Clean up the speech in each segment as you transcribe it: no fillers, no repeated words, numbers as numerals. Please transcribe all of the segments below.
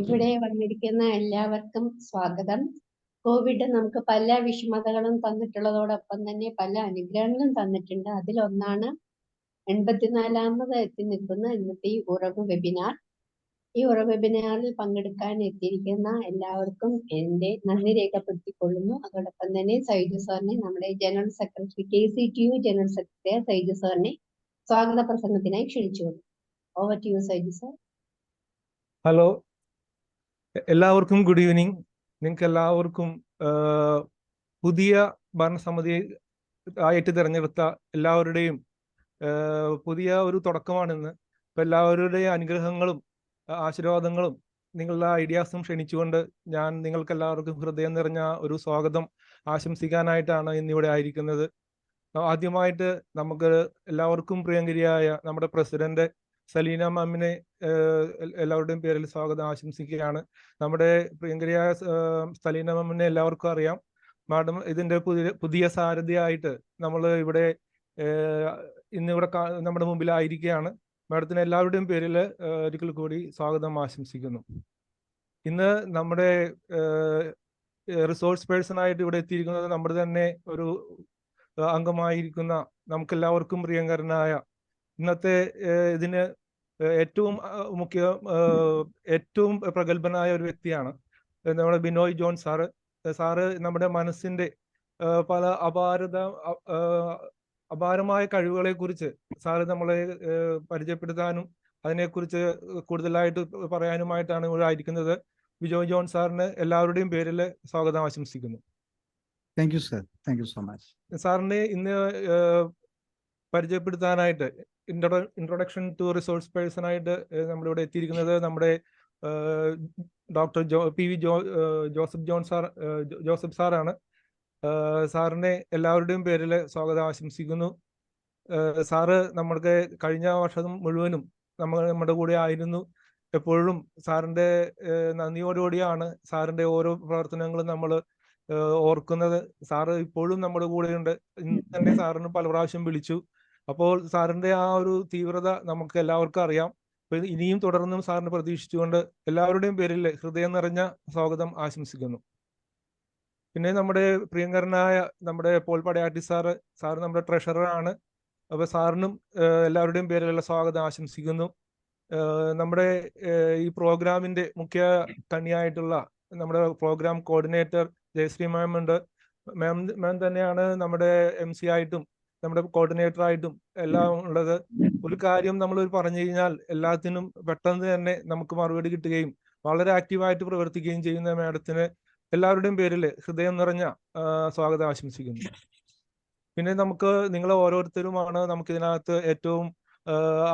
ഇവിടെ വന്നിരിക്കുന്ന എല്ലാവർക്കും സ്വാഗതം. കോവിഡ് നമുക്ക് പല വിഷമതകളും തന്നിട്ടുള്ളതോടൊപ്പം തന്നെ പല അനുഗ്രഹങ്ങളും തന്നിട്ടുണ്ട്. അതിലൊന്നാണ് 84ാമത് എത്തി നിൽക്കുന്ന ഇന്നത്തെ ഈ ഉറവ് വെബിനാർ. ഈ ഉറവ് വെബിനാറിൽ പങ്കെടുക്കാൻ എത്തിയിരിക്കുന്ന എല്ലാവർക്കും എൻ്റെ നന്ദി രേഖപ്പെടുത്തിക്കൊള്ളുന്നു. അതോടൊപ്പം തന്നെ സൈജു സാറിനെ, നമ്മുടെ general secretary KCTU general secretary Saiju സാറിനെ സ്വാഗത പ്രസംഗത്തിനായി ക്ഷണിച്ചുകൊള്ളു. Over to you Saiju sir. Hello, എല്ലാവർക്കും ഗുഡ് ഈവനിങ്. നിങ്ങൾക്ക് എല്ലാവർക്കും പുതിയ ഭരണസമിതി ആയിട്ട് തിരഞ്ഞെടുത്ത എല്ലാവരുടെയും പുതിയ ഒരു തുടക്കമാണിന്ന്. ഇപ്പം എല്ലാവരുടെയും അനുഗ്രഹങ്ങളും ആശീർവാദങ്ങളും നിങ്ങളുടെ ഐഡിയാസും ക്ഷണിച്ചുകൊണ്ട് ഞാൻ നിങ്ങൾക്ക് എല്ലാവർക്കും ഹൃദയം നിറഞ്ഞ ഒരു സ്വാഗതം ആശംസിക്കാനായിട്ടാണ് ഇന്നിവിടെ ആയിരിക്കുന്നത്. ആദ്യമായിട്ട് നമുക്ക് എല്ലാവർക്കും പ്രിയങ്കരിയായ നമ്മുടെ പ്രസിഡന്റ് സലീന മാമിനെ എല്ലാവരുടെയും പേരിൽ സ്വാഗതം ആശംസിക്കുകയാണ്. നമ്മുടെ പ്രിയങ്കരിയായ സലീന മാമിനെ എല്ലാവർക്കും അറിയാം. മാഡം ഇതിന്റെ പുതിയ സാരഥിയായിട്ട് നമ്മൾ ഇവിടെ ഇന്നിവിടെ നമ്മുടെ മുമ്പിലായിരിക്കുകയാണ്. മാഡത്തിന് എല്ലാവരുടെയും പേരിൽ ഒരിക്കൽ കൂടി സ്വാഗതം ആശംസിക്കുന്നു. ഇന്ന് നമ്മുടെ റിസോഴ്സ് പേഴ്സൺ ആയിട്ട് ഇവിടെ എത്തിയിരിക്കുന്നത് നമ്മുടെ തന്നെ ഒരു അംഗമായിരിക്കുന്ന നമുക്കെല്ലാവർക്കും പ്രിയങ്കരനായ ഇന്നത്തെ ഇതിന് ഏറ്റവും ഏറ്റവും പ്രഗത്ഭനായ ഒരു വ്യക്തിയാണ് നമ്മുടെ ബിനോയ് ജോൺ സാറ്. സാറ് നമ്മുടെ മനസ്സിന്റെ പല അപാരമായ കഴിവുകളെ കുറിച്ച് സാറ് നമ്മളെ പരിചയപ്പെടുത്താനും അതിനെക്കുറിച്ച് കൂടുതലായിട്ട് പറയാനുമായിട്ടാണ് ഇവിടെ ആയിരിക്കുന്നത്. ബിനോയ് ജോൺ സാറിന് എല്ലാവരുടെയും പേരിൽ സ്വാഗതം ആശംസിക്കുന്നു. Thank you sir, thank you so much. സാറിനെ ഇന്ന് പരിചയപ്പെടുത്താനായിട്ട് ഇൻട്രൊഡക്ഷൻ ടു റിസോഴ്സ് പേഴ്സൺ ആയിട്ട് നമ്മളിവിടെ എത്തിയിരിക്കുന്നത് നമ്മുടെ ഡോക്ടർ PV ജോസഫ് സാറാണ്. സാറിനെ എല്ലാവരുടെയും പേരിൽ സ്വാഗതം ആശംസിക്കുന്നു. സാറ് നമ്മൾക്ക് കഴിഞ്ഞ വർഷം മുഴുവനും നമ്മുടെ കൂടെ ആയിരുന്നു. എപ്പോഴും സാറിന്റെ നന്ദിയോടുകൂടിയാണ് സാറിന്റെ ഓരോ പ്രവർത്തനങ്ങളും നമ്മൾ ഓർക്കുന്നത്. സാറ് ഇപ്പോഴും നമ്മുടെ കൂടെയുണ്ട്. ഇന്ന് തന്നെ സാറിന് പല പ്രാവശ്യം വിളിച്ചു. അപ്പോൾ സാറിന്റെ ആ ഒരു തീവ്രത നമുക്ക് എല്ലാവർക്കും അറിയാം. ഇനിയും തുടർന്നും സാറിന് പ്രതീക്ഷിച്ചുകൊണ്ട് എല്ലാവരുടെയും പേരിൽ ഹൃദയം നിറഞ്ഞ സ്വാഗതം ആശംസിക്കുന്നു. പിന്നെ നമ്മുടെ പ്രിയങ്കരനായ നമ്മുടെ പോൾ പടയാട്ടി സാറ് നമ്മുടെ ട്രഷററാണ്. അപ്പൊ സാറിനും എല്ലാവരുടെയും പേരിലുള്ള സ്വാഗതം ആശംസിക്കുന്നു. നമ്മുടെ ഈ പ്രോഗ്രാമിന്റെ മുഖ്യ കണ്ണിയായിട്ടുള്ള നമ്മുടെ പ്രോഗ്രാം കോർഡിനേറ്റർ ജയശ്രീ മാം ഉണ്ട്. മാം തന്നെയാണ് നമ്മുടെ MC ആയിട്ടും നമ്മുടെ കോർഡിനേറ്റർ ആയിട്ടും എല്ലാം ഉള്ളത്. ഒരു കാര്യം നമ്മൾ പറഞ്ഞു കഴിഞ്ഞാൽ എല്ലാത്തിനും പെട്ടെന്ന് തന്നെ നമുക്ക് മറുപടി കിട്ടുകയും വളരെ ആക്റ്റീവായിട്ട് പ്രവർത്തിക്കുകയും ചെയ്യുന്ന മാഡത്തിന് എല്ലാവരുടെയും പേരിൽ ഹൃദയം നിറഞ്ഞ സ്വാഗതം ആശംസിക്കുന്നു. പിന്നെ നമുക്ക് നിങ്ങൾ ഓരോരുത്തരുമാണ് നമുക്ക് ഇതിനകത്ത് ഏറ്റവും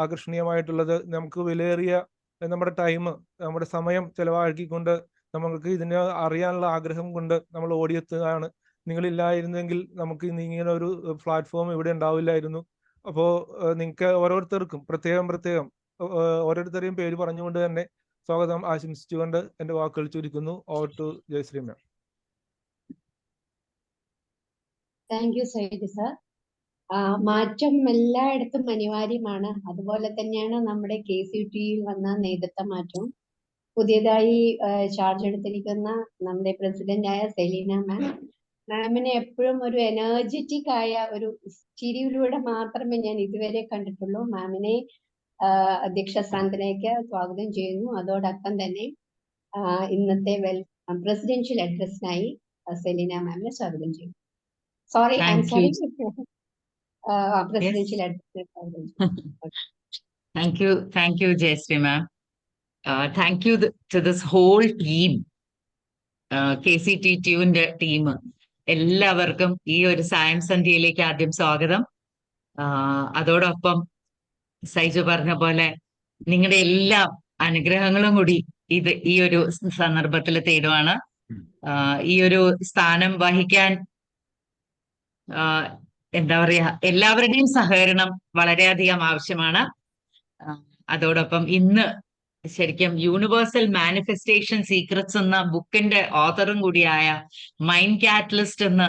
ആകർഷണീയമായിട്ടുള്ളത്. നമുക്ക് വിലയേറിയ നമ്മുടെ ടൈം, നമ്മുടെ സമയം ചെലവാക്കിക്കൊണ്ട് നമുക്ക് ഇതിനെ അറിയാനുള്ള ആഗ്രഹം കൊണ്ട് നമ്മൾ ഓടിയെത്തുകയാണ്. നിങ്ങളില്ലായിരുന്നെങ്കിൽ നമുക്ക് ഇങ്ങനെ ഒരു പ്ലാറ്റ്ഫോം ഇവിടെ ഉണ്ടാവില്ലായിരുന്നു. അപ്പോൾ നിങ്ങൾക്ക് ഓരോരുത്തർക്കും പ്രത്യേകം ഓരോരുത്തരെയും പേര് പറഞ്ഞുകൊണ്ട് തന്നെ സ്വാഗതം ആശംസിച്ചുകൊണ്ട് എൻ്റെ വാക്കുകൾ ചുരുക്കുന്നു. Over to Jayashree ma'am. Thank you Saiju sir. മാറ്റം എല്ലായിടത്തും അനിവാര്യമാണ്. അതുപോലെ തന്നെയാണ് നമ്മുടെ KCTU വന്ന നേതൃത്വ മാറ്റവും. പുതിയതായി ചാർജ് എടുത്തിരിക്കുന്ന നമ്മുടെ പ്രസിഡന്റായ സെലീന മാമിനെ എപ്പോഴും ഒരു എനർജറ്റിക് ആയ ഒരു ചിരിയിലൂടെ മാത്രമേ ഞാൻ ഇതുവരെ കണ്ടിട്ടുള്ളൂ. മാമിനെ അധ്യക്ഷ സ്ഥാനത്തിലേക്ക് സ്വാഗതം ചെയ്യുന്നു. അതോടൊപ്പം തന്നെ ഇന്നത്തെ പ്രസിഡൻഷ്യൽ അഡ്രസ്സിനായി സെലീന മാമിനെ സ്വാഗതം ചെയ്യുന്നു. Sorry, I'm sorry. Presidential അഡ്രസ്സിനെ സ്വാഗതം ചെയ്യുന്നു. Thank you, Jayashree ma'am. Thank you to this whole team, KCTU-ന്റെ ടീം. എല്ലാവർക്കും ഈ ഒരു സായം സന്ധ്യയിലേക്ക് ആദ്യം സ്വാഗതം. അതോടൊപ്പം സൈജു പറഞ്ഞ പോലെ നിങ്ങളുടെ എല്ലാ അനുഗ്രഹങ്ങളും കൂടി ഈ ഒരു സന്ദർഭത്തിൽ തേടുവാണ്. ഈ ഒരു സ്ഥാനം വഹിക്കാൻ എന്താ പറയാ, എല്ലാവരുടെയും സഹകരണം വളരെയധികം ആവശ്യമാണ്. അതോടൊപ്പം ഇന്ന് ശരിക്കും യൂണിവേഴ്സൽ മാനിഫെസ്റ്റേഷൻ സീക്രറ്റ്സ് എന്ന ബുക്കിന്റെ ഓഥറും കൂടിയായ മൈൻഡ് കാറ്റലിസ്റ്റ് എന്ന്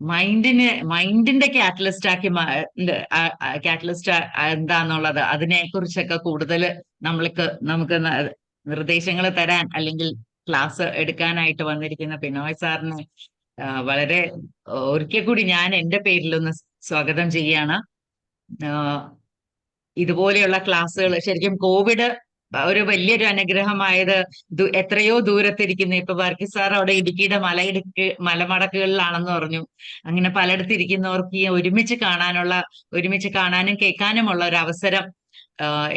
മൈൻഡിന്റെ കാറ്റലിസ്റ്റ് ആക്കി കാറ്റലിസ്റ്റ് എന്താന്നുള്ളത് അതിനെ കുറിച്ചൊക്കെ കൂടുതൽ നമുക്ക് നിർദ്ദേശങ്ങൾ തരാൻ അല്ലെങ്കിൽ ക്ലാസ് എടുക്കാനായിട്ട് വന്നിരിക്കുന്ന ബിനോയ് സാറിന് വളരെ ഒരിക്കൽ കൂടി ഞാൻ എൻ്റെ പേരിലൊന്ന് സ്വാഗതം ചെയ്യാണ്. ഇതുപോലെയുള്ള ക്ലാസ്സുകൾ ശരിക്കും കോവിഡ് ഒരു വലിയൊരു അനുഗ്രഹമായത് എത്രയോ ദൂരത്തിരിക്കുന്ന ഇപ്പൊ വർഗീസ് സാർ അവിടെ ഇടുക്കിയുടെ മലമടക്കുകളിലാണെന്ന് പറഞ്ഞു. അങ്ങനെ പലയിടത്തിരിക്കുന്നവർക്ക് ഈ ഒരുമിച്ച് കാണാനും കേൾക്കാനുമുള്ള ഒരു അവസരം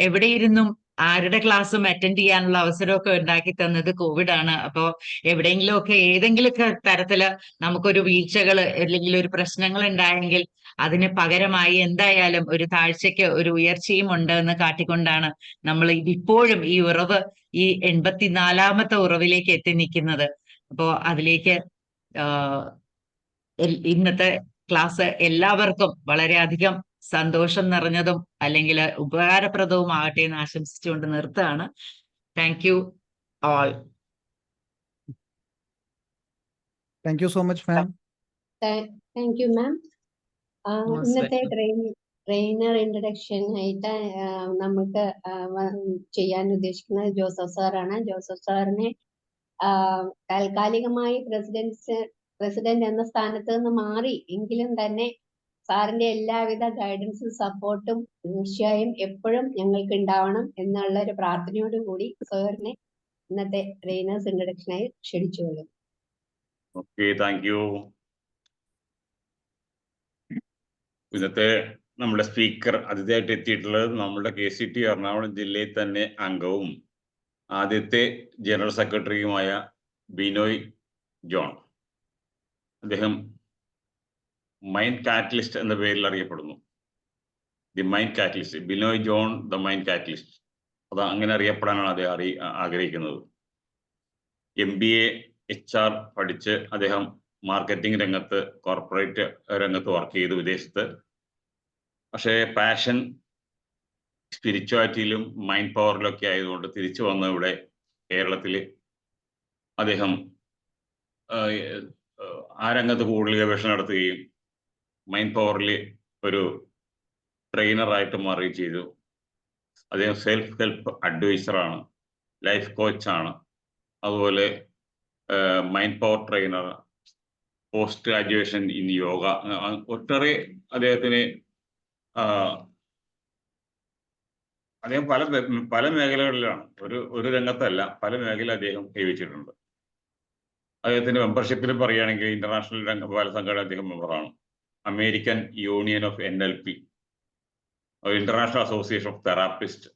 എവിടെയിരുന്നും ആരുടെ ക്ലാസ്സും അറ്റൻഡ് ചെയ്യാനുള്ള അവസരമൊക്കെ ഉണ്ടാക്കി തന്നത് കോവിഡ് ആണ്. അപ്പോ എവിടെയെങ്കിലുമൊക്കെ ഏതെങ്കിലുമൊക്കെ തരത്തില് നമുക്കൊരു വീഴ്ചകള് അല്ലെങ്കിൽ ഒരു പ്രശ്നങ്ങൾ ഉണ്ടായെങ്കിൽ അതിന് പകരമായി എന്തായാലും ഒരു താഴ്ചയ്ക്ക് ഒരു ഉയർച്ചയും ഉണ്ട് എന്ന് കാട്ടിക്കൊണ്ടാണ് നമ്മൾ ഇപ്പോഴും ഈ ഉറവ് ഈ 84ാമത്തെ ഉറവിലേക്ക് എത്തി നിൽക്കുന്നത്. അപ്പോ അതിലേക്ക് ഇന്നത്തെ ക്ലാസ് എല്ലാവർക്കും വളരെയധികം സന്തോഷം നിറഞ്ഞതും അല്ലെങ്കിൽ ഉപകാരപ്രദവും ആകട്ടെ എന്ന് ആശംസിച്ചുകൊണ്ട് നിർത്തുകയാണ്. Thank you all. Thank you so much ma'am. Thank you ma'am. ഇന്നത്തെ ട്രെയിനർ ഇൻട്രഡക്ഷൻ ആയിട്ട് നമുക്ക് ചെയ്യാൻ ഉദ്ദേശിക്കുന്നത് ജോസഫ് സാറാണ്. ജോസഫ് സാറിനെ താൽക്കാലികമായി പ്രസിഡന്റ് എന്ന സ്ഥാനത്ത് നിന്ന് മാറി എങ്കിലും തന്നെ സാറിന്റെ എല്ലാവിധ ഗൈഡൻസും സപ്പോർട്ടും തീർച്ചയായും എപ്പോഴും ഞങ്ങൾക്ക് ഉണ്ടാവണം എന്നുള്ള ഒരു പ്രാർത്ഥനയോട് കൂടി സാറിനെ ഇന്നത്തെ ട്രെയിനേഴ്സ് ഇൻട്രഡക്ഷനായി ക്ഷണിച്ചുകൊള്ളും. Okay, thank you. ഇന്നത്തെ നമ്മുടെ സ്പീക്കർ അതിഥിയായിട്ട് എത്തിയിട്ടുള്ളത് നമ്മുടെ KCT എറണാകുളം ജില്ലയിൽ തന്നെ അംഗവും ആദ്യത്തെ ജനറൽ സെക്രട്ടറിയുമായ ബിനോയ് ജോൺ. അദ്ദേഹം മൈൻഡ് കാറ്റലിസ്റ്റ് എന്ന പേരിൽ അറിയപ്പെടുന്നു. The mind catalyst, Binoy John the mind catalyst. അത് അങ്ങനെ അറിയപ്പെടാനാണ് അദ്ദേഹം ആഗ്രഹിക്കുന്നത്. MBA HR പഠിച്ച് അദ്ദേഹം മാർക്കറ്റിംഗ് രംഗത്ത്, കോർപ്പറേറ്റ് രംഗത്ത് വർക്ക് ചെയ്തു വിദേശത്ത്. പക്ഷേ പാഷൻ സ്പിരിച്വാലിറ്റിയിലും മൈൻഡ് പവറിലൊക്കെ ആയതുകൊണ്ട് തിരിച്ചു വന്ന ഇവിടെ കേരളത്തിൽ അദ്ദേഹം ആ രംഗത്ത് കൂടുതൽ ഗവേഷണം നടത്തുകയും മൈൻഡ് പവറിൽ ഒരു ട്രെയിനറായിട്ട് മാറുകയും ചെയ്തു. അദ്ദേഹം സെൽഫ് ഹെൽപ്പ് അഡ്വൈസറാണ്, ലൈഫ് കോച്ചാണ്, അതുപോലെ mind power trainer, post graduation in yoga. ഒട്ടേറെ അദ്ദേഹത്തിന് അദ്ദേഹം പല മേഖലകളിലാണ്, ഒരു രംഗത്തല്ല, പല മേഖല അദ്ദേഹം കൈവച്ചിട്ടുണ്ട്. അദ്ദേഹത്തിന്റെ മെമ്പർഷിപ്പിൽ പറയുകയാണെങ്കിൽ ഇന്റർനാഷണൽ ബാലസംഘടന അദ്ദേഹം മെമ്പറാണ്. American union of NLP, international association of therapist,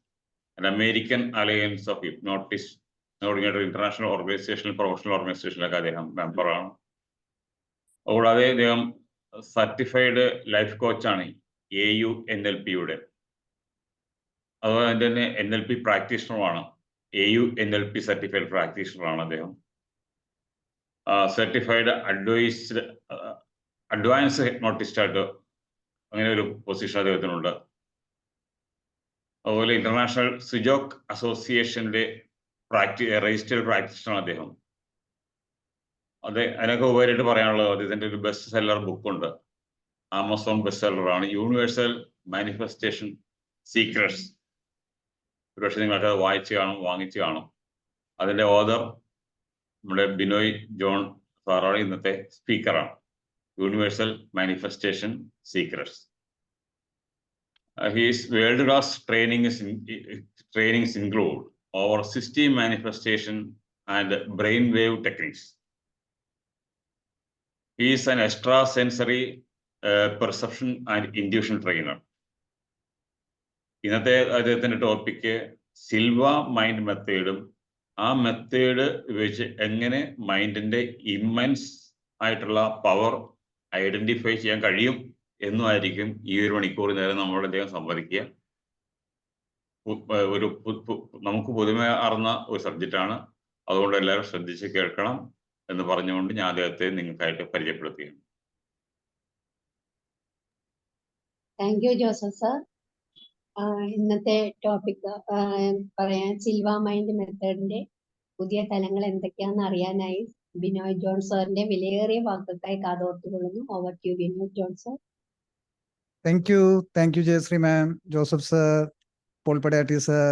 American alliance of hypnotist തുടങ്ങിയ ഇന്റർനാഷണൽ ഓർഗനൈസേഷനിൽ, പ്രൊഫഷണൽ ഓർഗനൈസേഷനിലൊക്കെ അദ്ദേഹം മെമ്പറാണ്. കൂടാതെ അദ്ദേഹം സർട്ടിഫൈഡ് ലൈഫ് കോച്ചാണ് AUNLP-യുടെ. അതുപോലെ തന്നെ NLP പ്രാക്ടീഷണറുമാണ്, AUNLP സർട്ടിഫൈഡ് പ്രാക്ടീഷണറാണ് അദ്ദേഹം. സർട്ടിഫൈഡ് അഡ്വാൻസ് ഹിപ്നോട്ടിസ്റ്റ് ആയിട്ട് അങ്ങനെ ഒരു പൊസിഷൻ അദ്ദേഹത്തിനുണ്ട്. അതുപോലെ ഇന്റർനാഷണൽ സിജോക്ക് അസോസിയേഷന്റെ രജിസ്റ്റേർഡ് പ്രാക്ടീഷണറാണ് അദ്ദേഹം. അതിനൊക്കെ ഉപരിയായിട്ട് പറയാനുള്ളത് അദ്ദേഹത്തിന്റെ ഒരു ബെസ്റ്റ് സെല്ലർ ബുക്കുണ്ട്, ആമസോൺ ബെസ്റ്റ് സെല്ലറാണ്, യൂണിവേഴ്സൽ മാനിഫെസ്റ്റേഷൻ സീക്രട്സ്. ഒരുപക്ഷെ നിങ്ങൾക്ക് അത് വാങ്ങിച്ചു കാണും. അതിന്റെ ഓഥർ നമ്മുടെ ബിനോയ് ജോൺ സാറാണ്, ഇന്നത്തെ സ്പീക്കറാണ്. Universal manifestation secrets. His world-class trainings include over 60 manifestation and brainwave techniques. He is an extrasensory perception and intuition trainer. ഇന്നത്തെ അദ്ദേഹത്തിന്റെ ടോപ്പിക്ക് സിൽവ മൈൻഡ് മെത്തേഡും ആ മെത്തേഡ് വെച്ച് എങ്ങനെ മൈൻഡിന്റെ ഇമ്മൻസ് ആയിട്ടുള്ള പവർ ഐഡന്റിഫൈ ചെയ്യാൻ കഴിയും എന്നുമായിരിക്കും ഈ 1 മണിക്കൂർ നേരം നമ്മളോട് അദ്ദേഹം സംവദിക്കുക. നമുക്ക് പുതുമയാർന്ന ഒരു സബ്ജക്റ്റാണ്, അതുകൊണ്ട് എല്ലാവരും ശ്രദ്ധിച്ച് കേൾക്കണം എന്ന് പറഞ്ഞുകൊണ്ട് ഞാൻ അദ്ദേഹത്തെ നിങ്ങൾക്കായിട്ട് പരിചയപ്പെടുത്തുകയാണ്. Thank you Joseph sir. ഇന്നത്തെ ടോപ്പിക് പറയാൻ സിൽവ മൈൻഡ് മെത്തേഡിന്റെ പുതിയ തലങ്ങൾ എന്തൊക്കെയാണെന്ന് അറിയാനായി ബിനോയ് ജോൺ സാറിന്റെ വിലയേറിയ വാക്കുകൾക്കായി കാതോർത്തുകൊള്ളുന്നു. Over to Binoy John sir. Thank you, Jayashree ma'am, Joseph sir, Paul Padati sir,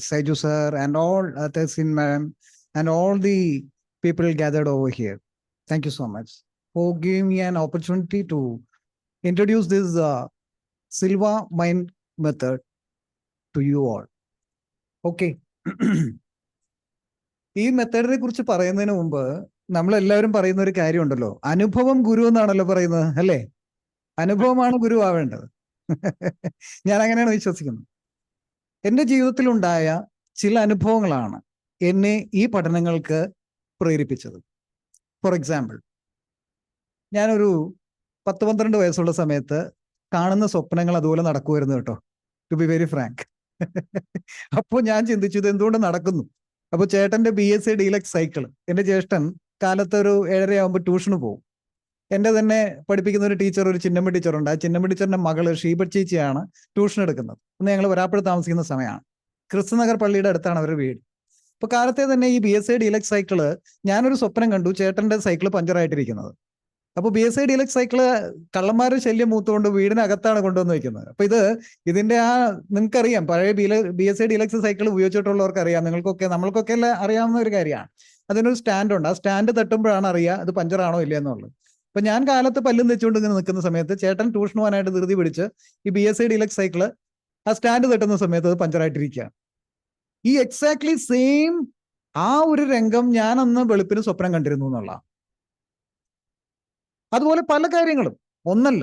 Saiju sir, and all Tehsin ma'am, and all the people gathered over here. Thank you so much for giving me an opportunity to introduce this Silva mind method to you all. Okay. ഈ മെത്തേഡിനെ കുറിച്ച് പറയുന്നതിന് മുമ്പ് നമ്മളെല്ലാവരും പറയുന്ന ഒരു കാര്യമുണ്ടല്ലോ, അനുഭവം ഗുരു എന്നാണല്ലോ പറയുന്നത്, അല്ലേ? അനുഭവമാണ് ഗുരു ആവേണ്ടത്. ഞാൻ അങ്ങനെയാണ് വിശ്വസിക്കുന്നത്. എൻ്റെ ജീവിതത്തിലുണ്ടായ ചില അനുഭവങ്ങളാണ് എന്നെ ഈ പഠനങ്ങൾക്ക് പ്രേരിപ്പിച്ചത്. ഫോർ എക്സാമ്പിൾ, ഞാനൊരു 10-12 വയസ്സുള്ള സമയത്ത് കാണുന്ന സ്വപ്നങ്ങൾ അതുപോലെ നടക്കുമായിരുന്നു കേട്ടോ, ടു ബി വെരി ഫ്രാങ്ക്. അപ്പോൾ ഞാൻ ചിന്തിച്ചു ഇത് എന്തുകൊണ്ട് നടക്കുന്നു. അപ്പോൾ ചേട്ടൻ്റെ BSc ഡീലക്സ് സൈക്കിൾ, എൻ്റെ ജ്യേഷ്ഠൻ കാലത്ത് ഒരു 7:30 ആകുമ്പോൾ ട്യൂഷന് പോകും. എൻ്റെ തന്നെ പഠിപ്പിക്കുന്ന ഒരു ടീച്ചർ, ഒരു ചിന്നമ്മ ടീച്ചറുണ്ട്. ആ ചിന്നമ്മ ടീച്ചറിന്റെ മകള് ഷീബട്ട് ചേച്ചിയാണ് ട്യൂഷൻ എടുക്കുന്നത്. അന്ന് ഞങ്ങൾ വരാപ്പുഴ താമസിക്കുന്ന സമയമാണ്. ക്രിസ്തുനഗർ പള്ളിയുടെ അടുത്താണ് അവരുടെ വീട്. അപ്പൊ കാലത്തെ തന്നെ ഈ BSc ഡീലക്സ് സൈക്കിള്, ഞാനൊരു സ്വപ്നം കണ്ടു ചേട്ടന്റെ സൈക്കിള് പഞ്ചറായിട്ടിരിക്കുന്നത്. അപ്പൊ BSc ഡീലക്സ് സൈക്കിള് കള്ളന്മാരുടെ ശല്യം മൂത്തുകൊണ്ട് വീടിനകത്താണ് കൊണ്ടുവന്ന് വെക്കുന്നത്. അപ്പൊ ഇതിന്റെ നിങ്ങൾക്കറിയാം, പഴയ BSc ഡീലക്സ് സൈക്കിൾ ഉപയോഗിച്ചിട്ടുള്ളവർക്ക് അറിയാം, നമ്മൾക്കൊക്കെ എല്ലാം അറിയാവുന്ന ഒരു കാര്യമാണ്. അതിനൊരു സ്റ്റാൻഡ് ഉണ്ട്. ആ സ്റ്റാൻഡ് തട്ടുമ്പോഴാണ് അറിയുക അത് പഞ്ചറാണോ ഇല്ല എന്നുള്ളത്. അപ്പൊ ഞാൻ കാലത്ത് പല്ലും തെച്ചുകൊണ്ട് ഇങ്ങനെ നിൽക്കുന്ന സമയത്ത് ചേട്ടൻ ട്യൂഷൻ പോകാനായിട്ട് ധൃതി പിടിച്ച് ഈ BSc ഡീലക്സ് സൈക്കിള് ആ സ്റ്റാൻഡ് തട്ടുന്ന സമയത്ത് അത് പഞ്ചറായിട്ടിരിക്കുകയാണ്. ഈ എക്സാക്ട്ലി സെയിം ആ ഒരു രംഗം ഞാൻ അന്ന് വെളുപ്പിന് സ്വപ്നം കണ്ടിരുന്നു എന്നുള്ള. അതുപോലെ പല കാര്യങ്ങളും, ഒന്നല്ല.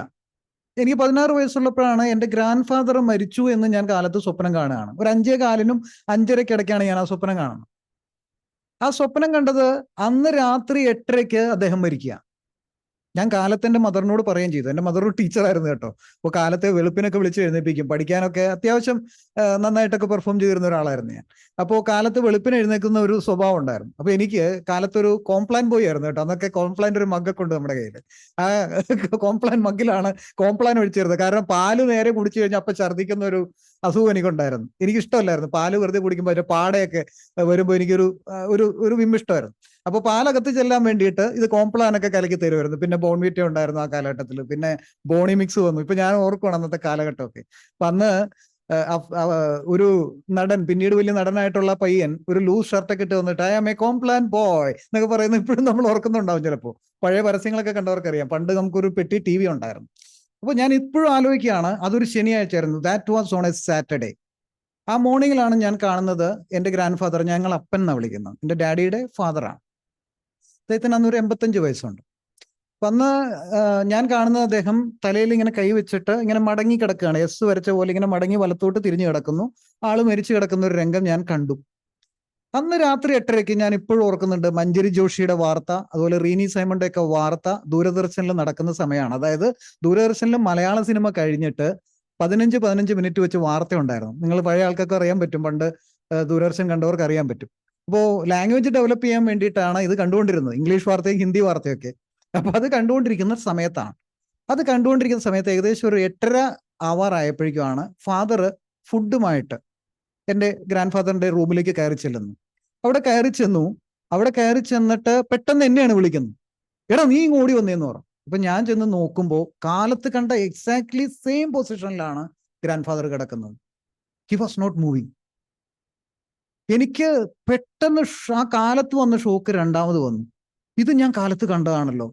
എനിക്ക് 16 വയസ്സുള്ളപ്പോഴാണ് എൻ്റെ ഗ്രാൻഡ് ഫാദർ മരിച്ചു എന്ന് ഞാൻ കാലത്ത് സ്വപ്നം കാണുകയാണ്. ഒരു 5:15 5:30 ഞാൻ ആ സ്വപ്നം കാണുന്നത്. ആ സ്വപ്നം കണ്ടത് അന്ന് രാത്രി 8:30 അദ്ദേഹം മരിക്കുക. ഞാൻ കാലത്ത് എൻ്റെ മദറിനോട് പറയുകയും ചെയ്തു. എൻ്റെ മദർ ഒരു ടീച്ചറായിരുന്നു കേട്ടോ. അപ്പോൾ കാലത്തെ വെളുപ്പിനൊക്കെ വിളിച്ച് എഴുന്നേൽപ്പിക്കും. പഠിക്കാനൊക്കെ അത്യാവശ്യം നന്നായിട്ടൊക്കെ പെർഫോം ചെയ്തിരുന്ന ഒരാളായിരുന്നു ഞാൻ. അപ്പോൾ കാലത്ത് വെളുപ്പിന് എഴുന്നേൽക്കുന്ന ഒരു സ്വഭാവം ഉണ്ടായിരുന്നു. അപ്പോൾ എനിക്ക് കാലത്തൊരു കോംപ്ലാൻ ബോയ് ആയിരുന്നു കേട്ടോ. അന്നൊക്കെ കോംപ്ലാൻ്റെ ഒരു മഗ്ഗൊക്കെ ഉണ്ട് നമ്മുടെ കയ്യിൽ. ആ കോംപ്ലാൻ മഗ്ഗിലാണ് കോംപ്ലാൻ ഒഴിച്ചിരുന്നത്. കാരണം പാല് നേരെ കുടിച്ചു കഴിഞ്ഞാൽ അപ്പം ഛർദ്ദിക്കുന്ന ഒരു അസുഖം എനിക്കുണ്ടായിരുന്നു. എനിക്കിഷ്ടമല്ലായിരുന്നു പാല് വെറുതെ കുടിക്കുമ്പോൾ അതിൻ്റെ പാടയൊക്കെ വരുമ്പോൾ എനിക്കൊരു ഒരു വിമ്മിഷ്ടമായിരുന്നു. അപ്പോൾ പാലകത്ത് ചെല്ലാൻ വേണ്ടിയിട്ട് ഇത് കോംപ്ലാനൊക്കെ കലക്കി തരുമായിരുന്നു. പിന്നെ ബോൺവിറ്റ ഉണ്ടായിരുന്നു ആ കാലഘട്ടത്തിൽ. പിന്നെ ബോണി മിക്സ് വന്നു. ഇപ്പൊ ഞാൻ ഓർക്കണം അന്നത്തെ കാലഘട്ടമൊക്കെ. അപ്പൊ അന്ന് ഒരു നടൻ, പിന്നീട് വലിയ നടനായിട്ടുള്ള പയ്യൻ ഒരു ലൂസ് ഷർട്ടൊക്കെ ഇട്ട് വന്നിട്ട് I am a Complan boy എന്നൊക്കെ പറയുന്നത് ഇപ്പോഴും നമ്മൾ ഓർക്കുന്നുണ്ടാവും ചിലപ്പോൾ. പഴയ പരസ്യങ്ങളൊക്കെ കണ്ടവർക്കറിയാം. പണ്ട് നമുക്കൊരു പെട്ടി TV ഉണ്ടായിരുന്നു. അപ്പോൾ ഞാൻ ഇപ്പോഴും ആലോചിക്കുകയാണ്, അതൊരു ശനിയാഴ്ച ആയിരുന്നു. That was on A Saturday. ആ മോർണിംഗിലാണ് ഞാൻ കാണുന്നത് എൻ്റെ ഗ്രാൻഡ് ഫാദർ, ഞങ്ങൾ അപ്പൻ എന്നാണ് വിളിക്കുന്നത്, എൻ്റെ ഡാഡിയുടെ ഫാദറാണ്. അദ്ദേഹത്തിന് അന്നൊരു 85 വയസ്സുണ്ട്. അപ്പൊ അന്ന് ഞാൻ കാണുന്നത് അദ്ദേഹം തലയിൽ ഇങ്ങനെ കൈ വെച്ചിട്ട് ഇങ്ങനെ മടങ്ങി കിടക്കുകയാണ്. എസ് വരച്ച പോലെ ഇങ്ങനെ മടങ്ങി വലത്തോട്ട് തിരിഞ്ഞു കിടക്കുന്നു. ആള് മരിച്ചു കിടക്കുന്ന ഒരു രംഗം ഞാൻ കണ്ടു. അന്ന് രാത്രി 8:30 ഞാൻ ഇപ്പോഴും ഓർക്കുന്നുണ്ട്. മഞ്ജരി ജോഷിയുടെ വാർത്ത, അതുപോലെ റീനി സൈമന്റെ ഒക്കെ വാർത്ത ദൂരദർശനിൽ നടക്കുന്ന സമയമാണ്. അതായത് ദൂരദർശനിൽ മലയാള സിനിമ കഴിഞ്ഞിട്ട് 15 മിനിറ്റ് വെച്ച് വാർത്ത ഉണ്ടായിരുന്നു. നിങ്ങൾ പഴയ ആൾക്കൊക്കെ അറിയാൻ പറ്റും, പണ്ട് ദൂരദർശൻ കണ്ടവർക്ക് അറിയാൻ പറ്റും. അപ്പോൾ ലാംഗ്വേജ് ഡെവലപ്പ് ചെയ്യാൻ വേണ്ടിയിട്ടാണ് ഇത് കണ്ടുകൊണ്ടിരുന്നത്, ഇംഗ്ലീഷ് വാർത്തയും ഹിന്ദി വാർത്തയൊക്കെ. അപ്പൊ അത് കണ്ടുകൊണ്ടിരിക്കുന്ന സമയത്താണ്. അത് കണ്ടുകൊണ്ടിരിക്കുന്ന സമയത്ത് ഏകദേശം ഒരു 8:30 ആവാറായപ്പോഴേക്കുമാണ് ഫാദർ ഫുഡുമായിട്ട് എൻ്റെ ഗ്രാൻഡ് ഫാദറിന്റെ റൂമിലേക്ക് കയറി ചെല്ലുന്നു. അവിടെ കയറി ചെന്നിട്ട് പെട്ടെന്ന് എന്നെയാണ് വിളിക്കുന്നത്. എടാ നീ ഓടി വന്നേന്ന് പറഞ്ഞു. അപ്പൊ ഞാൻ ചെന്ന് നോക്കുമ്പോൾ കാലത്ത് കണ്ട എക്സാക്ട്ലി സെയിം പൊസിഷനിലാണ് ഗ്രാൻഡ് ഫാദർ കിടക്കുന്നത്. He was not moving. എനിക്ക് പെട്ടെന്ന് ആ കാലത്ത് വന്ന ഷോക്ക് രണ്ടാമത് വന്നു. ഇത് ഞാൻ കാലത്ത് കണ്ടതാണല്ലോ,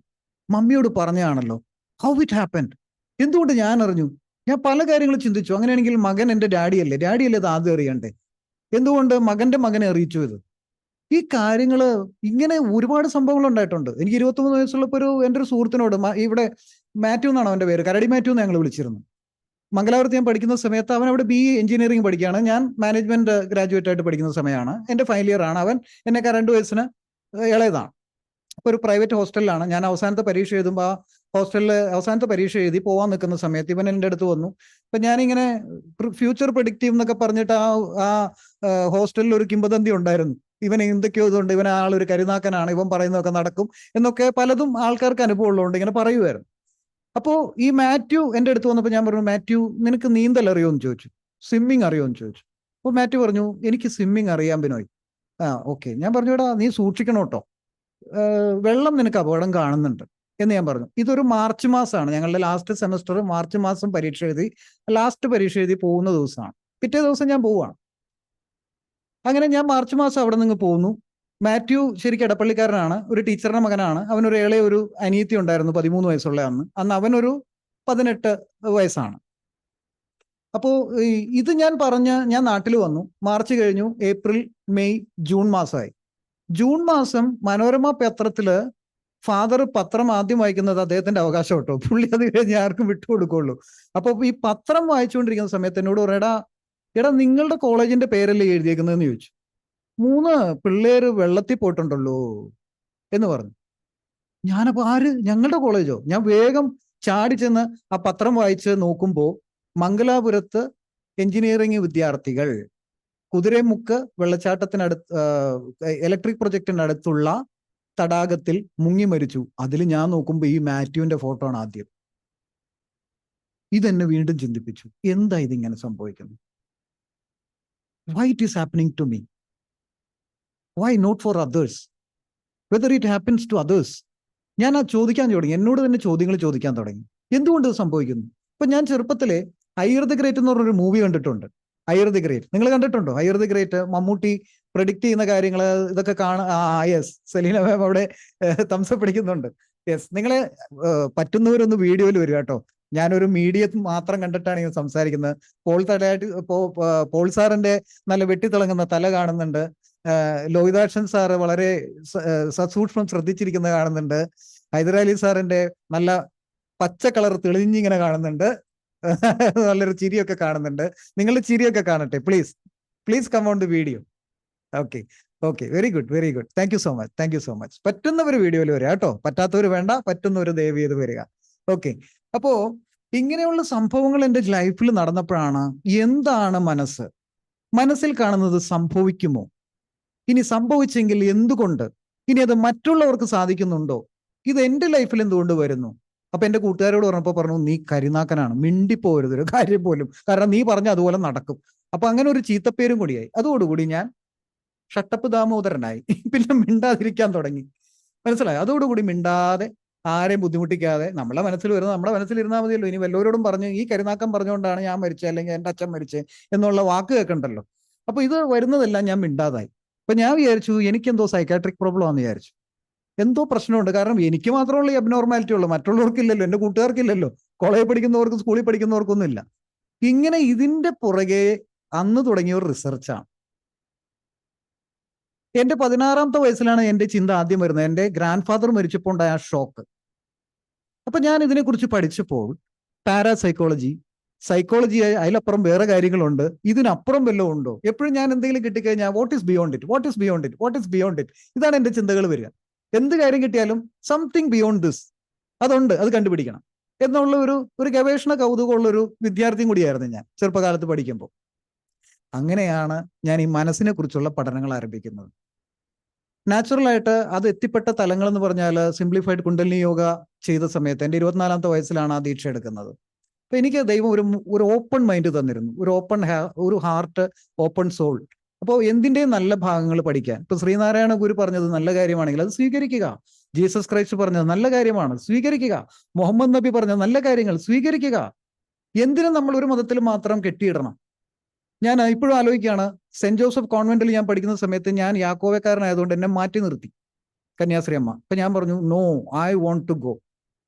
മമ്മിയോട് പറഞ്ഞതാണല്ലോ. How it happened? എന്തുകൊണ്ട് ഞാൻ അറിഞ്ഞു? ഞാൻ പല കാര്യങ്ങളും ചിന്തിച്ചു. അങ്ങനെയാണെങ്കിൽ മകൻ എൻ്റെ ഡാഡിയല്ലേ ഇത് ആദ്യം അറിയണ്ടേ? എന്തുകൊണ്ട് മകനെ അറിയിച്ചു ഇത്? ഈ കാര്യങ്ങള് ഇങ്ങനെ ഒരുപാട് സംഭവങ്ങൾ ഉണ്ടായിട്ടുണ്ട്. എനിക്ക് 23 വയസ്സുള്ളപ്പോൾ എൻ്റെ ഒരു സുഹൃത്തിനോട്, ഇവിടെ മാത്യു എന്നാണ് അവൻ്റെ പേര്, കരടി മാത്യു എന്ന് ഞങ്ങൾ വിളിച്ചിരുന്നു. മംഗലാപുരത്ത് ഞാൻ പഠിക്കുന്ന സമയത്ത് അവൻ അവിടെ BE എഞ്ചിനീയറിംഗ് പഠിക്കുകയാണ്. ഞാൻ മാനേജ്മെന്റ് ഗ്രാജുവേറ്റ് ആയിട്ട് പഠിക്കുന്ന സമയമാണ്. എൻ്റെ ഫൈനൽ ഇയർ ആണ്. അവൻ എന്നെക്കാൾ 2 വയസ്സിന് ഇളയതാണ്. അപ്പോൾ ഒരു പ്രൈവറ്റ് ഹോസ്റ്റലിലാണ് ഞാൻ. അവസാനത്തെ പരീക്ഷ എഴുതുമ്പോൾ ആ ഹോസ്റ്റലിൽ അവസാനത്തെ പരീക്ഷ എഴുതി പോകാൻ നിൽക്കുന്ന സമയത്ത് ഇവൻ എൻ്റെ അടുത്ത് വന്നു. അപ്പം ഞാനിങ്ങനെ ഫ്യൂച്ചർ പ്രെഡിക്റ്റീവ് എന്നൊക്കെ പറഞ്ഞിട്ട് ആ ഹോസ്റ്റലിൽ ഒരു കിംവദന്തി ഉണ്ടായിരുന്നു. ഇവൻ എന്തൊക്കെയോ ഇതുണ്ട്, ഇവൻ ആളൊരു കരുനാക്കനാണ്, ഇവൻ പറയുന്നതൊക്കെ നടക്കും എന്നൊക്കെ പലതും ആൾക്കാർക്ക് അനുഭവം ഉള്ളതുകൊണ്ട് ഇങ്ങനെ പറയുമായിരുന്നു. അപ്പോൾ ഈ മാത്യു എൻ്റെ അടുത്ത് വന്നപ്പോൾ ഞാൻ പറഞ്ഞു, മാത്യു നിനക്ക് നീന്തൽ അറിയുമെന്ന് ചോദിച്ചു, സ്വിമ്മിങ് അറിയുമെന്ന് ചോദിച്ചു. അപ്പോൾ മാത്യു പറഞ്ഞു, എനിക്ക് സ്വിമ്മിങ് അറിയാം ബിനോയ്, ഓക്കെ. ഞാൻ പറഞ്ഞു, എടാ നീ സൂക്ഷിക്കണം കേട്ടോ, വെള്ളം നിനക്ക് അപകടം കാണുന്നുണ്ട് എന്ന് ഞാൻ പറഞ്ഞു. ഇതൊരു മാർച്ച് മാസമാണ്, ഞങ്ങളുടെ ലാസ്റ്റ് സെമസ്റ്റർ മാർച്ച് മാസം പരീക്ഷ എഴുതി, ലാസ്റ്റ് പരീക്ഷ എഴുതി പോകുന്ന ദിവസമാണ്. പിറ്റേ ദിവസം ഞാൻ പോവുകയാണ്. അങ്ങനെ ഞാൻ മാർച്ച് മാസം അവിടെ നിന്ന് പോകുന്നു. മാത്യു ശരിക്കും എടപ്പള്ളിക്കാരനാണ്, ഒരു ടീച്ചറുടെ മകനാണ്. അവനൊരു ഒരു അനിയത്തി ഉണ്ടായിരുന്നു, 13 വയസ്സുള്ള അന്ന് അവനൊരു 18 വയസ്സാണ്. അപ്പോൾ ഇത് ഞാൻ നാട്ടിൽ വന്നു. മാർച്ച് കഴിഞ്ഞു, ഏപ്രിൽ, മെയ്, ജൂൺ മാസമായി. ജൂൺ മാസം മനോരമ പത്രത്തില് ഫാദർ പത്രം ആദ്യം വായിക്കുന്നത് അദ്ദേഹത്തിന്റെ അവകാശം കേട്ടോ, പുള്ളി അത് കഴിഞ്ഞ് ആർക്കും വിട്ടുകൊടുക്കുള്ളൂ. അപ്പൊ ഈ പത്രം വായിച്ചുകൊണ്ടിരിക്കുന്ന സമയത്ത് എന്നോട് പറയടാ, നിങ്ങളുടെ കോളേജിന്റെ പേരല്ലേ എഴുതിയേക്കുന്നതെന്ന് ചോദിച്ചു. 3 പിള്ളേര് വെള്ളത്തിൽ പോയിട്ടുണ്ടല്ലോ എന്ന് പറഞ്ഞു. ഞാനപ്പോ ആര്? ഞങ്ങളുടെ കോളേജോ? ഞാൻ വേഗം ചാടി ചെന്ന് ആ പത്രം വായിച്ച് നോക്കുമ്പോ മംഗലാപുരത്ത് എഞ്ചിനീയറിംഗ് വിദ്യാർത്ഥികൾ കുതിരമുക്ക് വെള്ളച്ചാട്ടത്തിനടുത്ത് ഇലക്ട്രിക് പ്രൊജക്ടിനടുത്തുള്ള തടാകത്തിൽ മുങ്ങി മരിച്ചു. അതിൽ ഞാൻ നോക്കുമ്പോ ഈ മാത്യുവിന്റെ ഫോട്ടോ ആണ് ആദ്യം. ഇതെന്നെ വീണ്ടും ചിന്തിപ്പിച്ചു, എന്താ ഇതിങ്ങനെ സംഭവിക്കുന്നത്? Why it is happening to me? Why not for others? Whether it happens to others? ഞാൻ ചോദിക്കാൻ തുടങ്ങി, എന്നോട് തന്നെ ചോദ്യങ്ങൾ ചോദിക്കാൻ തുടങ്ങി, എന്തുകൊണ്ട് ഇത് സംഭവിക്കുന്നു? ഇപ്പൊ ഞാൻ ചെറുപ്പത്തിലെ അയ്യർ ദി ഗ്രേറ്റ് എന്ന് പറഞ്ഞൊരു മൂവി കണ്ടിട്ടുണ്ട്. അയ്യർ ദി ഗ്രേറ്റ് നിങ്ങൾ കണ്ടിട്ടുണ്ടോ? Iyer the great Mammootty predict ചെയ്യുന്ന കാര്യങ്ങൾ ഇതൊക്കെ യെസ്, സെലീന മാം അവിടെ തംസപ്പ് പിടിക്കുന്നുണ്ട്. യെസ്, നിങ്ങളെ പറ്റുന്നവരൊന്ന് വീഡിയോയിൽ വരിക കേട്ടോ. ഞാനൊരു മീഡിയ മാത്രം കണ്ടിട്ടാണ് ഇങ്ങനെ സംസാരിക്കുന്നത്. പോൾ സാറിന്റെ നല്ല വെട്ടിത്തിളങ്ങുന്ന തല കാണുന്നുണ്ട്. ലോഹിതാക്ഷൻ സാറ് വളരെ സസൂക്ഷ്മം ശ്രദ്ധിച്ചിരിക്കുന്നത് കാണുന്നുണ്ട്. ഹൈദരാലി സാറിന്റെ നല്ല പച്ച കളർ തെളിഞ്ഞിങ്ങനെ കാണുന്നുണ്ട്. നല്ലൊരു ചിരിയൊക്കെ കാണുന്നുണ്ട്. നിങ്ങളുടെ ചിരിയൊക്കെ കാണട്ടെ please come on the video. Okay very good thank you so much. പറ്റുന്നവർ വീഡിയോയിൽ വരിക കേട്ടോ, പറ്റാത്തവർ വേണ്ട, പറ്റുന്നവർ ദയവ് ചെയ്ത് വരിക. ഓക്കെ, അപ്പോ ഇങ്ങനെയുള്ള സംഭവങ്ങൾ എൻ്റെ ലൈഫിൽ നടന്നപ്പോഴാണ് എന്താണ് മനസ്സിൽ കാണുന്നത് സംഭവിക്കുമോ, ഇനി സംഭവിച്ചെങ്കിൽ എന്തുകൊണ്ട്, ഇനി അത് മറ്റുള്ളവർക്ക് സാധിക്കുന്നുണ്ടോ, ഇത് എൻ്റെ ലൈഫിൽ എന്തുകൊണ്ട് വരുന്നു? അപ്പൊ എൻ്റെ കൂട്ടുകാരോട് പറഞ്ഞു നീ കരിനാക്കനാണ്, മിണ്ടിപ്പോരുത് ഒരു കാര്യം പോലും, കാരണം നീ പറഞ്ഞ അതുപോലെ നടക്കും. അപ്പൊ അങ്ങനെ ഒരു ചീത്തപ്പേരും കൂടിയായി. അതോടുകൂടി ഞാൻ ഷട്ടപ്പ് ദാമോദരനായി. പിന്നെ മിണ്ടാതിരിക്കാൻ തുടങ്ങി. മനസ്സിലായി? അതോടുകൂടി മിണ്ടാതെ ആരെയും ബുദ്ധിമുട്ടിക്കാതെ നമ്മുടെ മനസ്സിലിരുന്നാൽ മതിയല്ലോ. ഇനി വല്ലവരോടും പറഞ്ഞ് ഈ കരിനാക്കം പറഞ്ഞുകൊണ്ടാണ് ഞാൻ മരിച്ചത് അല്ലെങ്കിൽ എൻ്റെ അച്ഛൻ മരിച്ചേ എന്നുള്ള വാക്ക് കേൾക്കണ്ടല്ലോ. അപ്പൊ ഇത് വരുന്നതെല്ലാം ഞാൻ മിണ്ടാതായി. അപ്പൊ ഞാൻ വിചാരിച്ചു എനിക്കെന്തോ സൈക്കാട്രിക് പ്രോബ്ലം ആണെന്ന് വിചാരിച്ചു. എന്തോ പ്രശ്നമുണ്ട്, കാരണം എനിക്ക് മാത്രമുള്ള ഈ അബ്നോർമാലിറ്റി ഉള്ളൂ, മറ്റുള്ളവർക്കില്ലല്ലോ, എൻ്റെ കൂട്ടുകാർക്കില്ലല്ലോ, കോളേജിൽ പഠിക്കുന്നവർക്കും സ്കൂളിൽ പഠിക്കുന്നവർക്കൊന്നും ഇല്ല. ഇങ്ങനെ ഇതിന്റെ പുറകെ അന്ന് തുടങ്ങിയ ഒരു റിസർച്ചാണ്. എൻ്റെ 16ാമത്തെ വയസ്സിലാണ് എൻ്റെ ചിന്ത ആദ്യം വരുന്നത്. എൻ്റെ ഗ്രാൻഡ് ഫാദർ മരിച്ചപ്പോൾ ഉണ്ടായ ആ ഷോക്ക്. അപ്പൊ ഞാൻ ഇതിനെക്കുറിച്ച് പഠിച്ചപ്പോൾ പാരാസൈക്കോളജി, അതിലപ്പുറം വേറെ കാര്യങ്ങളുണ്ട്, ഇതിനപ്പുറം വല്ലതും ഉണ്ടോ? എപ്പോഴും ഞാൻ എന്തെങ്കിലും കിട്ടിക്കഴിഞ്ഞാൽ വാട്ട് ഈസ് ബിയോണ്ട് ഇറ്റ്, ഇതാണ് എൻ്റെ ചിന്തകൾ വരിക. എന്ത് കാര്യം കിട്ടിയാലും സംതിങ് ബിയോണ്ട് ദിസ് അതുണ്ട്, അത് കണ്ടുപിടിക്കണം എന്നുള്ള ഒരു ഗവേഷണ കൗതുകമുള്ള ഒരു വിദ്യാർത്ഥിയും കൂടിയായിരുന്നു ഞാൻ ചെറുപ്പകാലത്ത് പഠിക്കുമ്പോൾ. അങ്ങനെയാണ് ഞാൻ ഈ മനസ്സിനെ കുറിച്ചുള്ള പഠനങ്ങൾ ആരംഭിക്കുന്നത്. നാച്ചുറലായിട്ട് അത് എത്തിപ്പെട്ട തലങ്ങൾ എന്ന് പറഞ്ഞാൽ സിംപ്ലിഫൈഡ് കുണ്ടലിനി യോഗ ചെയ്ത സമയത്ത് എൻ്റെ 24ാമത്തെ വയസ്സിലാണ് ആ ദീക്ഷ എടുക്കുന്നത്. അപ്പൊ എനിക്ക് ദൈവം ഒരു ഓപ്പൺ മൈൻഡ് തന്നിരുന്നു, ഒരു ഹാർട്ട്, ഓപ്പൺ സോൾ. അപ്പോൾ എന്തിൻ്റെയും നല്ല ഭാഗങ്ങൾ പഠിക്കാൻ. ഇപ്പൊ ശ്രീനാരായണ ഗുരു പറഞ്ഞത് നല്ല കാര്യമാണെങ്കിൽ അത് സ്വീകരിക്കുക, ജീസസ് ക്രൈസ്റ്റ് പറഞ്ഞത് നല്ല കാര്യമാണ് സ്വീകരിക്കുക, മുഹമ്മദ് നബി പറഞ്ഞ നല്ല കാര്യങ്ങൾ സ്വീകരിക്കുക. എന്തിനും നമ്മൾ ഒരു മതത്തിൽ മാത്രം കെട്ടിയിടണം? ഞാൻ ഇപ്പോഴും ആലോചിക്കുകയാണ്, സെന്റ് ജോസഫ് കോൺവെന്റിൽ ഞാൻ പഠിക്കുന്ന സമയത്ത് ഞാൻ യാക്കോവക്കാരനായതുകൊണ്ട് എന്നെ മാറ്റി നിർത്തി കന്യാശ്രീ അമ്മ. അപ്പൊ ഞാൻ പറഞ്ഞു no, I want to go.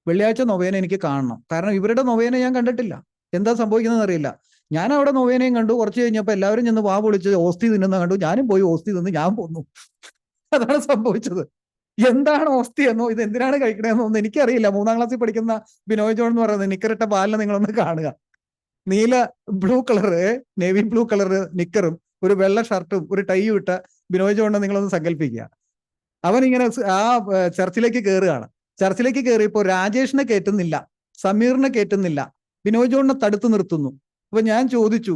വെള്ളിയാഴ്ച നൊവേന എനിക്ക് കാണണം, കാരണം ഇവരുടെ നൊവേന ഞാൻ കണ്ടിട്ടില്ല, എന്താ സംഭവിക്കുന്നതെന്ന് അറിയില്ല. ഞാൻ അവിടെ നൊവേനയും കണ്ടു. കുറച്ച് കഴിഞ്ഞപ്പോൾ എല്ലാവരും ചെന്ന് വാ പൊളിച്ച് ഓസ്തി തിന്നുന്ന കണ്ടു. ഞാനും പോയി ഓസ്തി തിന്ന് ഞാൻ പോന്നു. അതാണ് സംഭവിച്ചത്. എന്താണ് ഓസ്തി എന്നോ ഇത് എന്തിനാണ് കഴിക്കണമെന്നോ ഒന്നും എനിക്കറിയില്ല. 3ാം ക്ലാസ്സിൽ പഠിക്കുന്ന ബിനോയ് ജോൺ എന്ന് പറയുന്നത് നിക്കറിട്ട ബാലിനെ നിങ്ങളൊന്ന് കാണുക. നീല നേവി ബ്ലൂ കളറ് നിക്കറും ഒരു വെള്ള ഷർട്ടും ഒരു ടൈയും ഇട്ട ബിനോയ് ജോണിനെ നിങ്ങളൊന്ന് സങ്കല്പിക്കുക. അവൻ ഇങ്ങനെ ആ ചർച്ചിലേക്ക് കയറുകയാണ്. ചർച്ചിലേക്ക് കയറിയപ്പോൾ രാജേഷിനെ കയറ്റുന്നില്ല, സമീറിനെ കയറ്റുന്നില്ല, ബിനോയ് ജോണിനെ തടുത്തു നിർത്തുന്നു. അപ്പൊ ഞാൻ ചോദിച്ചു,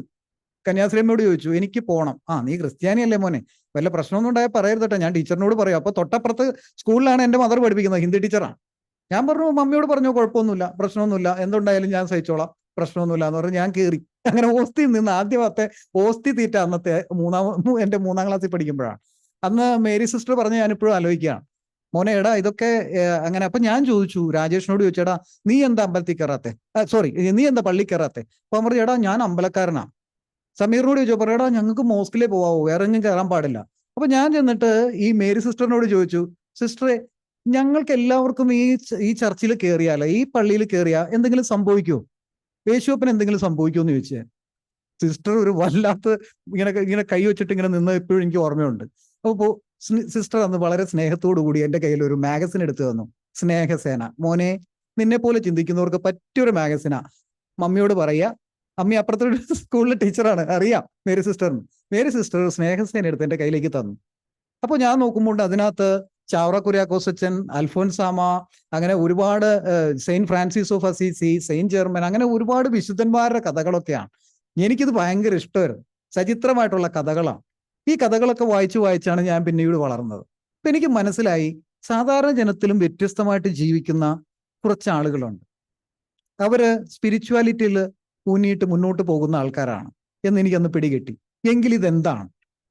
കന്യാശ്രീയമ്മയോട് ചോദിച്ചു, എനിക്ക് പോകണം. നീ ക്രിസ്ത്യാനിയല്ലേ മോനെ, വല്ല പ്രശ്നമൊന്നും ഉണ്ടായാൽ പറയരുതട്ടെ, ഞാൻ ടീച്ചറിനോട് പറയും. അപ്പൊ തൊട്ടപ്പുറത്ത് സ്കൂളിലാണ് എൻ്റെ മദർ പഠിപ്പിക്കുന്നത്, ഹിന്ദി ടീച്ചറാണ്. ഞാൻ പറഞ്ഞു മമ്മിയോട് പറഞ്ഞു കുഴപ്പമൊന്നുമില്ല, പ്രശ്നമൊന്നുമില്ല, എന്തുണ്ടായാലും ഞാൻ സഹിച്ചോളാം, പ്രശ്നമൊന്നുമില്ല എന്ന് പറഞ്ഞ് ഞാൻ കയറി. അങ്ങനെ ഓസ്തി നിന്ന് ആദ്യത്തെ ഓസ്തി തീറ്റ അന്നത്തെ എൻ്റെ 3ാം ക്ലാസ്സിൽ പഠിക്കുമ്പോഴാണ്. അന്ന് മേരി സിസ്റ്റർ പറഞ്ഞ് ഞാനിപ്പോഴും ആലോചിക്കുകയാണ്. മോനെ എടാ ഇതൊക്കെ അങ്ങനെ. അപ്പൊ ഞാൻ ചോദിച്ചു, രാജേഷിനോട് ചോദിച്ചേടാ നീ എന്താ അമ്പലത്തിൽ കയറാത്തെ, സോറി നീ എന്താ പള്ളി കയറാത്തെ? അപ്പൊ അവൻ പറഞ്ഞു എടാ ഞാൻ അമ്പലക്കാരനാ. സമീറിനോട് ചോദിച്ചു, പറയടാ ഞങ്ങൾക്ക് മോസ്കിലേ പോവാവോ, വേറെ എങ്ങും കയറാൻ പാടില്ല. അപ്പൊ ഞാൻ ചെന്നിട്ട് ഈ മേരി സിസ്റ്ററിനോട് ചോദിച്ചു, സിസ്റ്ററെ ഞങ്ങൾക്ക് എല്ലാവർക്കും ഈ ചർച്ചിൽ കയറിയാലോ, ഈ പള്ളിയിൽ കയറിയാ എന്തെങ്കിലും സംഭവിക്കുമോ, യേശുവപ്പന് എന്തെങ്കിലും സംഭവിക്കുമോ എന്ന് ചോദിച്ചേ. സിസ്റ്റർ ഒരു വല്ലാത്ത ഇങ്ങനെ കൈ വെച്ചിട്ട് ഇങ്ങനെ നിന്ന് എപ്പോഴും എനിക്ക് ഓർമ്മയുണ്ട്. അപ്പോൾ സിസ്റ്റർ അന്ന് വളരെ സ്നേഹത്തോടു കൂടി എൻ്റെ കയ്യിൽ ഒരു മാഗസിൻ എടുത്തു തന്നു, സ്നേഹസേന. മോനെ നിന്നെ പോലെ ചിന്തിക്കുന്നവർക്ക് പറ്റിയൊരു മാഗസിനാ, മമ്മിയോട് പറയുക. അമ്മി അപ്പുറത്തൊരു സ്കൂളിലെ ടീച്ചറാണ്, അറിയാം മേരി സിസ്റ്ററിന്. മേരി സിസ്റ്റർ സ്നേഹസേന എടുത്ത് എൻ്റെ കയ്യിലേക്ക് തന്നു. അപ്പോൾ ഞാൻ നോക്കുമ്പോൾ അതിനകത്ത് ചാവറ കുര്യാക്കോസ് അച്ഛൻ, അൽഫോൻസാമ, അങ്ങനെ ഒരുപാട് Saint Francis of Assisi, Saint Germain, അങ്ങനെ ഒരുപാട് വിശുദ്ധന്മാരുടെ കഥകളൊക്കെയാണ്. എനിക്കിത് ഭയങ്കര ഇഷ്ടമായിരുന്നു. സചിത്രമായിട്ടുള്ള കഥകളാണ്. ഈ കഥകളൊക്കെ വായിച്ചാണ് ഞാൻ പിന്നീട് വളർന്നത്. അപ്പൊ എനിക്ക് മനസ്സിലായി സാധാരണ ജനത്തിലും വ്യത്യസ്തമായിട്ട് ജീവിക്കുന്ന കുറച്ച് ആളുകളുണ്ട്. അവര് സ്പിരിച്വാലിറ്റിയിൽ ഊന്നിയിട്ട് മുന്നോട്ട് പോകുന്ന ആൾക്കാരാണ് എന്ന് എനിക്കന്ന് പിടികിട്ടി. എങ്കിൽ ഇതെന്താണ്?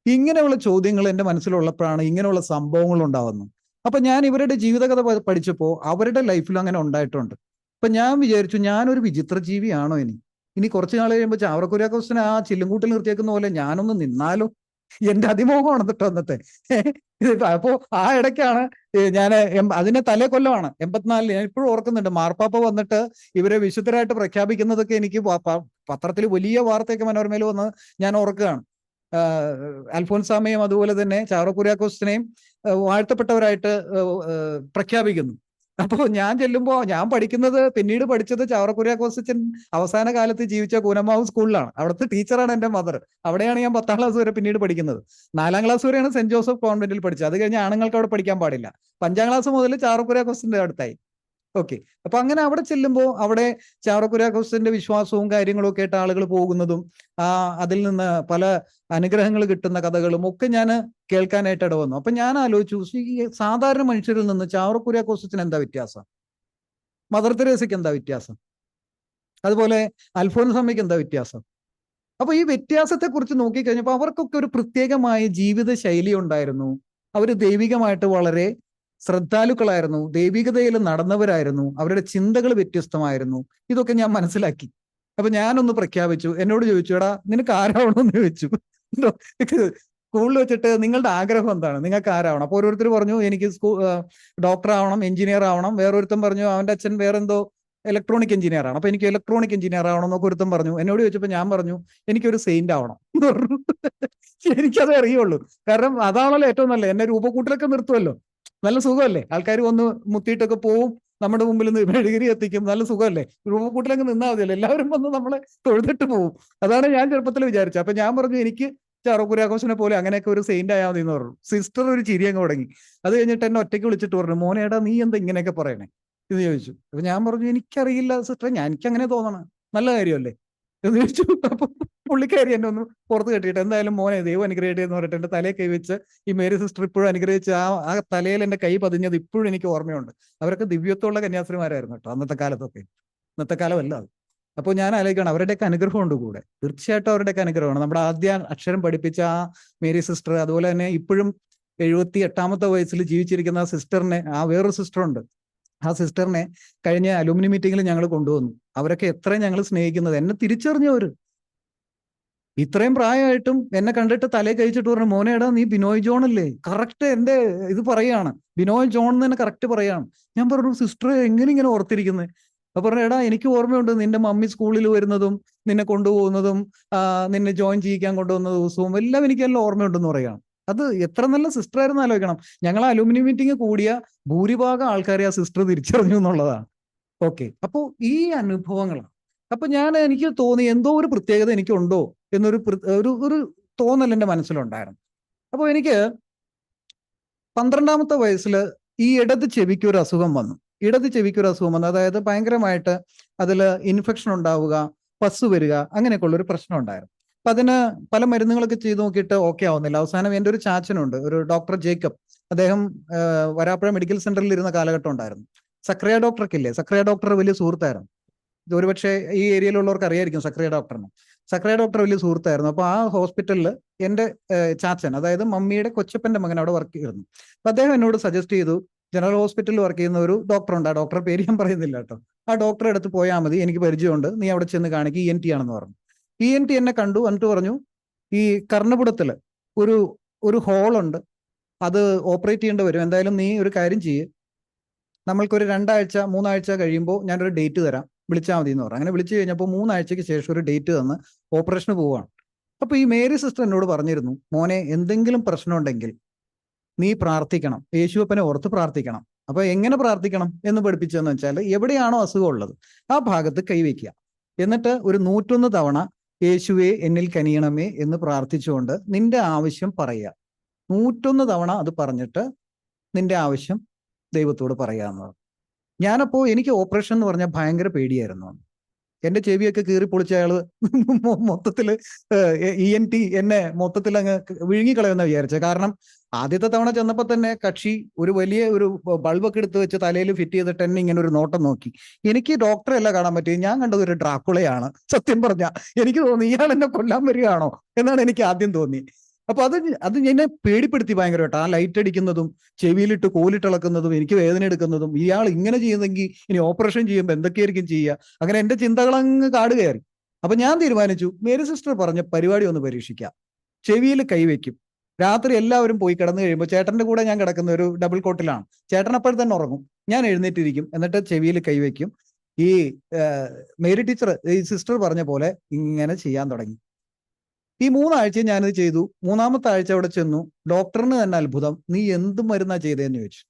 ഇങ്ങനെയുള്ള ചോദ്യങ്ങൾ എൻ്റെ മനസ്സിലുള്ളപ്പോഴാണ് ഇങ്ങനെയുള്ള സംഭവങ്ങൾ ഉണ്ടാവുന്നത്. അപ്പൊ ഞാൻ ഇവരുടെ ജീവിതകഥ പഠിച്ചപ്പോൾ അവരുടെ ലൈഫിലും അങ്ങനെ ഉണ്ടായിട്ടുണ്ട്. അപ്പൊ ഞാൻ വിചാരിച്ചു ഞാനൊരു വിചിത്ര ജീവിയാണോ ഇനി കുറച്ച് നാൾ കഴിയുമ്പോൾ ചാവറ കുര്യാക്കോസിനെ ആ ചില്ലുംകൂട്ടിൽ നിർത്തിയേക്കുന്ന പോലെ ഞാനൊന്ന് നിന്നാലോ? എന്റെ അതിമോഹമാണ് തൊട്ട് വന്നത്തെ. അപ്പോ ആ ഇടയ്ക്കാണ് ഞാൻ അതിന്റെ തലേ കൊല്ലമാണ് 84. ഞാൻ ഇപ്പോഴും ഓർക്കുന്നുണ്ട്, മാർപ്പാപ്പ വന്നിട്ട് ഇവരെ വിശുദ്ധരായിട്ട് പ്രഖ്യാപിക്കുന്നതൊക്കെ എനിക്ക് പത്രത്തിൽ വലിയ വാർത്തയൊക്കെ മനോരമയിൽ വന്ന് ഞാൻ ഓർക്കുകയാണ്. അൽഫോൻസാമയും അതുപോലെ തന്നെ ചാവറ കുര്യാക്കോസിനെയും വാഴ്ത്തപ്പെട്ടവരായിട്ട് പ്രഖ്യാപിക്കുന്നു. അപ്പോൾ ഞാൻ ചെല്ലുമ്പോൾ ഞാൻ പിന്നീട് പഠിച്ചത് ചാവറ കുര്യാക്കോസച്ചൻ അവസാന കാലത്ത് ജീവിച്ച കൂനമാവ് സ്കൂളിലാണ്. അവിടുത്തെ ടീച്ചറാണ് എൻ്റെ മദർ. അവിടെയാണ് ഞാൻ 10ാം ക്ലാസ് വരെ പിന്നീട് പഠിക്കുന്നത്. 4ാം ക്ലാസ് വരെയാണ് സെന്റ് ജോസഫ് കോൺവെന്റിൽ പഠിച്ചത്. അത് കഴിഞ്ഞ് ആണുങ്ങൾക്ക് അവിടെ പഠിക്കാൻ പാടില്ല. 5ാം ക്ലാസ് മുതൽ ചാവറ കുര്യാക്കോസിന്റെ അടുത്തായി. ഓക്കെ. അപ്പൊ അങ്ങനെ അവിടെ ചെല്ലുമ്പോൾ അവിടെ ചാവറ കുര്യാക്കോസിന്റെ വിശ്വാസവും കാര്യങ്ങളും ഒക്കെ ആയിട്ട് ആളുകൾ പോകുന്നതും അതിൽ നിന്ന് പല അനുഗ്രഹങ്ങൾ കിട്ടുന്ന കഥകളും ഒക്കെ ഞാൻ കേൾക്കാനായിട്ട് ഇടവന്നു. അപ്പൊ ഞാൻ ആലോചിച്ചു, ഈ സാധാരണ മനുഷ്യരിൽ നിന്ന് ചാവറ കുര്യാക്കോസത്തിന് എന്താ വ്യത്യാസം? മദർ തെരേസയ്ക്ക് എന്താ വ്യത്യാസം? അതുപോലെ അൽഫോൻസാമയ്ക്ക് എന്താ വ്യത്യാസം? അപ്പൊ ഈ വ്യത്യാസത്തെ കുറിച്ച് നോക്കിക്കഴിഞ്ഞപ്പോൾ അവർക്കൊക്കെ ഒരു പ്രത്യേകമായ ജീവിത ശൈലി ഉണ്ടായിരുന്നു. അവർ ദൈവികമായിട്ട് വളരെ ശ്രദ്ധാലുക്കളായിരുന്നു, ദൈവികതയിൽ നടന്നവരായിരുന്നു, അവരുടെ ചിന്തകൾ വ്യത്യസ്തമായിരുന്നു. ഇതൊക്കെ ഞാൻ മനസ്സിലാക്കി. അപ്പൊ ഞാനൊന്ന് പ്രഖ്യാപിച്ചു. എന്നോട് ചോദിച്ചു, എടാ നിനക്ക് ആരാവണമെന്ന് ചോദിച്ചു. സ്കൂളിൽ വെച്ചിട്ട് നിങ്ങളുടെ ആഗ്രഹം എന്താണ്, നിങ്ങൾക്ക് ആരാവണം? അപ്പൊ ഓരോരുത്തർ പറഞ്ഞു എനിക്ക് ഡോക്ടർ ആവണം, എഞ്ചിനീയർ ആവണം. വേറൊരുത്തൻ പറഞ്ഞു അവന്റെ അച്ഛൻ വേറെന്തോ ഇലക്ട്രോണിക് എഞ്ചിനീയർ ആണ്, അപ്പൊ എനിക്ക് ഇലക്ട്രോണിക് എഞ്ചിനീയർ ആവണം എന്നൊക്കെ ഒരുത്തൻ പറഞ്ഞു. എന്നോട് ചോദിച്ചപ്പോൾ ഞാൻ പറഞ്ഞു എനിക്കൊരു സെയിന്റ് ആവണം എന്ന് പറഞ്ഞു. എനിക്കതേ അറിയുള്ളൂ, കാരണം അതാണല്ലോ ഏറ്റവും നല്ല. എന്നെ രൂപക്കൂട്ടിലൊക്കെ നിർത്തുമല്ലോ, നല്ല സുഖമല്ലേ? ആൾക്കാർ വന്ന് മുത്തിയിട്ടൊക്കെ പോവും, നമ്മുടെ മുമ്പിൽ നിന്ന് മെഴുകുതിരി എത്തിക്കും, നല്ല സുഖമല്ലേ? രൂപക്കൂട്ടിലൊക്കെ നിന്നാൽ മതിയല്ലോ, എല്ലാവരും വന്ന് നമ്മളെ തൊഴുതിട്ട് പോവും. അതാണ് ഞാൻ ചെറുപ്പത്തിൽ വിചാരിച്ചത്. അപ്പൊ ഞാൻ പറഞ്ഞു എനിക്ക് ചാവറ കുര്യാക്കോസിനെ പോലെ അങ്ങനെയൊക്കെ ഒരു സെയിന്റ് ആയാൽ മതി എന്ന് പറഞ്ഞു. സിസ്റ്റർ ഒരു ചിരി അങ്ങ് തുടങ്ങി. അത് കഴിഞ്ഞിട്ട് എന്നെ ഒറ്റയ്ക്ക് വിളിച്ചിട്ട് പറഞ്ഞു, മോനേടാ നീ എന്താ ഇങ്ങനെയൊക്കെ പറയണേ എന്ന് ചോദിച്ചു. അപ്പൊ ഞാൻ പറഞ്ഞു എനിക്കറിയില്ല സിസ്റ്റർ, എനിക്ക് അങ്ങനെ തോന്നണം, നല്ല കാര്യമല്ലേ എന്ന് ചോദിച്ചു. അപ്പൊ പുള്ളിക്കാരി എന്നെ ഒന്ന് പുറത്ത് കെട്ടിയിട്ട് എന്തായാലും മോനെ ദൈവം അനുഗ്രഹിക്കട്ടെ എന്ന് പറഞ്ഞിട്ട് എന്റെ തലയെ കൈവച്ച് ഈ മേരി സിസ്റ്റർ ഇപ്പോഴും അനുഗ്രഹിച്ച് ആ തലയിൽ എന്റെ കൈ പതിഞ്ഞത് ഇപ്പോഴും എനിക്ക് ഓർമ്മയുണ്ട്. അവരൊക്കെ ദിവ്യത്വമുള്ള കന്യാസ്ത്രീമാരായിരുന്നു കേട്ടോ അന്നത്തെ കാലത്തൊക്കെ. ഇന്നത്തെ കാലമല്ല അത്. അപ്പോൾ ഞാൻ ആലോചിക്കണം അവരുടെയൊക്കെ അനുഗ്രഹമുണ്ട് കൂടെ. തീർച്ചയായിട്ടും അവരുടെയൊക്കെ അനുഗ്രഹമാണ്. നമ്മുടെ ആദ്യ അക്ഷരം പഠിപ്പിച്ച ആ മേരി സിസ്റ്റർ, അതുപോലെ തന്നെ ഇപ്പോഴും 78ാമത്തെ വയസ്സിൽ ജീവിച്ചിരിക്കുന്ന സിസ്റ്ററിനെ, വേറൊരു സിസ്റ്ററുണ്ട്, ആ സിസ്റ്ററിനെ കഴിഞ്ഞ അലുമിനി മീറ്റിങ്ങിൽ ഞങ്ങൾ കൊണ്ടുവന്നു. അവരൊക്കെ എത്ര ഞങ്ങൾ സ്നേഹിക്കുന്നത്, എന്നെ തിരിച്ചറിഞ്ഞവര്. ഇത്രയും പ്രായമായിട്ടും എന്നെ കണ്ടിട്ട് തലേ കഴിച്ചിട്ട് പറഞ്ഞു, മോനേടാ നീ ബിനോയ് ജോൺ അല്ലേ? കറക്റ്റ് എന്റെ ഇത് പറയാണ്, ബിനോയ് ജോൺ എന്ന് തന്നെ കറക്റ്റ് പറയാണ്. ഞാൻ പറഞ്ഞു സിസ്റ്റർ എങ്ങനെ ഇങ്ങനെ ഓർത്തിരിക്കുന്നത്? അപ്പൊ പറഞ്ഞു എടാ എനിക്ക് ഓർമ്മയുണ്ട് നിന്റെ മമ്മി സ്കൂളിൽ വരുന്നതും നിന്നെ കൊണ്ടുപോകുന്നതും നിന്നെ ജോയിൻ ചെയ്യിക്കാൻ കൊണ്ടുപോകുന്ന ദിവസവും എല്ലാം എനിക്കെല്ലാം ഓർമ്മയുണ്ടെന്ന് പറയാണ്. അത് എത്ര നല്ല സിസ്റ്റർ ആയിരുന്നു ആലോചിക്കണം. ഞങ്ങൾ അലുമിനി മീറ്റിംഗ് കൂടിയ ഭൂരിഭാഗം ആൾക്കാരെ ആ സിസ്റ്റർ തിരിച്ചറിഞ്ഞു എന്നുള്ളതാണ്. ഓക്കെ. അപ്പോൾ ഈ അനുഭവങ്ങളാണ്. അപ്പൊ എനിക്ക് തോന്നി എന്തോ ഒരു പ്രത്യേകത എനിക്കുണ്ടോ എന്നൊരു ഒരു തോന്നൽ എൻ്റെ മനസ്സിലുണ്ടായിരുന്നു. അപ്പോൾ എനിക്ക് 12ാമത്തെ വയസ്സിൽ ഈ ഇടത് ചെവിക്ക് ഒരു അസുഖം വന്നു. അതായത് ഭയങ്കരമായിട്ട് അതിൽ ഇൻഫെക്ഷൻ ഉണ്ടാവുക, പസ് വരിക, അങ്ങനെയൊക്കെ ഉള്ളൊരു പ്രശ്നം ഉണ്ടായിരുന്നു. അപ്പൊ അതിന് പല മരുന്നുകളൊക്കെ ചെയ്ത് നോക്കിയിട്ട് ഓക്കെ ആവുന്നില്ല. അവസാനം എൻ്റെ ഒരു ചാച്ചനുണ്ട്, ഒരു ഡോക്ടർ ജേക്കബ്. അദ്ദേഹം വരാപ്പുഴ മെഡിക്കൽ സെന്ററിൽ ഇരുന്ന കാലഘട്ടം ഉണ്ടായിരുന്നു. സക്രിയ ഡോക്ടർക്ക് ഇല്ലേ, സക്രിയ ഡോക്ടർ വലിയ സുഹൃത്തായിരുന്നു. ഒരുപക്ഷെ ഈ ഏരിയയിലുള്ളവർക്ക് അറിയായിരിക്കും സക്രിയ ഡോക്ടറിന്. സക്രിയ ഡോക്ടർ വലിയ സുഹൃത്തായിരുന്നു. അപ്പൊ ആ ഹോസ്പിറ്റലിൽ എൻ്റെ ചാച്ചൻ, അതായത് മമ്മിയുടെ കൊച്ചപ്പൻ്റെ മകൻ അവിടെ വർക്ക് ചെയ്യുന്നു. അപ്പൊ അദ്ദേഹം എന്നോട് സജസ്റ്റ് ചെയ്തു, ജനറൽ ഹോസ്പിറ്റലിൽ വർക്ക് ചെയ്യുന്ന ഒരു ഡോക്ടറുണ്ട്, ആ ഡോക്ടറെ പേര് ഞാൻ പറയുന്നില്ല കേട്ടോ, ആ ഡോക്ടറെ അടുത്ത് പോയാൽ മതി, എനിക്ക് പരിചയമുണ്ട്, നീ അവിടെ ചെന്ന് കാണിക്കുക, ENT ആണെന്ന് പറഞ്ഞു. ENT എന്നെ കണ്ടു, എന്നിട്ട് പറഞ്ഞു ഈ കർണപുടത്തിൽ ഒരു ഹോളുണ്ട്, അത് ഓപ്പറേറ്റ് ചെയ്യേണ്ടി വരും, എന്തായാലും നീ ഒരു കാര്യം ചെയ്യ്, നമ്മൾക്കൊരു 2 ആഴ്ച 3 ആഴ്ച കഴിയുമ്പോൾ ഞാനൊരു ഡേറ്റ് തരാം, വിളിച്ചാൽ മതി എന്ന് പറഞ്ഞു. അങ്ങനെ വിളിച്ചു കഴിഞ്ഞപ്പോൾ 3 ആഴ്ചയ്ക്ക് ശേഷം ഒരു ഡേറ്റ് തന്ന് ഓപ്പറേഷന് പോവുകയാണ്. അപ്പൊ ഈ മേരി സിസ്റ്റർ എന്നോട് പറഞ്ഞിരുന്നു, മോനെ എന്തെങ്കിലും പ്രശ്നമുണ്ടെങ്കിൽ നീ പ്രാർത്ഥിക്കണം, യേശുവപ്പനെ ഓർത്ത് പ്രാർത്ഥിക്കണം. അപ്പൊ എങ്ങനെ പ്രാർത്ഥിക്കണം എന്ന് പഠിപ്പിച്ചതെന്ന് വെച്ചാൽ, എവിടെയാണോ അസുഖം ഉള്ളത് ആ ഭാഗത്ത് കൈവയ്ക്കുക, എന്നിട്ട് ഒരു 101 തവണ യേശുവേ എന്നിൽ കനിയണമേ എന്ന് പ്രാർത്ഥിച്ചുകൊണ്ട് നിന്റെ ആവശ്യം പറയുക. 101 തവണ അത് പറഞ്ഞിട്ട് നിന്റെ ആവശ്യം ദൈവത്തോട് പറയാമെന്നത്. ഞാനപ്പോ എനിക്ക് ഓപ്പറേഷൻ എന്ന് പറഞ്ഞാൽ ഭയങ്കര പേടിയായിരുന്നു. എൻ്റെ ചെവിയൊക്കെ കീറി പൊളിച്ച അയാള് മൊത്തത്തില് ENT എന്നെ മൊത്തത്തിൽ അങ്ങ് വിഴുങ്ങിക്കളയുന്ന വിചാരിച്ചത്. കാരണം ആദ്യത്തെ തവണ ചെന്നപ്പോ തന്നെ കക്ഷി ഒരു വലിയ ഒരു ബൾബൊക്കെ എടുത്ത് വെച്ച് തലയിൽ ഫിറ്റ് ചെയ്തിട്ട് എന്നെ ഇങ്ങനെ ഒരു നോട്ടം നോക്കി. എനിക്ക് ഡോക്ടറെ അല്ല കാണാൻ പറ്റിയത്, ഞാൻ കണ്ടത് ഒരു ഡ്രാക്കുളയാണ്. സത്യം പറഞ്ഞ എനിക്ക് തോന്നി ഇയാൾ എന്നെ കൊല്ലാൻ വരികയാണോ എന്നാണ് എനിക്ക് ആദ്യം തോന്നി. അപ്പൊ അത് എന്നെ പേടിപ്പെടുത്തി ഭയങ്കരമായിട്ട്. ആ ലൈറ്റ് അടിക്കുന്നതും ചെവിയിലിട്ട് കോലിട്ടിളക്കുന്നതും എനിക്ക് വേദന എടുക്കുന്നതും, ഇയാൾ ഇങ്ങനെ ചെയ്യുന്നെങ്കിൽ ഇനി ഓപ്പറേഷൻ ചെയ്യുമ്പോൾ എന്തൊക്കെയായിരിക്കും ചെയ്യുക, അങ്ങനെ എൻ്റെ ചിന്തകളങ്ങ് കാട് കയറി. അപ്പൊ ഞാൻ തീരുമാനിച്ചു, മേരി സിസ്റ്റർ പറഞ്ഞ പരിപാടി ഒന്ന് പരീക്ഷിക്കാം. ചെവിയിൽ കൈവയ്ക്കും, രാത്രി എല്ലാവരും പോയി കിടന്നു കഴിയുമ്പോൾ ചേട്ടന്റെ കൂടെ ഞാൻ കിടക്കുന്ന ഒരു ഡബിൾ കോട്ടിലാണ്, ചേട്ടൻ അപ്പോൾ തന്നെ ഉറങ്ങും, ഞാൻ എഴുന്നേറ്റിരിക്കും, എന്നിട്ട് ചെവിയിൽ കൈവയ്ക്കും. ഈ മേരി ടീച്ചർ, ഈ സിസ്റ്റർ പറഞ്ഞ പോലെ ഇങ്ങനെ ചെയ്യാൻ തുടങ്ങി. ഈ 3 ആഴ്ച ഞാനിത് ചെയ്തു. 3-ാമത്തെ ആഴ്ച അവിടെ ചെന്നു. ഡോക്ടറിന് തന്നെ അത്ഭുതം, നീ എന്ത് മരുന്നാ ചെയ്തതെന്ന് ചോദിച്ചു.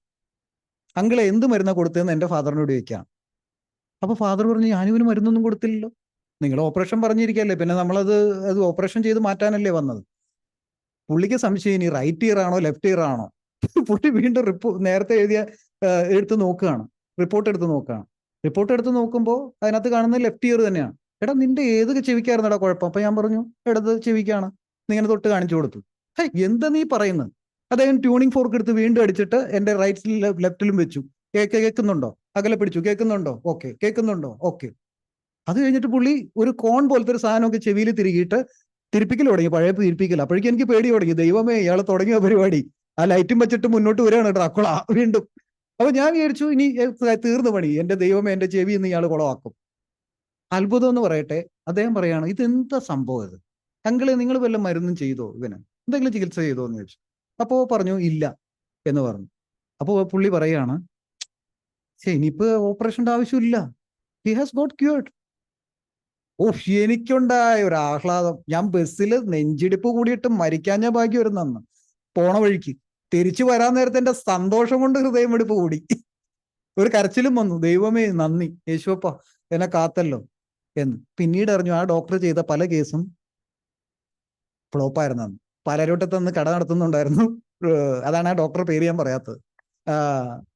അങ്കിളെ എന്ത് മരുന്നാ കൊടുത്തതെന്ന് എൻ്റെ ഫാദറിനോട് ചോദിക്കാം. അപ്പൊ ഫാദർ പറഞ്ഞു, ഞാനിവന് മരുന്നൊന്നും കൊടുത്തില്ലല്ലോ, നിങ്ങൾ ഓപ്പറേഷൻ പറഞ്ഞിരിക്കല്ലേ, പിന്നെ നമ്മളത് ഓപ്പറേഷൻ ചെയ്ത് മാറ്റാനല്ലേ വന്നത്. പുള്ളിക്ക് സംശയം, ഇനി റൈറ്റ് ഇയർ ആണോ ലെഫ്റ്റ് ഇയർ ആണോ. പുള്ളി വീണ്ടും നേരത്തെ എടുത്ത് നോക്കുകയാണ്, റിപ്പോർട്ട് എടുത്ത് നോക്കുമ്പോൾ അതിനകത്ത് കാണുന്നത് ലെഫ്റ്റ് ഇയർ തന്നെയാണ്. എടാ നിന്റെ ഏത് ചെവിക്കായിരുന്നടാ കുഴപ്പം? അപ്പൊ ഞാൻ പറഞ്ഞു, ഇടത് ചെവിക്കാണ്. നീ ഇങ്ങനെ തൊട്ട് കാണിച്ചു കൊടുത്തു. എന്താ നീ പറയുന്നത്? അദ്ദേഹം ട്യൂണിങ് ഫോർക്ക് എടുത്ത് വീണ്ടും അടിച്ചിട്ട് എൻ്റെ റൈറ്റിലും ലെഫ്റ്റിലും വെച്ചു. കേൾക്കുന്നുണ്ടോ? അകലെ പിടിച്ചു. കേൾക്കുന്നുണ്ടോ? ഓക്കെ. കേൾക്കുന്നുണ്ടോ? ഓക്കെ. അത് കഴിഞ്ഞിട്ട് പുള്ളി ഒരു കോൺ പോലത്തെ ഒരു സാധനമൊക്കെ ചെവിയിൽ തിരികിയിട്ട് തിരിപ്പിക്കൽ തുടങ്ങി, പഴയ തിരിപ്പിക്കൽ. അപ്പോഴേക്കും എനിക്ക് പേടി തുടങ്ങി, ദൈവമേ ഇയാൾ തുടങ്ങിയ പരിപാടി. ആ ലൈറ്റും വെച്ചിട്ട് മുന്നോട്ട് വരികയാണ് ഡ്രാക്കുള വീണ്ടും. അപ്പൊ ഞാൻ വിചാരിച്ചു, ഇനി തീർന്നു പണി, എൻ്റെ ദൈവമേ എൻ്റെ ചെവി ഇന്ന് ഇയാൾ കുളമാക്കും. അത്ഭുതം എന്ന് പറയട്ടെ, അദ്ദേഹം പറയാണ്, ഇതെന്താ സംഭവം ഇത്? അങ്കിളെ നിങ്ങൾ വല്ല മരുന്നും ചെയ്തോ, ഇവന് എന്തെങ്കിലും ചികിത്സ ചെയ്തോ എന്ന് ചോദിച്ചു. അപ്പോ പറഞ്ഞു ഇല്ല എന്ന് പറഞ്ഞു. അപ്പോൾ പുള്ളി പറയാണ്, ഇനിയിപ്പോ ഓപ്പറേഷന്റെ ആവശ്യമില്ല, ഹി ഹാസ് ഗോട്ട് ക്യൂർഡ്. എനിക്കുണ്ടായ ഒരു ആഹ്ലാദം, ഞാൻ ബസ്സിൽ നെഞ്ചിടിപ്പ് കൂടിയിട്ട് മരിക്കാഞ്ഞ ഭാഗ്യം ഒരു നന്ന്. പോണ വഴിക്ക് തിരിച്ചു വരാൻ നേരത്തെ എൻ്റെ സന്തോഷം കൊണ്ട് ഹൃദയം വെടിപ്പ് കൂടി, ഒരു കരച്ചിലും വന്നു, ദൈവമേ നന്ദി യേശുവപ്പ എന്നെ കാത്തല്ലോ എന്ന്. പിന്നീട് അറിഞ്ഞു ആ ഡോക്ടർ ചെയ്ത പല കേസും ഫ്ലോപ്പായിരുന്നെന്ന്. പലരോട്ടത്ത് നിന്ന് കട നടത്തുന്നുണ്ടായിരുന്നു. അതാണ് ആ ഡോക്ടർ പേര് ഞാൻ പറയാത്തത്.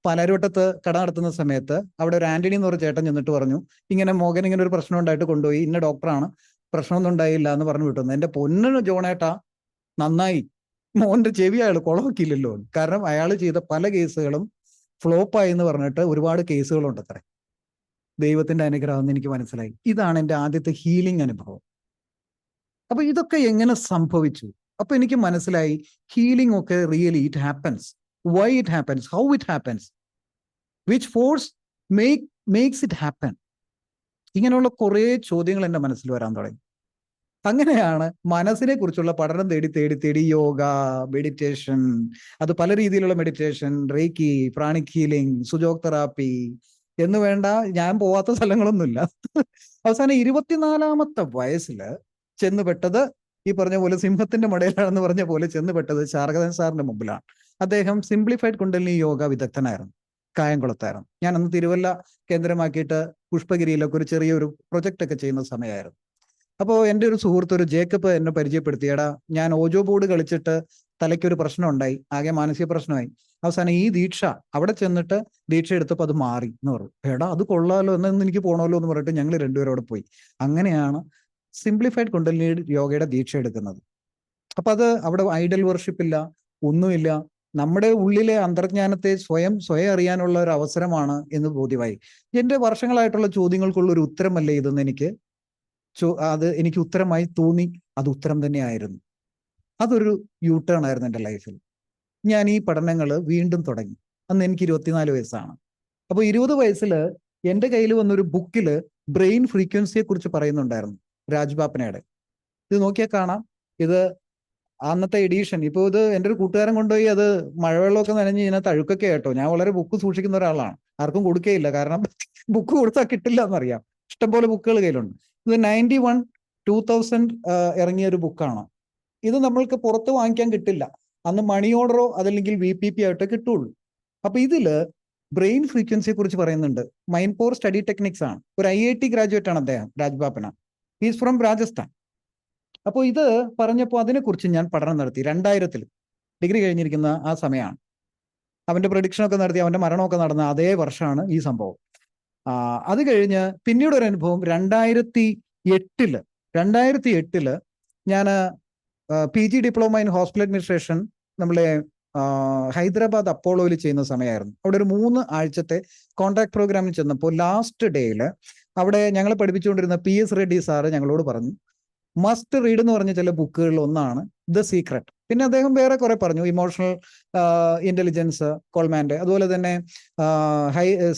പലരോട്ടത്ത് കട നടത്തുന്ന സമയത്ത് അവിടെ ഒരു ആന്റണി എന്ന് പറഞ്ഞ ചേട്ടൻ ചെന്നിട്ട് പറഞ്ഞു, ഇങ്ങനെ മോഹൻ ഇങ്ങനെ ഒരു പ്രശ്നം ഉണ്ടായിട്ട് കൊണ്ടുപോയി, ഇന്ന ഡോക്ടറാണ്, പ്രശ്നമൊന്നും ഉണ്ടായില്ല എന്ന് പറഞ്ഞു വിട്ടു. എൻ്റെ പൊന്നു ജോണേട്ടാ, നന്നായി, മോന്റെ ചെവി അയാൾ കുളമാക്കിയില്ലല്ലോ. കാരണം അയാൾ ചെയ്ത പല കേസുകളും ഫ്ലോപ്പായി എന്ന് പറഞ്ഞിട്ട് ഒരുപാട് കേസുകളുണ്ട് അത്ര. ദൈവത്തിന്റെ അനുഗ്രഹം എന്ന് എനിക്ക് മനസ്സിലായി. ഇതാണ് എൻ്റെ ആദ്യത്തെ ഹീലിംഗ് അനുഭവം. അപ്പൊ ഇതൊക്കെ എങ്ങനെ സംഭവിച്ചു? അപ്പൊ എനിക്ക് മനസ്സിലായി, ഹീലിംഗ് ഒക്കെ really it happens. Why it happens, how it happens, which force makes it happen. ഇങ്ങനെയുള്ള കുറേ ചോദ്യങ്ങൾ എൻ്റെ മനസ്സിൽ വരാൻ തുടങ്ങി. അങ്ങനെയാണ് മനസ്സിനെ കുറിച്ചുള്ള പഠനം തേടി യോഗ, മെഡിറ്റേഷൻ, അത് പല രീതിയിലുള്ള meditation, reiki, pranic healing, Su Jok therapy എന്ന് വേണ്ട ഞാൻ പോവാത്ത സ്ഥലങ്ങളൊന്നുമില്ല. അവസാനം 24-ാമത്തെ വയസ്സിൽ ചെന്നുപെട്ടത് ഈ പറഞ്ഞ പോലെ സിംഹത്തിന്റെ മടയിലാണെന്ന് പറഞ്ഞ പോലെ ചെന്നുപെട്ടത് ശാർഗദൻ സാറിന്റെ മുമ്പിലാണ്. അദ്ദേഹം സിംപ്ലിഫൈഡ് കുണ്ടലിനി യോഗ വിദഗ്ധനായിരുന്നു, കായംകുളത്തായിരുന്നു. ഞാൻ അന്ന് തിരുവല്ല കേന്ദ്രമാക്കിയിട്ട് പുഷ്പഗിരിയിലൊക്കെ ഒരു ചെറിയൊരു പ്രൊജക്റ്റ് ഒക്കെ ചെയ്യുന്ന സമയമായിരുന്നു. അപ്പോൾ എൻ്റെ ഒരു സുഹൃത്ത്, ഒരു ജേക്കബ്, എന്നെ പരിചയപ്പെടുത്തിയടാ, ഞാൻ ഓജോ ബോർഡ് കളിച്ചിട്ട് തലയ്ക്കൊരു പ്രശ്നം ഉണ്ടായി, ആകെ മാനസിക പ്രശ്നമായി. അവസാനം ഈ ദീക്ഷ അവിടെ ചെന്നിട്ട് ദീക്ഷ എടുത്തപ്പോൾ അത് മാറി എന്ന് പറഞ്ഞു. എടാ അത് കൊള്ളാലോ, എന്നൊന്ന് എനിക്ക് പോകണമല്ലോ എന്ന് പറഞ്ഞിട്ട് ഞങ്ങൾ രണ്ടുപേരും അവിടെ പോയി. അങ്ങനെയാണ് സിംപ്ലിഫൈഡ് കുണ്ടലിനി യോഗയുടെ ദീക്ഷ എടുക്കുന്നത്. അപ്പൊ അത് അവിടെ ഐഡൽ വർഷിപ്പ് ഇല്ല, ഒന്നുമില്ല. നമ്മുടെ ഉള്ളിലെ അന്തർജ്ഞാനത്തെ സ്വയം അറിയാനുള്ള ഒരു അവസരമാണ് എന്ന് ബോധ്യമായി. എൻ്റെ വർഷങ്ങളായിട്ടുള്ള ചോദ്യങ്ങൾക്കുള്ള ഒരു ഉത്തരമല്ലേ ഇതെന്ന് എനിക്ക് ഉത്തരമായി തോന്നി. അത് ഉത്തരം തന്നെയായിരുന്നു. അതൊരു യൂ ടേൺ ആയിരുന്നു എൻ്റെ ലൈഫിൽ. ഞാൻ ഈ പഠനങ്ങൾ വീണ്ടും തുടങ്ങി. അന്ന് എനിക്ക് 24 വയസ്സാണ്. അപ്പോൾ 20 വയസ്സിൽ എൻ്റെ കയ്യിൽ വന്നൊരു ബുക്കിൽ ബ്രെയിൻ ഫ്രീക്വൻസിയെ കുറിച്ച് പറയുന്നുണ്ടായിരുന്നു, രാജ് ബാപ്പനയുടെ. ഇത് നോക്കിയാൽ കാണാം, ഇത് അന്നത്തെ എഡീഷൻ. ഇപ്പോൾ ഇത് എൻ്റെ ഒരു കൂട്ടുകാരൻ കൊണ്ടുപോയി അത് മഴവെള്ളമൊക്കെ നനഞ്ഞ് ഇതിനകത്ത് അഴുക്കൊക്കെ കേട്ടോ. ഞാൻ വളരെ ബുക്ക് സൂക്ഷിക്കുന്ന ഒരാളാണ്, ആർക്കും കൊടുക്കുകയില്ല, കാരണം ബുക്ക് കൊടുത്താൽ കിട്ടില്ല എന്നറിയാം. ഇഷ്ടംപോലെ ബുക്കുകൾ കയ്യിലുണ്ട്. ഇത് 2000 ഇറങ്ങിയ ഒരു ബുക്കാണ്. ഇത് നമ്മൾക്ക് പുറത്ത് വാങ്ങിക്കാൻ കിട്ടില്ല. അന്ന് മണി ഓർഡറോ അതല്ലെങ്കിൽ VPP ആയിട്ടോ കിട്ടുള്ളൂ. അപ്പൊ ഇതില് ബ്രെയിൻ ഫ്രീക്വൻസിയെ കുറിച്ച് പറയുന്നുണ്ട്. മൈൻഡ് പവർ സ്റ്റഡി ടെക്നിക്സ് ആണ്. ഒരു IIT ഗ്രാജുവേറ്റ് ആണ് അദ്ദേഹം, രാജ് ബാപ്പന. Is from Rajasthan. അപ്പോൾ ഇത് പറഞ്ഞപ്പോൾ അതിനെക്കുറിച്ച് ഞാൻ പഠനം നടത്തി. 2000 ഡിഗ്രി കഴിഞ്ഞിരിക്കുന്ന ആ സമയമാണ്. അവന്റെ പ്രഡിക്ഷനൊക്കെ നടത്തി, അവന്റെ മരണമൊക്കെ നടന്ന അതേ വർഷമാണ് ഈ സംഭവം. അത് കഴിഞ്ഞ് പിന്നീട് ഒരു അനുഭവം 2008 ഞാൻ PG diploma in hospital administration നമ്മളെ ഹൈദരാബാദ് അപ്പോളോയിൽ ചെയ്യുന്ന സമയമായിരുന്നു. അവിടെ ഒരു 3 ആഴ്ചത്തെ കോൺട്രാക്ട് പ്രോഗ്രാമിൽ ചെന്നപ്പോൾ ലാസ്റ്റ് ഡേയിൽ അവിടെ ഞങ്ങളെ പഠിപ്പിച്ചുകൊണ്ടിരുന്ന PS റെഡ്ഡി സാറ് ഞങ്ങളോട് പറഞ്ഞു, മസ്റ്റ് റീഡ് എന്ന് പറഞ്ഞ ചില ബുക്കുകളിൽ ഒന്നാണ് ദ സീക്രട്ട്. പിന്നെ അദ്ദേഹം വേറെ കുറെ പറഞ്ഞു, ഇമോഷണൽ ഇന്റലിജൻസ്, കോൾമാൻ്റെ, അതുപോലെ തന്നെ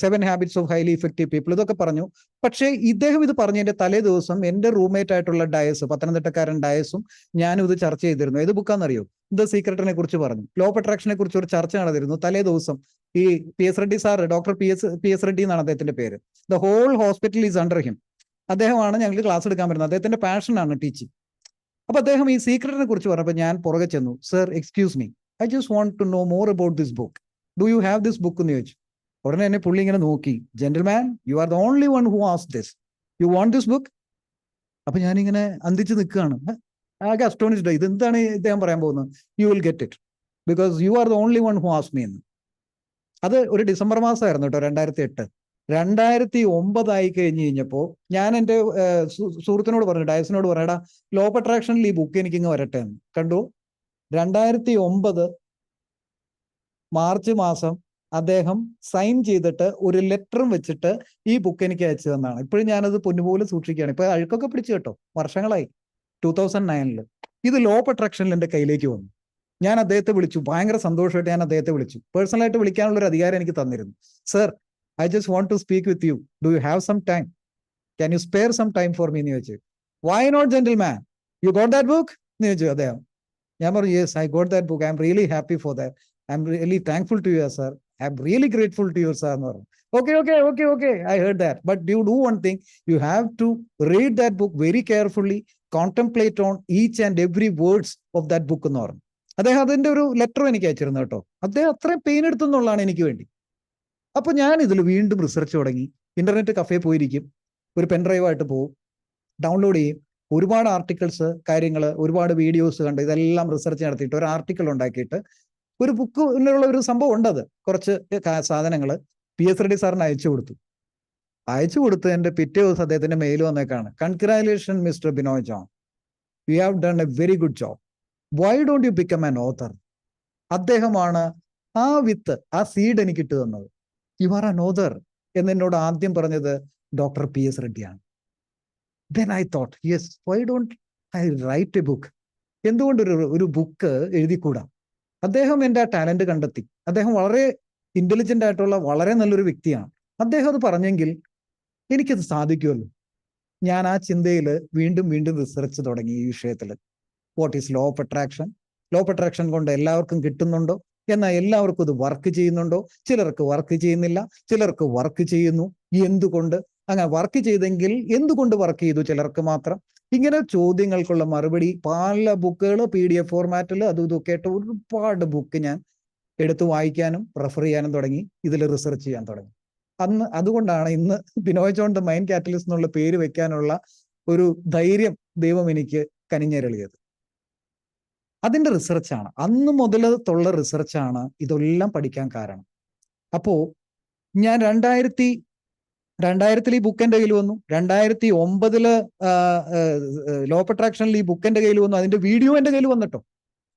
7 habits of highly effective people, ഇതൊക്കെ പറഞ്ഞു. പക്ഷേ ഇദ്ദേഹം ഇത് പറഞ്ഞതിന്റെ തലേ ദിവസം എൻ്റെ റൂംമേറ്റ് ആയിട്ടുള്ള ഡയസ്, പത്തനംതിട്ടക്കാരൻ ഡയസും ഞാനും ഇത് ചർച്ച ചെയ്തിരുന്നു. ഏത് ബുക്കാണെന്നറിയോ? ദ സീക്രട്ടിനെ കുറിച്ച് പറഞ്ഞു. ലോ ഓഫ് അട്രാക്ഷനെ കുറിച്ച് ഒരു ചർച്ച നടന്നിരുന്നു തലേ ദിവസം. ഈ PS Reddy sir, doctor PS Reddy എന്നാണ് അദ്ദേഹത്തിന്റെ പേര്. The whole hospital is under him. അദ്ദേഹമാണ് ഞങ്ങൾക്ക് ക്ലാസ് എടുക്കാൻ വരുന്നത്. അദ്ദേഹത്തിന്റെ പാഷനാണ് ടീച്ചിങ്. അപ്പൊ അദ്ദേഹം ഈ സീക്രട്ടിനെ കുറിച്ച് പറഞ്ഞപ്പോൾ ഞാൻ പുറകെ ചെന്നു. Sir, excuse me, I just want to know more about this book. Do you have this book എന്ന് ചോദിച്ചു. ഉടനെ എന്നെ പുള്ളി ഇങ്ങനെ നോക്കി. Gentleman, you are the only one who asked this. You want this book? അപ്പൊ ഞാനിങ്ങനെ അന്തിച്ച് നിൽക്കുകയാണ്, ആകെ അസ്റ്റോണിഷ്ഡ്. ഇത് എന്താണ് ഇദ്ദേഹം പറയാൻ പോകുന്നത്? You will get it because you are the only one who asked me എന്ന്. അത് ഒരു ഡിസംബർ മാസമായിരുന്നു കേട്ടോ, 2008. 2009 ആയി കഴിഞ്ഞപ്പോൾ ഞാൻ എൻ്റെ സുഹൃത്തിനോട് പറഞ്ഞു, ഡയസിനോട് പറയടാ, ലോ ഓഫ് അട്രാക്ഷനിൽ ഈ ബുക്ക് എനിക്കിങ്ങ് വരട്ടെ എന്ന്. കണ്ടു, 2009 മാർച്ച് മാസം അദ്ദേഹം സൈൻ ചെയ്തിട്ട് ഒരു ലെറ്ററും വെച്ചിട്ട് ഈ ബുക്ക് എനിക്ക് അയച്ചു തന്നാണ്. ഇപ്പോഴും ഞാനത് പൊന്നുപോലെ സൂക്ഷിക്കുകയാണ്. ഇപ്പൊ അഴുക്കൊക്കെ പിടിച്ചു കേട്ടോ, വർഷങ്ങളായി. 2009 ഇത് ലോ ഓഫ് അട്രാക്ഷനിൽ എൻ്റെ കയ്യിലേക്ക് വന്നു. ഞാൻ അദ്ദേഹത്തെ വിളിച്ചു, ഭയങ്കര സന്തോഷമായിട്ട് ഞാൻ അദ്ദേഹത്തെ വിളിച്ചു. പേഴ്സണലായിട്ട് വിളിക്കാനുള്ള ഒരു അധികാരം എനിക്ക് തന്നിരുന്നു. Sir, I just want to speak with you. Do you have some time? Can you spare some time for me? എന്ന് ചോദിച്ചു. Why not, gentleman? You got that book? എന്ന് ചോദിച്ചു അദ്ദേഹം. ഞാൻ പറഞ്ഞു, yes, I got that book. I'm really happy for that. I'm really thankful to you, sir. I'm really grateful to you, sir. എന്ന് പറഞ്ഞു. Okay. I heard that. But you do one thing. You have to read that book very carefully. Contemplate on each and every words of that book എന്ന് പറഞ്ഞു. അദ്ദേഹം അതിന്റെ ഒരു letter എനിക്ക് അയച്ചിരുന്നു കേട്ടോ. അദ്ദേഹം അത്രയും പെയിൻ എടുത്തുന്നുള്ളതാണ് എനിക്ക് വേണ്ടി. അപ്പോൾ ഞാൻ ഇതിൽ വീണ്ടും റിസർച്ച് തുടങ്ങി. ഇന്റർനെറ്റ് കഫേ പോയിരിക്കും, ഒരു പെൻഡ്രൈവായിട്ട് പോകും, ഡൗൺലോഡ് ചെയ്യും, ഒരുപാട് ആർട്ടിക്കിൾസ്, കാര്യങ്ങൾ, ഒരുപാട് വീഡിയോസ് കണ്ട് ഇതെല്ലാം റിസർച്ച് നടത്തിയിട്ട് ഒരു ആർട്ടിക്കിൾ ഉണ്ടാക്കിയിട്ട് ഒരു ബുക്കിനുള്ള ഒരു സംഭവം ഉണ്ട്. അത് കുറച്ച് സാധനങ്ങൾ PS റെഡ്ഡി സാറിന് അയച്ചു കൊടുത്ത് എൻ്റെ പിറ്റേ ദിവസം അദ്ദേഹത്തിന്റെ മെയിൽ വന്നേക്കാണ്. Congratulation mister Binoy John, you have done a very good job. Why don't you become an author? അദ്ദേഹമാണ് ആ വിത്ത്, ആ സീഡ് എനിക്ക് ഇട്ട് തന്നത്. യു ആർ ആൻ ഓഥർ എന്ന് എന്നോട് ആദ്യം പറഞ്ഞത് ഡോക്ടർ PS റെഡ്ഡിയാണ്. Then I thought, yes, why don't I write a book? എന്തുകൊണ്ട് ഒരു ബുക്ക് എഴുതിക്കൂടാ? അദ്ദേഹം എൻ്റെ ആ ടാലന്റ് കണ്ടെത്തി. അദ്ദേഹം വളരെ ഇന്റലിജന്റ് ആയിട്ടുള്ള വളരെ നല്ലൊരു വ്യക്തിയാണ്. അദ്ദേഹം അത് പറഞ്ഞെങ്കിൽ എനിക്കത് സാധിക്കുമല്ലോ. ഞാൻ ആ ചിന്തയിൽ വീണ്ടും റിസർച്ച് തുടങ്ങി ഈ വിഷയത്തിൽ. What is law of attraction? Law of attraction കൊണ്ട് എല്ലാവർക്കും കിട്ടുന്നുണ്ടോ? എന്നാൽ എല്ലാവർക്കും ഇത് വർക്ക് ചെയ്യുന്നുണ്ടോ? ചിലർക്ക് വർക്ക് ചെയ്യുന്നില്ല, ചിലർക്ക് വർക്ക് ചെയ്യുന്നു. എന്തുകൊണ്ട് അങ്ങനെ വർക്ക് ചെയ്തെങ്കിൽ എന്തുകൊണ്ട് വർക്ക് ചെയ്തു ചിലർക്ക് മാത്രം? ഇങ്ങനെ ചോദ്യങ്ങൾക്കുള്ള മറുപടി പല ബുക്കുകൾ PDF ഫോർമാറ്റിൽ അതും ഇതൊക്കെ ആയിട്ട് ഒരുപാട് ബുക്ക് ഞാൻ എടുത്തു വായിക്കാനും റെഫർ ചെയ്യാനും തുടങ്ങി, ഇതിൽ റിസർച്ച് ചെയ്യാൻ തുടങ്ങി. അതുകൊണ്ടാണ് ഇന്ന് Binoy John the mind catalyst എന്നുള്ള പേര് വെക്കാനുള്ള ഒരു ധൈര്യം ദൈവം എനിക്ക് കനിഞ്ഞരളിയത്. അതിന്റെ റിസർച്ചാണ്, അന്ന് മുതലുള്ള റിസർച്ചാണ് ഇതെല്ലാം പഠിക്കാൻ കാരണം. അപ്പോ ഞാൻ 2000 ഈ ബുക്ക് എൻ്റെ കയ്യിൽ വന്നു. 2009 ലോ ഓഫ് അട്രാക്ഷനിൽ ഈ ബുക്ക് എൻ്റെ കയ്യിൽ വന്നു. അതിന്റെ വീഡിയോ എൻ്റെ കയ്യിൽ വന്നിട്ടോ.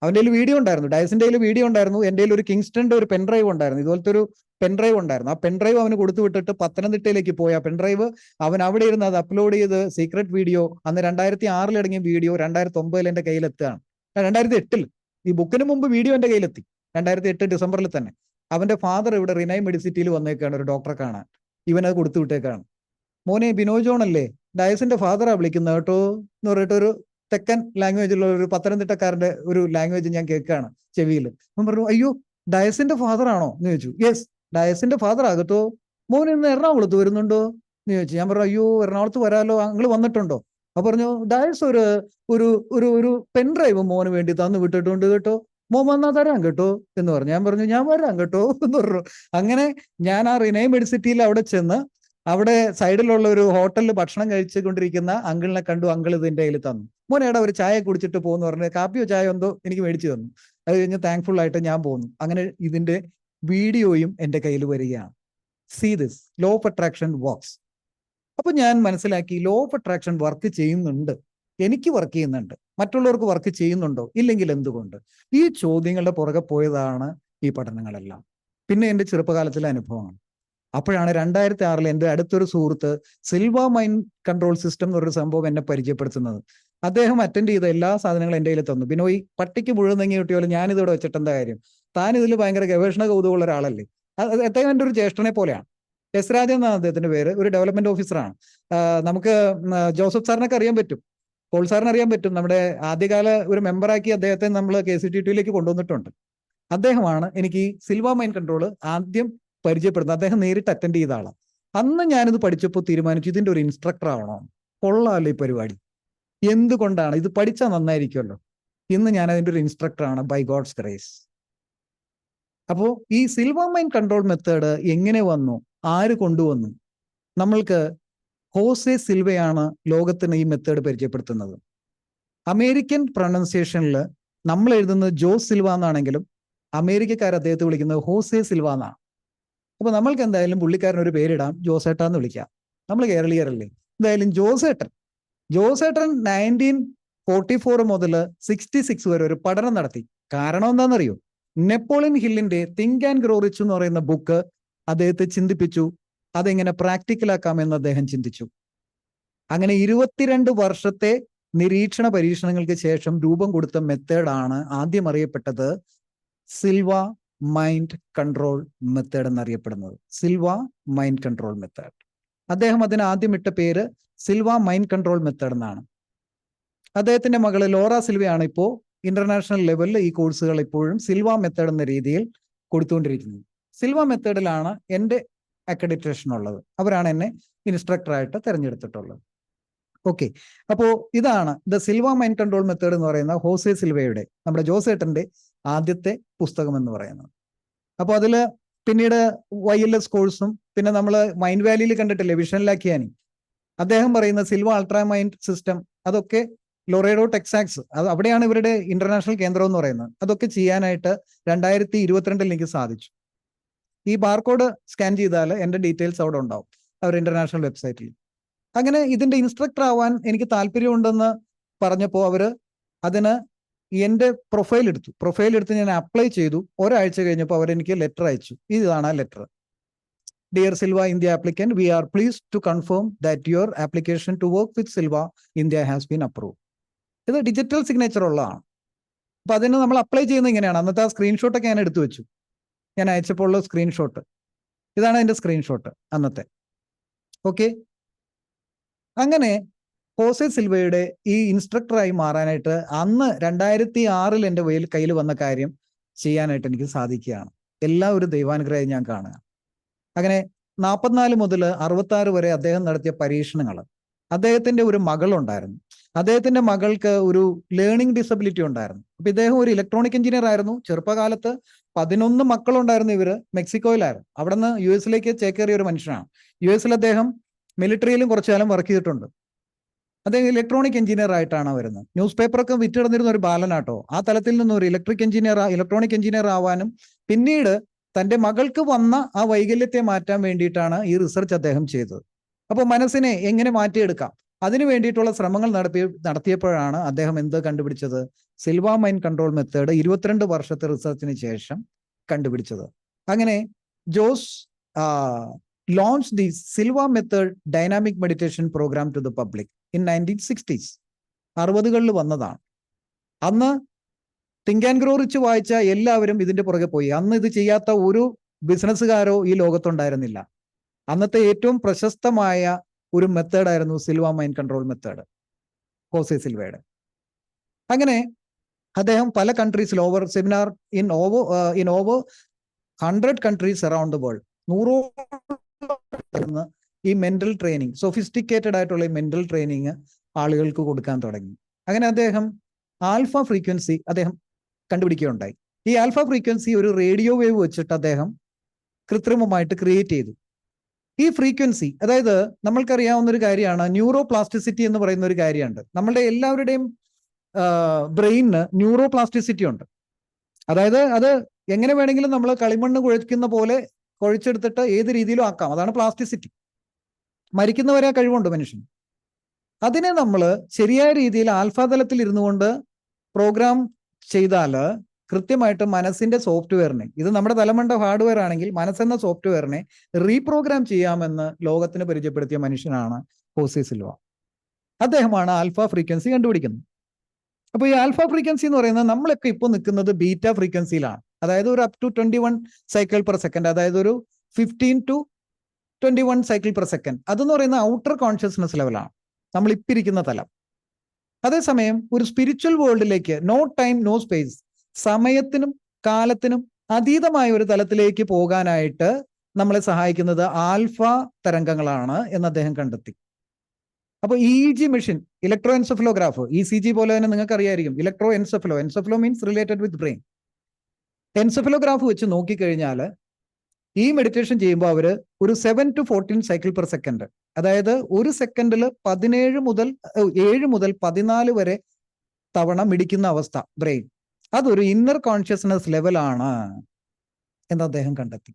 അവൻ്റെ കയ്യിൽ വീഡിയോ ഉണ്ടായിരുന്നു, ഡയസിന്റെ കയ്യിൽ വീഡിയോ ഉണ്ടായിരുന്നു, എൻ്റെ കയ്യിൽ ഒരു കിങ്സ്റ്റന്റെ ഒരു പെൻഡ്രൈവ് ഉണ്ടായിരുന്നു, ഇതുപോലത്തെ ഒരു പെൻഡ്രൈവ് ഉണ്ടായിരുന്നു. ആ പെൻഡ്രൈവ് അവന് കൊടുത്തു വിട്ടിട്ട് പത്തനംതിട്ടയിലേക്ക് പോയി ആ പെൻഡ്രൈവ് അവൻ അവിടെ ഇരുന്ന് അത് അപ്ലോഡ് ചെയ്ത് സീക്രട്ട് വീഡിയോ, അന്ന് 2006 അടങ്ങിയ വീഡിയോ 2009 എൻ്റെ കയ്യിലെത്തുകയാണ്. 2008 ഈ ബുക്കിന് മുമ്പ് വീഡിയോ എൻ്റെ കയ്യിലെത്തി. 2008 ഡിസംബറിൽ തന്നെ അവന്റെ ഫാദർ ഇവിടെ റിനൈ മെഡിസിറ്റിയിൽ വന്നേക്കാണ് ഒരു ഡോക്ടറെ കാണാൻ. ഇവനത് കൊടുത്തു വിട്ടേക്കാണ്. മോനെ ബിനോയ് ജോൺ അല്ലേ, ഡയസിന്റെ ഫാദറാ വിളിക്കുന്നത് കേട്ടോ എന്ന് പറഞ്ഞിട്ട് ഒരു തെക്കൻ ലാംഗ്വേജിലുള്ള ഒരു പത്തനംതിട്ടക്കാരന്റെ ഒരു ലാംഗ്വേജ് ഞാൻ കേൾക്കുകയാണ് ചെവിയിൽ. അവൻ പറഞ്ഞു, അയ്യോ ഡയസിന്റെ ഫാദർ ആണോ എന്ന് ചോദിച്ചു. യെസ് ഡയസിന്റെ ഫാദർ ആകട്ടോ. മോൻ ഇന്ന് എറണാകുളത്ത് വരുന്നുണ്ടോ എന്ന് ചോദിച്ചു. ഞാൻ പറഞ്ഞു, അയ്യോ എറണാകുളത്ത് വരാലോ, നിങ്ങൾ വന്നിട്ടുണ്ടോ? അപ്പൊ പറഞ്ഞു, ഡയസ് ഒരു ഒരു ഒരു ഒരു പെൻഡ്രൈവ് മോന് വേണ്ടി തന്നു വിട്ടിട്ടുണ്ട് കേട്ടോ, മോൻ വന്നാ തരാം കേട്ടോ എന്ന് പറഞ്ഞു. ഞാൻ പറഞ്ഞു, ഞാൻ വരാം കേട്ടോ എന്ന് പറഞ്ഞു. അങ്ങനെ ഞാൻ ആ റിനൈ മെഡിസിറ്റിയിൽ അവിടെ ചെന്ന് അവിടെ സൈഡിലുള്ള ഒരു ഹോട്ടലിൽ ഭക്ഷണം കഴിച്ചുകൊണ്ടിരിക്കുന്ന അങ്കിളിനെ കണ്ടു. അങ്കിൾ ഇതിന്റെ കയ്യിൽ തന്നു. മോനേടാ ഒരു ചായ കുടിച്ചിട്ട് പോകുന്നു പറഞ്ഞ് കാപ്പിയോ ചായ എന്തോ എനിക്ക് മേടിച്ചു തന്നു. അത് കഴിഞ്ഞ് താങ്ക്ഫുൾ ആയിട്ട് ഞാൻ പോന്നു. അങ്ങനെ ഇതിന്റെ വീഡിയോയും എൻ്റെ കയ്യിൽ വരികയാണ്. See this law of attraction works. അപ്പൊ ഞാൻ മനസ്സിലാക്കി ലോ ഓഫ് അട്രാക്ഷൻ വർക്ക് ചെയ്യുന്നുണ്ട്, എനിക്ക് വർക്ക് ചെയ്യുന്നുണ്ട്, മറ്റുള്ളവർക്ക് വർക്ക് ചെയ്യുന്നുണ്ടോ, ഇല്ലെങ്കിൽ എന്തുകൊണ്ട്? ഈ ചോദ്യങ്ങളുടെ പുറകെ പോയതാണ് ഈ പഠനങ്ങളെല്ലാം. പിന്നെ എൻ്റെ ചെറുപ്പകാലത്തിലെ അനുഭവമാണ്. അപ്പോഴാണ് 2006 എൻ്റെ അടുത്തൊരു സുഹൃത്ത് സിൽവ മൈൻഡ് കൺട്രോൾ സിസ്റ്റം എന്നൊരു സംഭവം എന്നെ പരിചയപ്പെടുത്തുന്നത്. അദ്ദേഹം അറ്റൻഡ് ചെയ്ത എല്ലാ സാധനങ്ങളും എൻ്റെ കയ്യിൽ തന്നു. ബിനോയ് പട്ടിക്ക് മുഴുവൻ കിട്ടിയോലെ ഞാനിതിവിടെ വെച്ചിട്ട് എന്താ കാര്യം, താൻ ഇതിൽ ഭയങ്കര ഗവേഷണ കൗതുകമുള്ള ഒരാളല്ലേ. അദ്ദേഹം എൻ്റെ ഒരു ജ്യേഷ്ഠനെ പോലെയാണ്. എസ് രാജൻ എന്നാണ് അദ്ദേഹത്തിന്റെ പേര്, ഒരു ഡെവലപ്മെന്റ് ഓഫീസറാണ്. നമുക്ക് ജോസഫ് സാറിനൊക്കെ അറിയാൻ പറ്റും, പോൾ സാറിന് അറിയാൻ പറ്റും. നമ്മുടെ ആദ്യകാല ഒരു മെമ്പറാക്കി അദ്ദേഹത്തെ നമ്മൾ KCTT കൊണ്ടുവന്നിട്ടുണ്ട്. അദ്ദേഹമാണ് എനിക്ക് സിൽവ മൈൻഡ് കൺട്രോൾ ആദ്യം പരിചയപ്പെടുന്നത്. അദ്ദേഹം നേരിട്ട് അറ്റൻഡ് ചെയ്ത ആളാണ്. അന്ന് ഞാനിത് പഠിച്ചപ്പോൾ തീരുമാനിച്ചു ഇതിന്റെ ഒരു ഇൻസ്ട്രക്ടർ ആവണോ. കൊള്ളാമല്ലോ ഈ പരിപാടി, എന്തുകൊണ്ടാണ് ഇത് പഠിച്ചാൽ നന്നായിരിക്കുമല്ലോ. ഇന്ന് ഞാൻ അതിൻ്റെ ഒരു ഇൻസ്ട്രക്ടറാണ് ബൈ ഗോഡ്സ് ഗ്രേസ്. അപ്പോൾ ഈ സിൽവ മൈൻഡ് കൺട്രോൾ മെത്തേഡ് എങ്ങനെ വന്നു, ആര് കൊണ്ടുവന്നു? നമ്മൾക്ക് ഹോസെ സിൽവയാണ് ലോകത്തിന് ഈ മെത്തേഡ് പരിചയപ്പെടുത്തുന്നത്. അമേരിക്കൻ പ്രൊനൗൺസിയേഷനിൽ നമ്മൾ എഴുതുന്നത് ജോസ് സിൽവ എന്നാണെങ്കിലും അമേരിക്കക്കാർ അദ്ദേഹത്തെ വിളിക്കുന്നത് ഹോസെ സിൽവ എന്നാണ്. അപ്പൊ നമ്മൾക്ക് എന്തായാലും പുള്ളിക്കാരൻ ഒരു പേരിടാം, ജോസേട്ട എന്ന് വിളിക്കാം. നമ്മൾ കേരളീയരല്ലേ, എന്തായാലും ജോസേട്ടൻ. 1944 മുതൽ 66 വരെ ഒരു പഠനം നടത്തി. കാരണം എന്താണെന്നറിയോ? നെപ്പോളിയൻ ഹില്ലിന്റെ തിങ്ക് ആൻഡ് ഗ്രോ റിച്ച് എന്ന് പറയുന്ന ബുക്ക് അദ്ദേഹത്തെ ചിന്തിപ്പിച്ചു. അതെങ്ങനെ പ്രാക്ടിക്കലാക്കാമെന്ന് അദ്ദേഹം ചിന്തിച്ചു. അങ്ങനെ 22 വർഷത്തെ നിരീക്ഷണ പരീക്ഷണങ്ങൾക്ക് ശേഷം രൂപം കൊടുത്ത മെത്തേഡാണ് ആദ്യം അറിയപ്പെട്ടത് സിൽവ മൈൻഡ് കൺട്രോൾ മെത്തേഡ് എന്നറിയപ്പെടുന്നത്. Silva mind control method. അദ്ദേഹം അതിന് ആദ്യം ഇട്ട പേര് സിൽവ മൈൻഡ് കൺട്രോൾ മെത്തേഡ് എന്നാണ്. അദ്ദേഹത്തിന്റെ മകള് ലോറ സിൽവയാണ് ഇപ്പോൾ ഇന്റർനാഷണൽ ലെവലിൽ ഈ കോഴ്സുകൾ ഇപ്പോഴും സിൽവ മെത്തേഡ് എന്ന രീതിയിൽ കൊടുത്തുകൊണ്ടിരിക്കുന്നത്. സിൽവ മെത്തേഡിലാണ് എൻ്റെ അക്രഡിറ്റേഷൻ ഉള്ളത്. അവരാണ് എന്നെ ഇൻസ്ട്രക്ടറായിട്ട് തിരഞ്ഞെടുത്തിട്ടുള്ളത്. ഓക്കെ, അപ്പോൾ ഇതാണ് the Silva mind control method എന്ന് പറയുന്ന ഹോസെ സിൽവയുടെ, നമ്മുടെ ജോസേട്ടന്റെ ആദ്യത്തെ പുസ്തകം എന്ന് പറയുന്നത്. അപ്പോൾ അതിൽ പിന്നീട് YLS കോഴ്സും പിന്നെ നമ്മൾ മൈൻഡ് വാലിയിൽ കണ്ടിട്ടില്ലേ വിഷൻ ലാക്കിയാനി, അദ്ദേഹം പറയുന്ന സിൽവ അൾട്രാ മൈൻഡ് സിസ്റ്റം, അതൊക്കെ ലൊറേഡോ ടെക്സാസ്, അത് അവിടെയാണ് ഇവരുടെ ഇന്റർനാഷണൽ കേന്ദ്രം എന്ന് പറയുന്നത്. അതൊക്കെ ചെയ്യാനായിട്ട് 2022 എനിക്ക് സാധിച്ചു. ഈ ബാർകോഡ് സ്കാൻ ചെയ്താൽ എൻ്റെ ഡീറ്റെയിൽസ് അവിടെ ഉണ്ടാവും അവർ ഇന്റർനാഷണൽ വെബ്സൈറ്റിൽ. അങ്ങനെ ഇതിന്റെ ഇൻസ്ട്രക്ടർ ആവാൻ എനിക്ക് താല്പര്യമുണ്ടെന്ന് പറഞ്ഞപ്പോൾ അവർ അതിന് എൻ്റെ പ്രൊഫൈൽ എടുത്ത് ഞാൻ അപ്ലൈ ചെയ്തു. ഒരാഴ്ച കഴിഞ്ഞപ്പോൾ അവരെനിക്ക് ലെറ്റർ അയച്ചു. ഇതാണ് ആ letter. Dear Silva India applicant, we are pleased to confirm that your application to work with Silva India has been approve. ഇത് ഡിജിറ്റൽ സിഗ്നേച്ചർ ഉള്ളതാണ്. അപ്പൊ അതിന് നമ്മൾ അപ്ലൈ ചെയ്യുന്നത് ഇങ്ങനെയാണ്. അന്നത്തെ ആ സ്ക്രീൻഷോട്ടൊക്കെ ഞാൻ എടുത്തു വെച്ചു. ഞാൻ അയച്ചപ്പോൾ ഉള്ള സ്ക്രീൻഷോട്ട് ഇതാണ് എൻ്റെ സ്ക്രീൻഷോട്ട് അന്നത്തെ. ഓക്കെ, അങ്ങനെ ഹോസെ സിൽവയുടെ ഈ ഇൻസ്ട്രക്ടറായി മാറാനായിട്ട് അന്ന് 2006 എൻ്റെ കയ്യിൽ വന്ന കാര്യം ചെയ്യാനായിട്ട് എനിക്ക് സാധിക്കുകയാണ്. എല്ലാ ഒരു ദൈവാനുഗ്രഹം ഞാൻ കാണുക. അങ്ങനെ 44 മുതൽ 66 വരെ അദ്ദേഹം നടത്തിയ പരീക്ഷണങ്ങൾ. അദ്ദേഹത്തിന്റെ ഒരു മകളുണ്ടായിരുന്നു. അദ്ദേഹത്തിന്റെ മകൾക്ക് ഒരു ലേണിംഗ് ഡിസബിലിറ്റി ഉണ്ടായിരുന്നു. അപ്പൊ ഇദ്ദേഹം ഒരു ഇലക്ട്രോണിക് എഞ്ചിനീയർ ആയിരുന്നു. ചെറുപ്പകാലത്ത് 11 മക്കളുണ്ടായിരുന്നു. ഇവര് മെക്സിക്കോയിലായിരുന്നു. അവിടെ നിന്ന് US ചേക്കേറിയ ഒരു മനുഷ്യനാണ്. US അദ്ദേഹം മിലിറ്ററിയിലും കുറച്ചു കാലം വർക്ക് ചെയ്തിട്ടുണ്ട്. അദ്ദേഹം ഇലക്ട്രോണിക് എഞ്ചിനീയർ ആയിട്ടാണ് വരുന്നത്. ന്യൂസ് പേപ്പറൊക്കെ വിറ്റിടന്നിരുന്ന ഒരു ബാലനാട്ടോ. ആ തലത്തിൽ നിന്ന് ഒരു ഇലക്ട്രോണിക് എഞ്ചിനീയർ ആവാനും പിന്നീട് തൻ്റെ മകൾക്ക് വന്ന ആ വൈകല്യത്തെ മാറ്റാൻ വേണ്ടിയിട്ടാണ് ഈ റിസർച്ച് അദ്ദേഹം ചെയ്തത്. അപ്പോൾ മനസ്സിനെ എങ്ങനെ മാറ്റിയെടുക്കാം, അതിനു വേണ്ടിയിട്ടുള്ള ശ്രമങ്ങൾ നടത്തിയപ്പോഴാണ് അദ്ദേഹം എന്ത് കണ്ടുപിടിച്ചത്? സിൽവ മൈൻഡ് കൺട്രോൾ മെത്തേഡ് 22 വർഷത്തെ റിസർച്ചിന് ശേഷം കണ്ടുപിടിച്ചത്. അങ്ങനെ Jose launched the Silva Method Dynamic Meditation Program to the public in 1960s. 60കളിൽ വന്നതാണ്. അന്ന് തിങ്ക് ആൻഡ് ഗ്രോ റിച്ച് വായിച്ച എല്ലാവരും ഇതിന്റെ പുറകെ പോയി. അന്ന് ഇത് ചെയ്യാത്ത ഒരു ബിസിനസ്സുകാരോ ഈ ലോകത്തുണ്ടായിരുന്നില്ല. അന്നത്തെ ഏറ്റവും പ്രശസ്തമായ ഒരു മെത്തേഡായിരുന്നു Silva mind control method, Jose സിൽവയുടെ. അങ്ങനെ അദ്ദേഹം പല കൺട്രീസിൽ seminar in over 100 countries around the world, 100 ഈ മെന്റൽ ട്രെയിനിങ്, സൊഫിസ്റ്റിക്കേറ്റഡ് ആയിട്ടുള്ള ഈ മെന്റൽ ട്രെയിനിങ് ആളുകൾക്ക് കൊടുക്കാൻ തുടങ്ങി. അങ്ങനെ അദ്ദേഹം ആൽഫ ഫ്രീക്വൻസി അദ്ദേഹം കണ്ടുപിടിക്കുകയുണ്ടായി. ഈ ആൽഫ ഫ്രീക്വൻസി ഒരു റേഡിയോ വേവ് വെച്ചിട്ട് അദ്ദേഹം കൃത്രിമമായിട്ട് ക്രിയേറ്റ് ചെയ്തു. ഈ ഫ്രീക്വൻസി, അതായത് നമ്മൾക്കറിയാവുന്ന ഒരു കാര്യമാണ് ന്യൂറോ പ്ലാസ്റ്റിസിറ്റി എന്ന് പറയുന്ന ഒരു കാര്യമുണ്ട്. നമ്മളുടെ എല്ലാവരുടെയും ബ്രെയിനിന് ന്യൂറോ പ്ലാസ്റ്റിസിറ്റി ഉണ്ട്. അതായത് അത് എങ്ങനെ വേണമെങ്കിലും നമ്മൾ കളിമണ്ണ് കുഴയ്ക്കുന്ന പോലെ കുഴച്ചെടുത്തിട്ട് ഏത് രീതിയിലും ആക്കാം. അതാണ് പ്ലാസ്റ്റിസിറ്റി. മരിക്കുന്നവരെ ആ കഴിവുണ്ട് മനുഷ്യൻ. അതിനെ നമ്മൾ ശരിയായ രീതിയിൽ ആൽഫാ തലത്തിൽ ഇരുന്നു കൊണ്ട് പ്രോഗ്രാം ചെയ്താൽ കൃത്യമായിട്ട് മനസ്സിന്റെ സോഫ്റ്റ്വെയറിനെ, ഇത് നമ്മുടെ തലമണ്ട ഹാർഡ്വെയർ ആണെങ്കിൽ മനസ്സെന്ന സോഫ്റ്റ്വെയറിനെ റീപ്രോഗ്രാം ചെയ്യാമെന്ന് ലോകത്തിന് പരിചയപ്പെടുത്തിയ മനുഷ്യനാണ് ഹോസെ സിൽവ. അദ്ദേഹമാണ് ആൽഫ ഫ്രീക്വൻസി കണ്ടുപിടിക്കുന്നത്. അപ്പോൾ ഈ ആൽഫ ഫ്രീക്വൻസി എന്ന് പറയുന്നത് നമ്മളൊക്കെ ഇപ്പോൾ നിൽക്കുന്നത് ബീറ്റ ഫ്രീക്വൻസിയിലാണ്. അതായത് ഒരു up to 21 cycle per second, അതായത് ഒരു 15 to 21 സൈക്കിൾ പെർ സെക്കൻഡ്. അതെന്ന് പറയുന്ന ഔട്ടർ കോൺഷ്യസ്നെസ് ലെവലാണ്, നമ്മൾ ഇപ്പം ഇരിക്കുന്ന തലം. അതേസമയം ഒരു സ്പിരിച്വൽ വേൾഡിലേക്ക്, നോ ടൈം നോ സ്പേസ്, സമയത്തിനും കാലത്തിനും അതീതമായ ഒരു തലത്തിലേക്ക് പോകാനായിട്ട് നമ്മളെ സഹായിക്കുന്നത് ആൽഫ തരംഗങ്ങളാണ് എന്ന് അദ്ദേഹം കണ്ടെത്തി. അപ്പോൾ EEG machine, electro encephalograph, ECG പോലെ തന്നെ നിങ്ങൾക്ക് അറിയായിരിക്കും. Electro encephalo means related with brain. Encephalograph വെച്ച് നോക്കിക്കഴിഞ്ഞാൽ ഈ മെഡിറ്റേഷൻ ചെയ്യുമ്പോൾ അവർ ഒരു 7 to 14 സൈക്കിൾ പെർ സെക്കൻഡ്, അതായത് ഒരു സെക്കൻഡിൽ 7 മുതൽ 14 വരെ തവണ മിടിക്കുന്ന അവസ്ഥ ബ്രെയിൻ, അതൊരു ഇന്നർ കോൺഷ്യസ്നെസ് ലെവലാണ് എന്ന് അദ്ദേഹം കണ്ടെത്തി.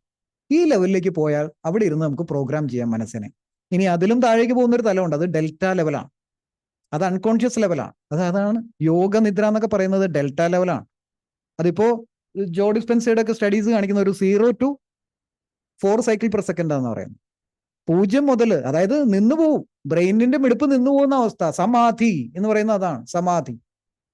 ഈ ലെവലിലേക്ക് പോയാൽ അവിടെ ഇരുന്ന് നമുക്ക് പ്രോഗ്രാം ചെയ്യാം മനസ്സിനെ. ഇനി അതിലും താഴേക്ക് പോകുന്നൊരു തലമുണ്ട്, അത് ഡെൽറ്റ ലെവലാണ്, അത് അൺകോൺഷ്യസ് ലെവലാണ്. അതാണ് യോഗനിദ്ര എന്നൊക്കെ പറയുന്നത് ഡെൽറ്റ ലെവലാണ്. അതിപ്പോ ജോ ഡിസ്പെൻസയുടെ ഒക്കെ സ്റ്റഡീസ് കാണിക്കുന്ന ഒരു 0 to 4 സൈക്കിൾ പെർ സെക്കൻഡ് ആണെന്ന് പറയുന്നത്. 0 മുതൽ, അതായത് നിന്നു പോവും, ബ്രെയിനിന്റെ മിടുപ്പ് നിന്നു പോകുന്ന അവസ്ഥ, സമാധി എന്ന് പറയുന്നത് അതാണ് സമാധി.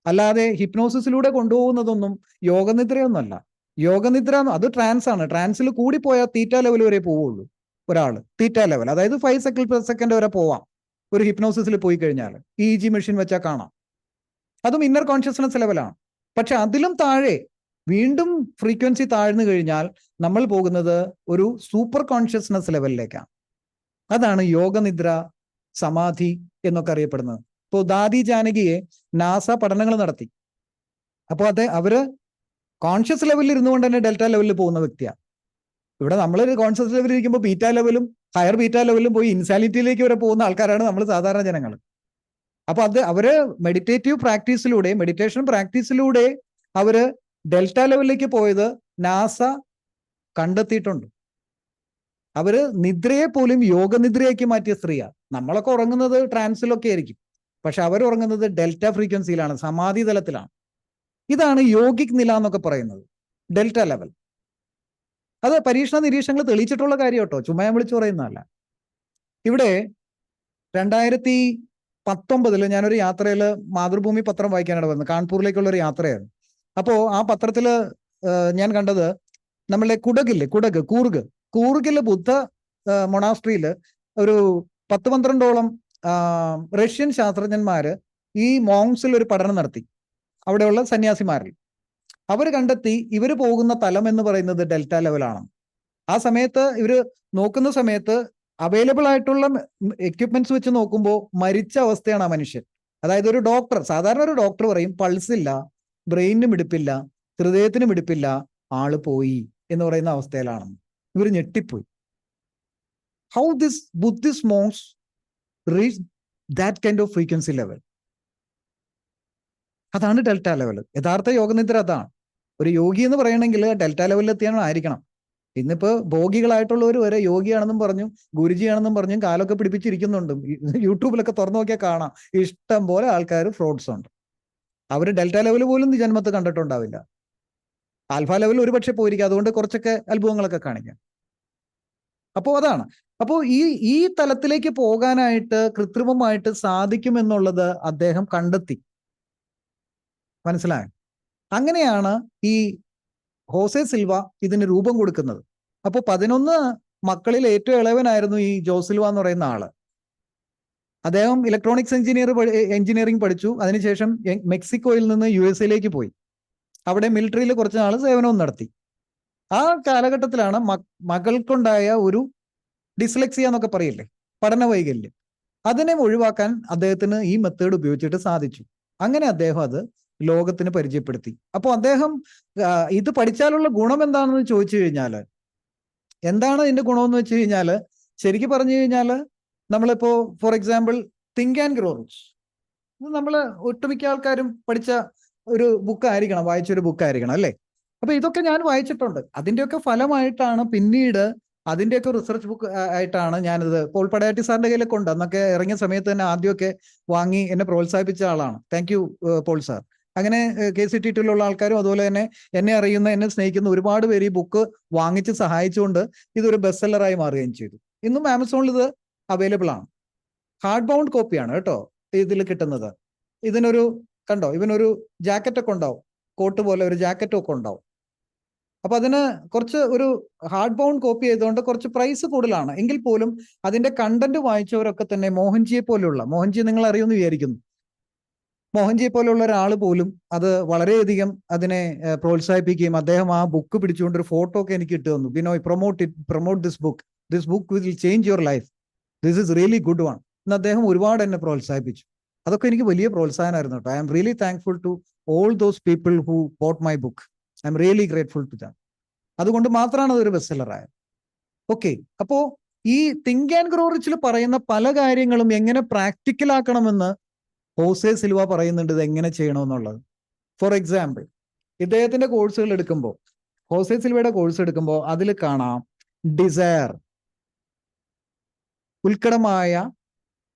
അല്ലാതെ ഹിപ്നോസിസിലൂടെ കൊണ്ടുപോകുന്നതൊന്നും യോഗനിദ്രയൊന്നുമല്ല. യോഗനിദ്ര അത് ട്രാൻസ് ആണ്. ട്രാൻസിൽ കൂടിപ്പോയാൽ തീറ്റ ലെവൽ വരെ പോവുള്ളൂ ഒരാൾ, തീറ്റ ലെവൽ, അതായത് 5 സൈക്കിൾ പെർ സെക്കൻഡ് വരെ പോവാം ഒരു ഹിപ്നോസിസിൽ പോയി കഴിഞ്ഞാൽ. EEG മെഷീൻ വെച്ചാൽ കാണാം. അതും ഇന്നർ കോൺഷ്യസ്നെസ് ലെവലാണ്. പക്ഷെ അതിലും താഴെ വീണ്ടും ഫ്രീക്വൻസി താഴ്ന്നു കഴിഞ്ഞാൽ നമ്മൾ പോകുന്നത് ഒരു സൂപ്പർ കോൺഷ്യസ്നെസ് ലെവലിലേക്കാണ്. അതാണ് യോഗനിദ്ര, സമാധി എന്നൊക്കെ അറിയപ്പെടുന്നത്. ഇപ്പോൾ ദാദി ജാനകിയെ നാസ പഠനങ്ങൾ നടത്തി. അപ്പോൾ അവര് കോൺഷ്യസ് ലെവലിൽ ഇരുന്നുകൊണ്ട് തന്നെ ഡെൽറ്റ ലെവലിൽ പോകുന്ന വ്യക്തിയാണ്. ഇവിടെ നമ്മൾ കോൺഷ്യസ് ലെവലിൽ ഇരിക്കുമ്പോൾ ബീറ്റ ലെവലും ഹയർ ബീറ്റ ലെവലിലും പോയി ഇൻസാലിറ്റിയിലേക്ക് വരെ പോകുന്ന ആൾക്കാരാണ് നമ്മൾ സാധാരണ ജനങ്ങൾ. അപ്പൊ അവര് മെഡിറ്റേഷൻ പ്രാക്ടീസിലൂടെ അവര് ഡെൽറ്റ ലെവലിലേക്ക് പോയത് നാസ കണ്ടെത്തിയിട്ടുണ്ട്. അവര് നിദ്രയെ പോലും യോഗനിദ്രയാക്കി മാറ്റിയ സ്ത്രീയാണ്. നമ്മളൊക്കെ ഉറങ്ങുന്നത് ട്രാൻസിലൊക്കെ ആയിരിക്കും, പക്ഷെ അവർ ഉറങ്ങുന്നത് ഡെൽറ്റ ഫ്രീക്വൻസിയിലാണ്, സമാധി തലത്തിലാണ്. ഇതാണ് യോഗിക് നില എന്നൊക്കെ പറയുന്നത്, ഡെൽറ്റ ലെവൽ. അത് പരീക്ഷണ നിരീക്ഷണങ്ങൾ തെളിയിച്ചിട്ടുള്ള കാര്യം കേട്ടോ, ചുമ്മാ ഞാൻ വിളിച്ചു പറയുന്നതല്ല. ഇവിടെ 2019 ഞാനൊരു യാത്രയിൽ മാതൃഭൂമി പത്രം വായിക്കാനാണ് വന്നത്. കാൺപൂരിലേക്കുള്ള ഒരു യാത്രയായിരുന്നു. അപ്പോൾ ആ പത്രത്തിൽ ഞാൻ കണ്ടത് നമ്മളെ കൂർഗില് ബുദ്ധ മൊണാസ്ട്രിയിൽ ഒരു 10-12ഓളം റഷ്യൻ ശാസ്ത്രജ്ഞന്മാര് ഈ മോങ്സിൽ ഒരു പഠനം നടത്തി. അവിടെയുള്ള സന്യാസിമാരിൽ അവർ കണ്ടെത്തി ഇവർ പോകുന്ന തലം എന്ന് പറയുന്നത് ഡെൽറ്റ ലെവലാണ്. ആ സമയത്ത് ഇവർ നോക്കുന്ന സമയത്ത് അവൈലബിൾ ആയിട്ടുള്ള എക്യുപ്മെന്റ്സ് വെച്ച് നോക്കുമ്പോൾ മരിച്ച അവസ്ഥയാണ് ആ മനുഷ്യൻ. അതായത് ഒരു ഡോക്ടർ, സാധാരണ ഒരു ഡോക്ടർ പറയും പൾസ് ഇല്ല, ബ്രെയിനിന് മിടിപ്പില്ല, ഹൃദയത്തിന് മിടിപ്പില്ല, ആള് പോയി എന്ന് പറയുന്ന അവസ്ഥയിലാണ്. ഇവർ ഞെട്ടിപ്പോയി. How this Buddhist monks reach that kind of frequency level? അതാണ് ഡെൽറ്റ ലെവൽ. യഥാർത്ഥ യോഗനിദ്ര അതാണ്. ഒരു യോഗി എന്ന് പറയണമെങ്കിൽ ഡെൽറ്റ ലെവലിൽ എത്തിയാണായിരിക്കണം. ഇന്നിപ്പോ ഭോഗികളായിട്ടുള്ളവർ വരെ യോഗിയാണെന്നും പറഞ്ഞു, ഗുരുജിയാണെന്നും പറഞ്ഞു കാലൊക്കെ പിടിപ്പിച്ചിരിക്കുന്നുണ്ട്. യൂട്യൂബിലൊക്കെ തുറന്നു നോക്കിയാൽ കാണാം, ഇഷ്ടം പോലെ ആൾക്കാർ ഫ്രോഡ്സ് ഉണ്ട്. അവർ ഡെൽറ്റ ലെവൽ പോലും ജന്മത്ത് കണ്ടിട്ടുണ്ടാവില്ല. ആൽഫ ലെവൽ ഒരു പക്ഷെ പോയിരിക്കും, അതുകൊണ്ട് കുറച്ചൊക്കെ അത്ഭുതങ്ങളൊക്കെ കാണിക്കാം. അപ്പോൾ അതാണ്. അപ്പോൾ ഈ തലത്തിലേക്ക് പോകാനായിട്ട് കൃത്രിമമായിട്ട് സാധിക്കുമെന്നുള്ളത് അദ്ദേഹം കണ്ടെത്തി. മനസ്സിലായോ? അങ്ങനെയാണ് ഈ ഹോസെ സിൽവ ഇതിന് രൂപം കൊടുക്കുന്നത്. അപ്പോൾ 11 മക്കളിൽ ഏറ്റവും ഇളവനായിരുന്നു ഈ ജോസിൽവ എന്ന് പറയുന്ന ആള്. അദ്ദേഹം ഇലക്ട്രോണിക്സ് എഞ്ചിനീയറിംഗ് പഠിച്ചു. അതിനുശേഷം മെക്സിക്കോയിൽ നിന്ന് USA പോയി. അവിടെ മിലിറ്ററിയിൽ കുറച്ച് നാൾ സേവനവും നടത്തി. ആ കാലഘട്ടത്തിലാണ് മകൾക്കുണ്ടായ ഒരു ഡിസ്ലെക്സിയ എന്നൊക്കെ പറയില്ലേ, പഠന വൈകല്യം, അതിനെ ഒഴിവാക്കാൻ അദ്ദേഹത്തിന് ഈ മെത്തേഡ് ഉപയോഗിച്ചിട്ട് സാധിച്ചു. അങ്ങനെ അദ്ദേഹം അത് ലോകത്തിന് പരിചയപ്പെടുത്തി. അപ്പോൾ അദ്ദേഹം ഇത് പഠിച്ചാലുള്ള ഗുണം എന്താണെന്ന് ചോദിച്ചു കഴിഞ്ഞാൽ, എന്താണ് ഇതിന്റെ ഗുണമെന്ന് വെച്ച് കഴിഞ്ഞാൽ, ശരിക്കും പറഞ്ഞു കഴിഞ്ഞാൽ നമ്മളിപ്പോ for example think and grow rich, ഇത് നമ്മൾ ഒട്ടുമിക്ക ആൾക്കാരും പഠിച്ച ഒരു ബുക്കായിരിക്കണം, വായിച്ചൊരു ബുക്കായിരിക്കണം അല്ലേ? അപ്പൊ ഇതൊക്കെ ഞാൻ വായിച്ചിട്ടുണ്ട്. അതിൻ്റെയൊക്കെ ഫലമായിട്ടാണ് പിന്നീട് അതിൻ്റെയൊക്കെ റിസർച്ച് ബുക്ക് ആയിട്ടാണ് ഞാനിത് പോൾ പടയാട്ടി സാറിന്റെ കയ്യിലൊക്കെ ഉണ്ട്. അന്നൊക്കെ ഇറങ്ങിയ സമയത്ത് തന്നെ ആദ്യമൊക്കെ വാങ്ങി എന്നെ പ്രോത്സാഹിപ്പിച്ച ആളാണ്. Thank you Paul sir. അങ്ങനെ KCTT-യിലുള്ള ആൾക്കാരും അതുപോലെ തന്നെ എന്നെ അറിയുന്ന, എന്നെ സ്നേഹിക്കുന്ന ഒരുപാട് പേര് ഈ ബുക്ക് വാങ്ങിച്ച് സഹായിച്ചുകൊണ്ട് ഇതൊരു ബെസ്റ്റ് സെല്ലറായി മാറുകയും ചെയ്തു. ഇന്നും ആമസോണിൽ ഇത് അവൈലബിൾ ആണ്. ഹാർഡ് ബൗണ്ട് കോപ്പിയാണ് കേട്ടോ ഇതിൽ കിട്ടുന്നത്. ഇതിനൊരു കണ്ടോ, ഇവനൊരു ജാക്കറ്റൊക്കെ ഉണ്ടാവും, കോട്ട് പോലെ ഒരു ജാക്കറ്റൊക്കെ ഉണ്ടാവും. അപ്പൊ അതിന് കുറച്ച് ഒരു ഹാർഡ് ബൗണ്ട് കോപ്പി ചെയ്തുകൊണ്ട് കുറച്ച് പ്രൈസ് കൂടുതലാണ്. എങ്കിൽ പോലും അതിന്റെ കണ്ടന്റ് വായിച്ചവരൊക്കെ തന്നെ മോഹൻജിയെ പോലെയുള്ള, മോഹൻജി നിങ്ങൾ അറിയുമെന്ന് വിചാരിക്കുന്നു, മോഹൻജിയെ പോലെയുള്ള ഒരാൾ പോലും അത് വളരെയധികം അതിനെ പ്രോത്സാഹിപ്പിക്കുകയും അദ്ദേഹം ആ ബുക്ക് പിടിച്ചുകൊണ്ട് ഒരു ഫോട്ടോ ഒക്കെ എനിക്ക് ഇട്ട് തന്നു. Binoy promote this book will change your life, this is really good one എന്ന് അദ്ദേഹം ഒരുപാട് എന്നെ പ്രോത്സാഹിപ്പിച്ചു. അതൊക്കെ എനിക്ക് വലിയ പ്രോത്സാഹനമായിരുന്നു കേട്ടോ. I'm really thankful to all those people who bought my book. I'm really grateful to them. അതുകൊണ്ട് മാത്രമാണ് അതൊരു ബെസ്റ്റ് സെല്ലറായത്. ഓക്കെ, അപ്പോ ഈ തിങ്ക് ആൻഡ് ഗ്രോ റിച്ചിൽ പറയുന്ന പല കാര്യങ്ങളും എങ്ങനെ പ്രാക്ടിക്കൽ ആക്കണമെന്ന് ഹോസെ സിൽവ പറയുന്നുണ്ട്, ഇത് എങ്ങനെ ചെയ്യണമെന്നുള്ളത്. ഫോർ എക്സാമ്പിൾ, ഇദ്ദേഹത്തിന്റെ കോഴ്സുകൾ എടുക്കുമ്പോൾ, ഹോസെ സിൽവയുടെ കോഴ്സ് എടുക്കുമ്പോൾ അതിൽ കാണാം ഡിസയർ, ഉത്കടമായ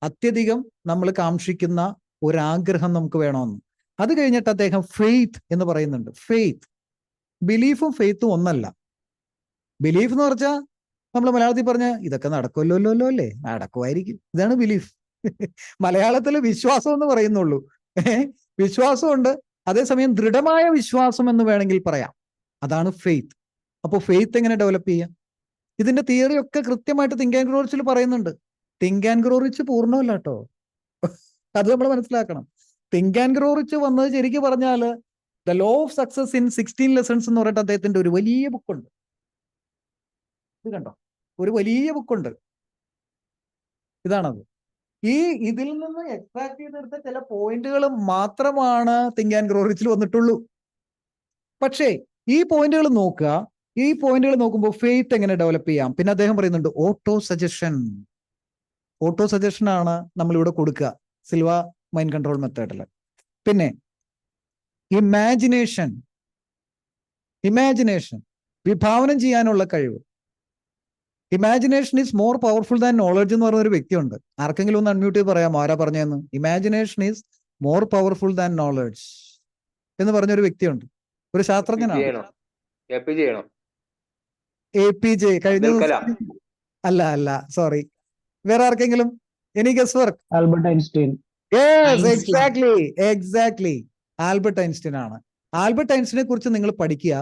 അത്യധികം നമ്മൾ കാക്ഷിക്കുന്ന ഒരാഗ്രഹം നമുക്ക് വേണമെന്ന്. അത് കഴിഞ്ഞിട്ട് അദ്ദേഹം ഫെയ്ത്ത് എന്ന് പറയുന്നുണ്ട്. ഫെയ്ത്ത്, ബിലീഫും ഫെയ്ത്തും ഒന്നല്ല. ബിലീഫ് എന്ന് പറഞ്ഞാൽ നമ്മൾ മലയാളത്തിൽ പറഞ്ഞ ഇതൊക്കെ നടക്കുമല്ലോ അല്ലേ, നടക്കുമായിരിക്കും, ഇതാണ് ബിലീഫ്. മലയാളത്തിൽ വിശ്വാസം എന്ന് പറയുന്നുള്ളൂ. വിശ്വാസമുണ്ട്, അതേസമയം ദൃഢമായ വിശ്വാസം എന്ന് വേണമെങ്കിൽ പറയാം, അതാണ് ഫെയ്ത്ത്. അപ്പോൾ ഫെയ്ത്ത് എങ്ങനെ ഡെവലപ്പ് ചെയ്യാം? ഇതിന്റെ തിയറി ഒക്കെ കൃത്യമായിട്ട് തിങ്ക് ആൻഡ് ഗ്രോ റിച്ചിൽ പറയുന്നുണ്ട്. തിങ്ക് ആൻഡ് ഗ്രോ റിച്ച് പൂർണ്ണമല്ല കേട്ടോ, അത് നമ്മൾ മനസ്സിലാക്കണം. തിങ്ക് ആൻഡ് ഗ്രോ റിച്ച് വന്നത് ശരിക്കും പറഞ്ഞാൽ the law of success in 16 lessons എന്ന് പറഞ്ഞിട്ട് അദ്ദേഹത്തിന്റെ ഒരു വലിയ ബുക്കുണ്ട്. ഇത് കണ്ടോ, ഒരു വലിയ ബുക്കുണ്ട്, ഇതാണത്. ഇതിൽ നിന്ന് എക്സ്ട്രാക്ട് ചെയ്തെടുത്ത ചില പോയിന്റുകൾ മാത്രമാണ് തിങ്ക് ആൻഡ് ഗ്രോ റിച്ചിൽ വന്നിട്ടുള്ളൂ. പക്ഷേ ഈ പോയിന്റുകൾ നോക്കുക, ഈ പോയിന്റുകൾ നോക്കുമ്പോൾ ഫെയ്ത്ത് എങ്ങനെ ഡെവലപ്പ് ചെയ്യാം. പിന്നെ അദ്ദേഹം പറയുന്നുണ്ട് ഓട്ടോ സജഷൻ. ഓട്ടോ സജഷൻ ആണ് നമ്മളിവിടെ കൊടുക്കുക സിൽവ മൈൻഡ് കൺട്രോൾ മെത്തേഡിൽ. പിന്നെ ഇമാജിനേഷൻ, വിഭാവനം ചെയ്യാനുള്ള കഴിവ്. Imagination is more powerful than knowledge എന്ന് പറഞ്ഞ ഒരു വ്യക്തിയുണ്ട്. ആർക്കെങ്കിലും ഒന്ന് അൺമ്യൂട്ട് ചെയ്ത് പറയാമോ ആരാ പറഞ്ഞതെന്ന്? Imagination is more powerful than knowledge എന്ന് പറഞ്ഞൊരു വ്യക്തിയുണ്ട്, ഒരു ശാസ്ത്രജ്ഞനാണ്. APJ കഴിഞ്ഞ അല്ല സോറി, വേറെ ആർക്കെങ്കിലും? Any guess work? Albert Einstein. Exactly Albert Einstein ആണ്. ആൽബർട്ട് ഐൻസ്റ്റീനെ കുറിച്ച് നിങ്ങൾ പഠിക്കുക.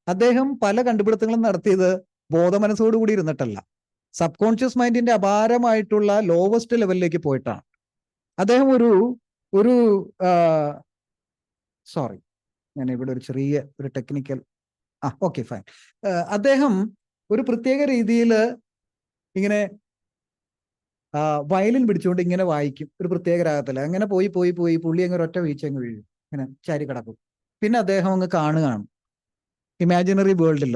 അദ്ദേഹം പല കണ്ടുപിടുത്തങ്ങളും നടത്തിയത് ബോധമനസ്സോടുകൂടി ഇരുന്നിട്ടല്ല, സബ് കോൺഷ്യസ് മൈൻഡിന്റെ അപാരമായിട്ടുള്ള ലോവസ്റ്റ് ലെവലിലേക്ക് പോയിട്ടാണ്. അദ്ദേഹം ഒരു സോറി, ഞാൻ ഇവിടെ ഒരു ചെറിയ ഒരു ടെക്നിക്കൽ ഓക്കെ ഫൈൻ. അദ്ദേഹം ഒരു പ്രത്യേക രീതിയിൽ ഇങ്ങനെ വയലിൻ പിടിച്ചുകൊണ്ട് ഇങ്ങനെ വായിക്കും ഒരു പ്രത്യേക രാഗത്തിൽ. അങ്ങനെ പോയി പുള്ളി അങ്ങ് ഒരൊറ്റ വീഴ്ച അങ്ങ് വീഴും, ഇങ്ങനെ ചാരി കിടക്കും. പിന്നെ അദ്ദേഹം അങ്ങ് കാണുകയാണ് ഇമാജിനറി വേൾഡിൽ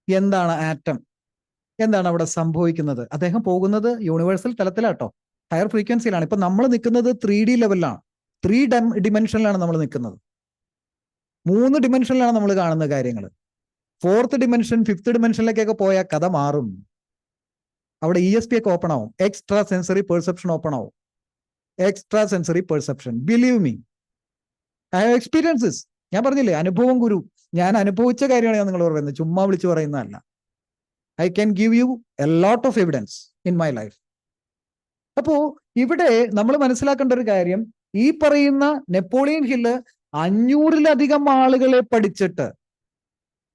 എന്താണ് ആറ്റം, എന്താണ് അവിടെ സംഭവിക്കുന്നത്. അദ്ദേഹം പോകുന്നത് യൂണിവേഴ്സൽ തലത്തിലാട്ടോ, ഹയർ ഫ്രീക്വൻസിയിലാണ്. ഇപ്പൊ നമ്മൾ നിൽക്കുന്നത് 3D ലെവലിലാണ്, 3 ഡിമെൻഷനിലാണ് നമ്മൾ നിൽക്കുന്നത്. 3 ഡിമെൻഷനിലാണ് നമ്മൾ കാണുന്ന കാര്യങ്ങൾ. 4th ഡിമെൻഷൻ 5th ഡിമെൻഷനിലേക്കൊക്കെ പോയാൽ കഥ മാറും. അവിടെ ESP ഒക്കെ ഓപ്പൺ ആവും, എക്സ്ട്രാ സെൻസറി പെർസെപ്ഷൻ ഓപ്പൺ ആവും. Extra sensory perception, believe me, I have experiences. ഞാൻ പറഞ്ഞില്ലേ, അനുഭവം ഗുരു. ഞാൻ അനുഭവിച്ച കാര്യമാണ് ഞാൻ നിങ്ങളോട് പറയുന്നത്, ചുമ്മാ വിളിച്ചു പറയുന്നതല്ല. I can give you A lot of evidence in my life. അപ്പോ ഇവിടെ നമ്മൾ മനസ്സിലാക്കേണ്ട ഒരു കാര്യം, ഈ പറയുന്ന നെപ്പോളിയൻ ഹില്ല് 500-ലധികം ആളുകളെ പഠിച്ചിട്ട്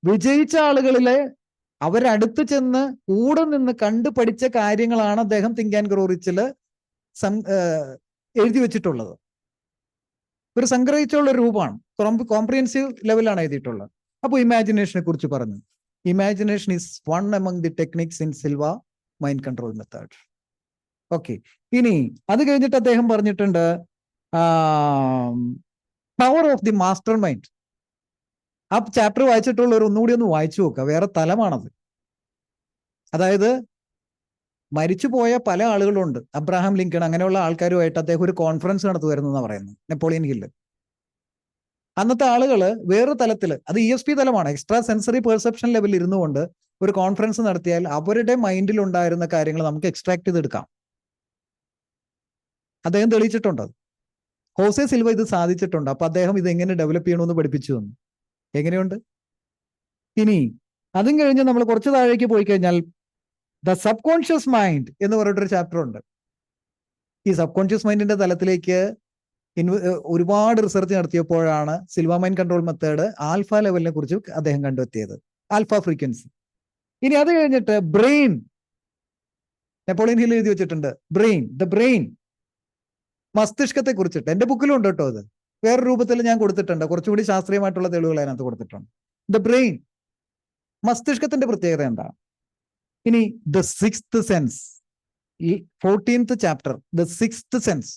വിജയിച്ച ആളുകളിലെ അവരടുത്ത് ചെന്ന് കൂടെ നിന്ന് കണ്ടു പഠിച്ച കാര്യങ്ങളാണ് അദ്ദേഹം തിങ്ക് ആൻഡ് ഗ്രോ റിച്ചിൽ എഴുതി വെച്ചിട്ടുള്ളത്. ഒരു സംഗ്രഹിച്ചുള്ള ഒരു രൂപമാണ്, കോംപ്രിഹെൻസീവ് ലെവലാണ് എഴുതിയിട്ടുള്ളത്. അപ്പോൾ ഇമാജിനേഷനെ കുറിച്ച് പറഞ്ഞു. Imagination is one among the techniques in Silva mind control method. Okay, ഇനി അത് കഴിഞ്ഞിട്ട് അദ്ദേഹം പറഞ്ഞിട്ടുണ്ട് power of the master mind. ആ ചാപ്റ്റർ വായിച്ചിട്ടുള്ളവർ ഒന്നുകൂടി ഒന്ന് വായിച്ചു നോക്കുക, വേറെ തലമാണത്. അതായത് മരിച്ചുപോയ പല ആളുകളുണ്ട്, അബ്രഹാം ലിങ്കൺ അങ്ങനെയുള്ള ആൾക്കാരുമായിട്ട് അദ്ദേഹം ഒരു കോൺഫറൻസ് നടത്തുമായിരുന്നു എന്നാണ് പറയുന്നത്, നെപ്പോളിയൻ ഹില്ല്. അന്നത്തെ ആളുകൾ വേറെ തലത്തിൽ, അത് ESP തലമാണ്, എക്സ്ട്രാ സെൻസറി പെർസെപ്ഷൻ ലെവലിൽ ഇരുന്നുകൊണ്ട് ഒരു കോൺഫറൻസ് നടത്തിയാൽ അവരുടെ മൈൻഡിൽ ഉണ്ടായിരുന്ന കാര്യങ്ങൾ നമുക്ക് എക്സ്ട്രാക്ട് ചെയ്തെടുക്കാം. അദ്ദേഹം തെളിയിച്ചിട്ടുണ്ട്. ഹോസെ സിൽവ ഇത് സാധിച്ചിട്ടുണ്ട്. അപ്പൊ അദ്ദേഹം ഇത് എങ്ങനെ ഡെവലപ്പ് ചെയ്യണമെന്ന് പഠിപ്പിച്ചു തന്നു. എങ്ങനെയുണ്ട്? ഇനി അതും കഴിഞ്ഞ് നമ്മൾ കുറച്ച് താഴേക്ക് പോയി കഴിഞ്ഞാൽ ദ സബ് കോൺഷ്യസ് മൈൻഡ് എന്ന് പറഞ്ഞിട്ടൊരു ചാപ്റ്റർ ഉണ്ട്. ഈ സബ് കോൺഷ്യസ് മൈൻഡിന്റെ തലത്തിലേക്ക് ഒരുപാട് റിസർച്ച് നടത്തിയപ്പോഴാണ് Silva mind control method alpha ലെവലിനെ കുറിച്ച് അദ്ദേഹം കണ്ടെത്തിയത്, ആൽഫ ഫ്രീക്വൻസി. ഇനി അത് കഴിഞ്ഞിട്ട് ബ്രെയിൻ, നെപ്പോളിയൻ ഹിൽ എഴുതി വെച്ചിട്ടുണ്ട് ബ്രെയിൻ, ദ ബ്രെയിൻ, മസ്തിഷ്കത്തെ കുറിച്ചിട്ട്. എന്റെ ബുക്കിലും ഉണ്ട് കേട്ടോ, അത് വേറെ രൂപത്തിൽ ഞാൻ കൊടുത്തിട്ടുണ്ട്, കുറച്ചുകൂടി ശാസ്ത്രീയമായിട്ടുള്ള തെളിവുകൾ അതിനകത്ത് കൊടുത്തിട്ടുണ്ട്. ദ ബ്രെയിൻ, മസ്തിഷ്കത്തിന്റെ പ്രത്യേകത എന്താണ്? ഇനി the sixth sense, 14th chapter, the sixth sense,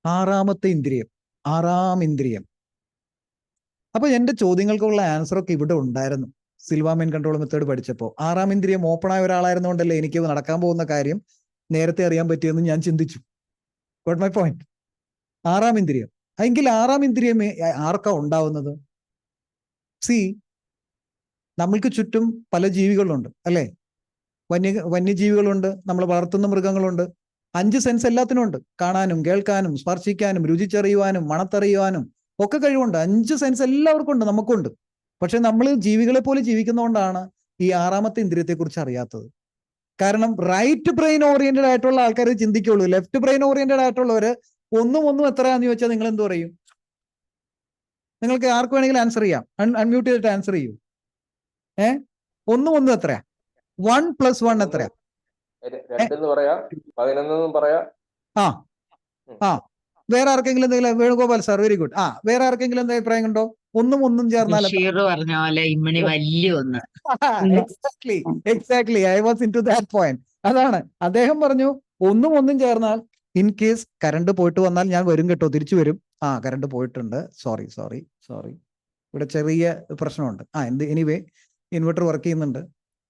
ആറാമത്തെ ഇന്ദ്രിയം, ആറാം ഇന്ദ്രിയം. അപ്പൊ എന്റെ ചോദ്യങ്ങൾക്കുള്ള ആൻസറൊക്കെ ഇവിടെ ഉണ്ടായിരുന്നു സിൽവ മൈൻഡ് കൺട്രോൾ മെത്തേഡ് പഠിച്ചപ്പോൾ. ആറാം ഇന്ദ്രിയം ഓപ്പൺ ആയ ഒരാളായിരുന്നുകൊണ്ടല്ലേ എനിക്ക് നടക്കാൻ പോകുന്ന കാര്യം നേരത്തെ അറിയാൻ പറ്റിയെന്ന് ഞാൻ ചിന്തിച്ചു. Got my point. ആറാം ഇന്ദ്രിയം, എങ്കിൽ ആറാം ഇന്ദ്രിയം ആർക്കാ ഉണ്ടാവുന്നത്? നമ്മൾക്ക് ചുറ്റും പല ജീവികളുണ്ട് അല്ലേ? വന്യജീവികളുണ്ട്, നമ്മൾ വളർത്തുന്ന മൃഗങ്ങളുണ്ട്. 5 സെൻസ് എല്ലാത്തിനും ഉണ്ട്. കാണാനും കേൾക്കാനും സ്പർശിക്കാനും രുചിച്ചറിയുവാനും മണത്തറിയുവാനും ഒക്കെ കഴിവുണ്ട്. 5 സെൻസ് എല്ലാവർക്കും ഉണ്ട്, നമുക്കുണ്ട്. പക്ഷെ നമ്മൾ ജീവികളെ പോലെ ജീവിക്കുന്നതുകൊണ്ടാണ് ഈ ആറാമത്തെ ഇന്ദ്രിയത്തെ കുറിച്ച് അറിയാത്തത്. കാരണം റൈറ്റ് ബ്രെയിൻ ഓറിയന്റഡ് ആയിട്ടുള്ള ആൾക്കാർ ചിന്തിക്കുള്ളൂ. ലെഫ്റ്റ് ബ്രെയിൻ ഓറിയന്റഡ് ആയിട്ടുള്ളവര് ഒന്നും എത്രയാന്ന് ചോദിച്ചാൽ നിങ്ങൾ എന്ത് പറയും? നിങ്ങൾക്ക് ആർക്ക് വേണമെങ്കിലും ആൻസർ ചെയ്യാം, അൺമ്യൂട്ട് ചെയ്തിട്ട് ആൻസർ ചെയ്യൂ. ഒന്നും എത്രയാ? 1 + 1 എത്രയാ? 2 പറയാ, 11 പറയാ. വേറെ ആർക്കെങ്കിലും എന്തെങ്കിലും? Venugopal sir, very good. വേറെ ആർക്കെങ്കിലും എന്താ അഭിപ്രായം ഉണ്ടോ? ഒന്നും ചേർന്നാൽ പറഞ്ഞ പോലെ ഇമ്മണി വലിയ ഒന്ന്. Exactly I was into that point. അതാണ് അദ്ദേഹം പറഞ്ഞു, ഒന്നും ചേർന്നാൽ ഇൻ കേസ് കറണ്ട് പോയിട്ട് വന്നാൽ ഞാൻ വരും കേട്ടോ, തിരിച്ചു വരും. കറണ്ട് പോയിട്ടുണ്ട്, സോറി. ഇവിടെ ചെറിയ പ്രശ്നമുണ്ട്. എനിവേ ഇൻവെർട്ടർ വർക്ക് ചെയ്യുന്നുണ്ട്.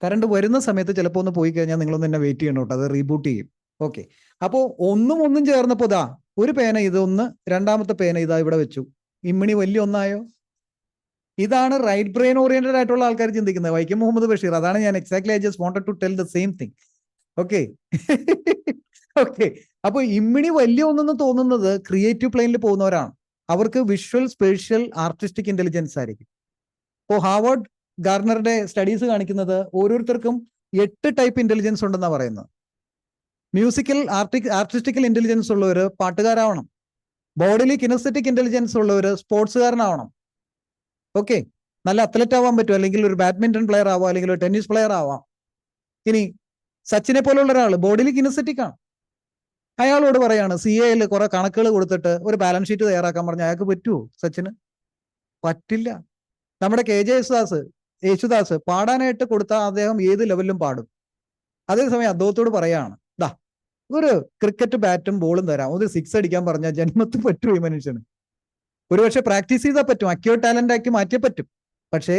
കറണ്ട് വരുന്ന സമയത്ത് ചിലപ്പോൾ ഒന്ന് പോയി കഴിഞ്ഞാൽ നിങ്ങളൊന്ന് എന്നെ വെയിറ്റ് ചെയ്യണം കേട്ടോ, അത് റീബൂട്ട് ചെയ്യും. ഓക്കെ, അപ്പോൾ ഒന്നും ചേർന്നപ്പോ ഒരു പേന ഇതൊന്ന്, രണ്ടാമത്തെ പേന ഇതാ ഇവിടെ വെച്ചു. ഇമ്മിണി വലിയ ഒന്നായോ? ഇതാണ് റൈറ്റ് ബ്രെയിൻ ഓറിയന്റഡ് ആയിട്ടുള്ള ആൾക്കാർ ചിന്തിക്കുന്നത്. വൈക്കം മുഹമ്മദ് ബഷീർ, അതാണ് ഞാൻ exactly I just wanted to tell the same thing. Okay okay, അപ്പൊ ഇമ്മിണി വലിയ ഒന്നെന്ന് തോന്നുന്നത് ക്രിയേറ്റീവ് പ്ലെയിനിൽ പോകുന്നവരാണ്. അവർക്ക് വിഷ്വൽ, സ്പേഷ്യൽ, ആർട്ടിസ്റ്റിക് ഇന്റലിജൻസ് ആയിരിക്കും. ഇപ്പോൾ ഹാർവാർഡ് ഗാർണറുടെ സ്റ്റഡീസ് കാണിക്കുന്നത് ഓരോരുത്തർക്കും 8 ടൈപ്പ് ഇന്റലിജൻസ് ഉണ്ടെന്നാണ് പറയുന്നത്. മ്യൂസിക്കൽ, ആർട്ടിസ്റ്റിക്കൽ ഇന്റലിജൻസ് ഉള്ളവർ പാട്ടുകാരാവണം. ബോഡിലി കിനസ്തെറ്റിക് ഇന്റലിജൻസ് ഉള്ളവർ സ്പോർട്സുകാരനാവണം. ഓക്കെ, നല്ല അത്ലറ്റ് ആവാൻ പറ്റും, അല്ലെങ്കിൽ ഒരു ബാഡ്മിന്റൺ പ്ലെയർ ആവാം, അല്ലെങ്കിൽ ഒരു ടെന്നീസ് പ്ലെയർ ആവാം. ഇനി സച്ചിനെ പോലുള്ള ഒരാൾ ബോഡിലി കിനസ്തെറ്റിക് ആണ്, അയാളോട് പറയാണ് CAയിൽ കുറെ കണക്കുകൾ കൊടുത്തിട്ട് ഒരു ബാലൻസ് ഷീറ്റ് തയ്യാറാക്കാൻ പറഞ്ഞാൽ അയാൾക്ക് പറ്റുമോ? സച്ചിന് പറ്റില്ല. നമ്മുടെ KJ യേശുദാസ് പാടാനായിട്ട് കൊടുത്താൽ അദ്ദേഹം ഏത് ലെവലിലും പാടും. അതേസമയം അദ്ദേഹത്തോട് പറയാണ്, ഒരു ക്രിക്കറ്റ് ബാറ്റും ബോളും തരാം, ഒരു 6 അടിക്കാൻ പറഞ്ഞാൽ ജന്മത്തിൽ പറ്റുമോ ഈ മനുഷ്യന്? ഒരുപക്ഷെ പ്രാക്ടീസ് ചെയ്താൽ പറ്റും, അക്യൂർ ടാലന്റ് ആക്കി മാറ്റിയേ പറ്റും. പക്ഷേ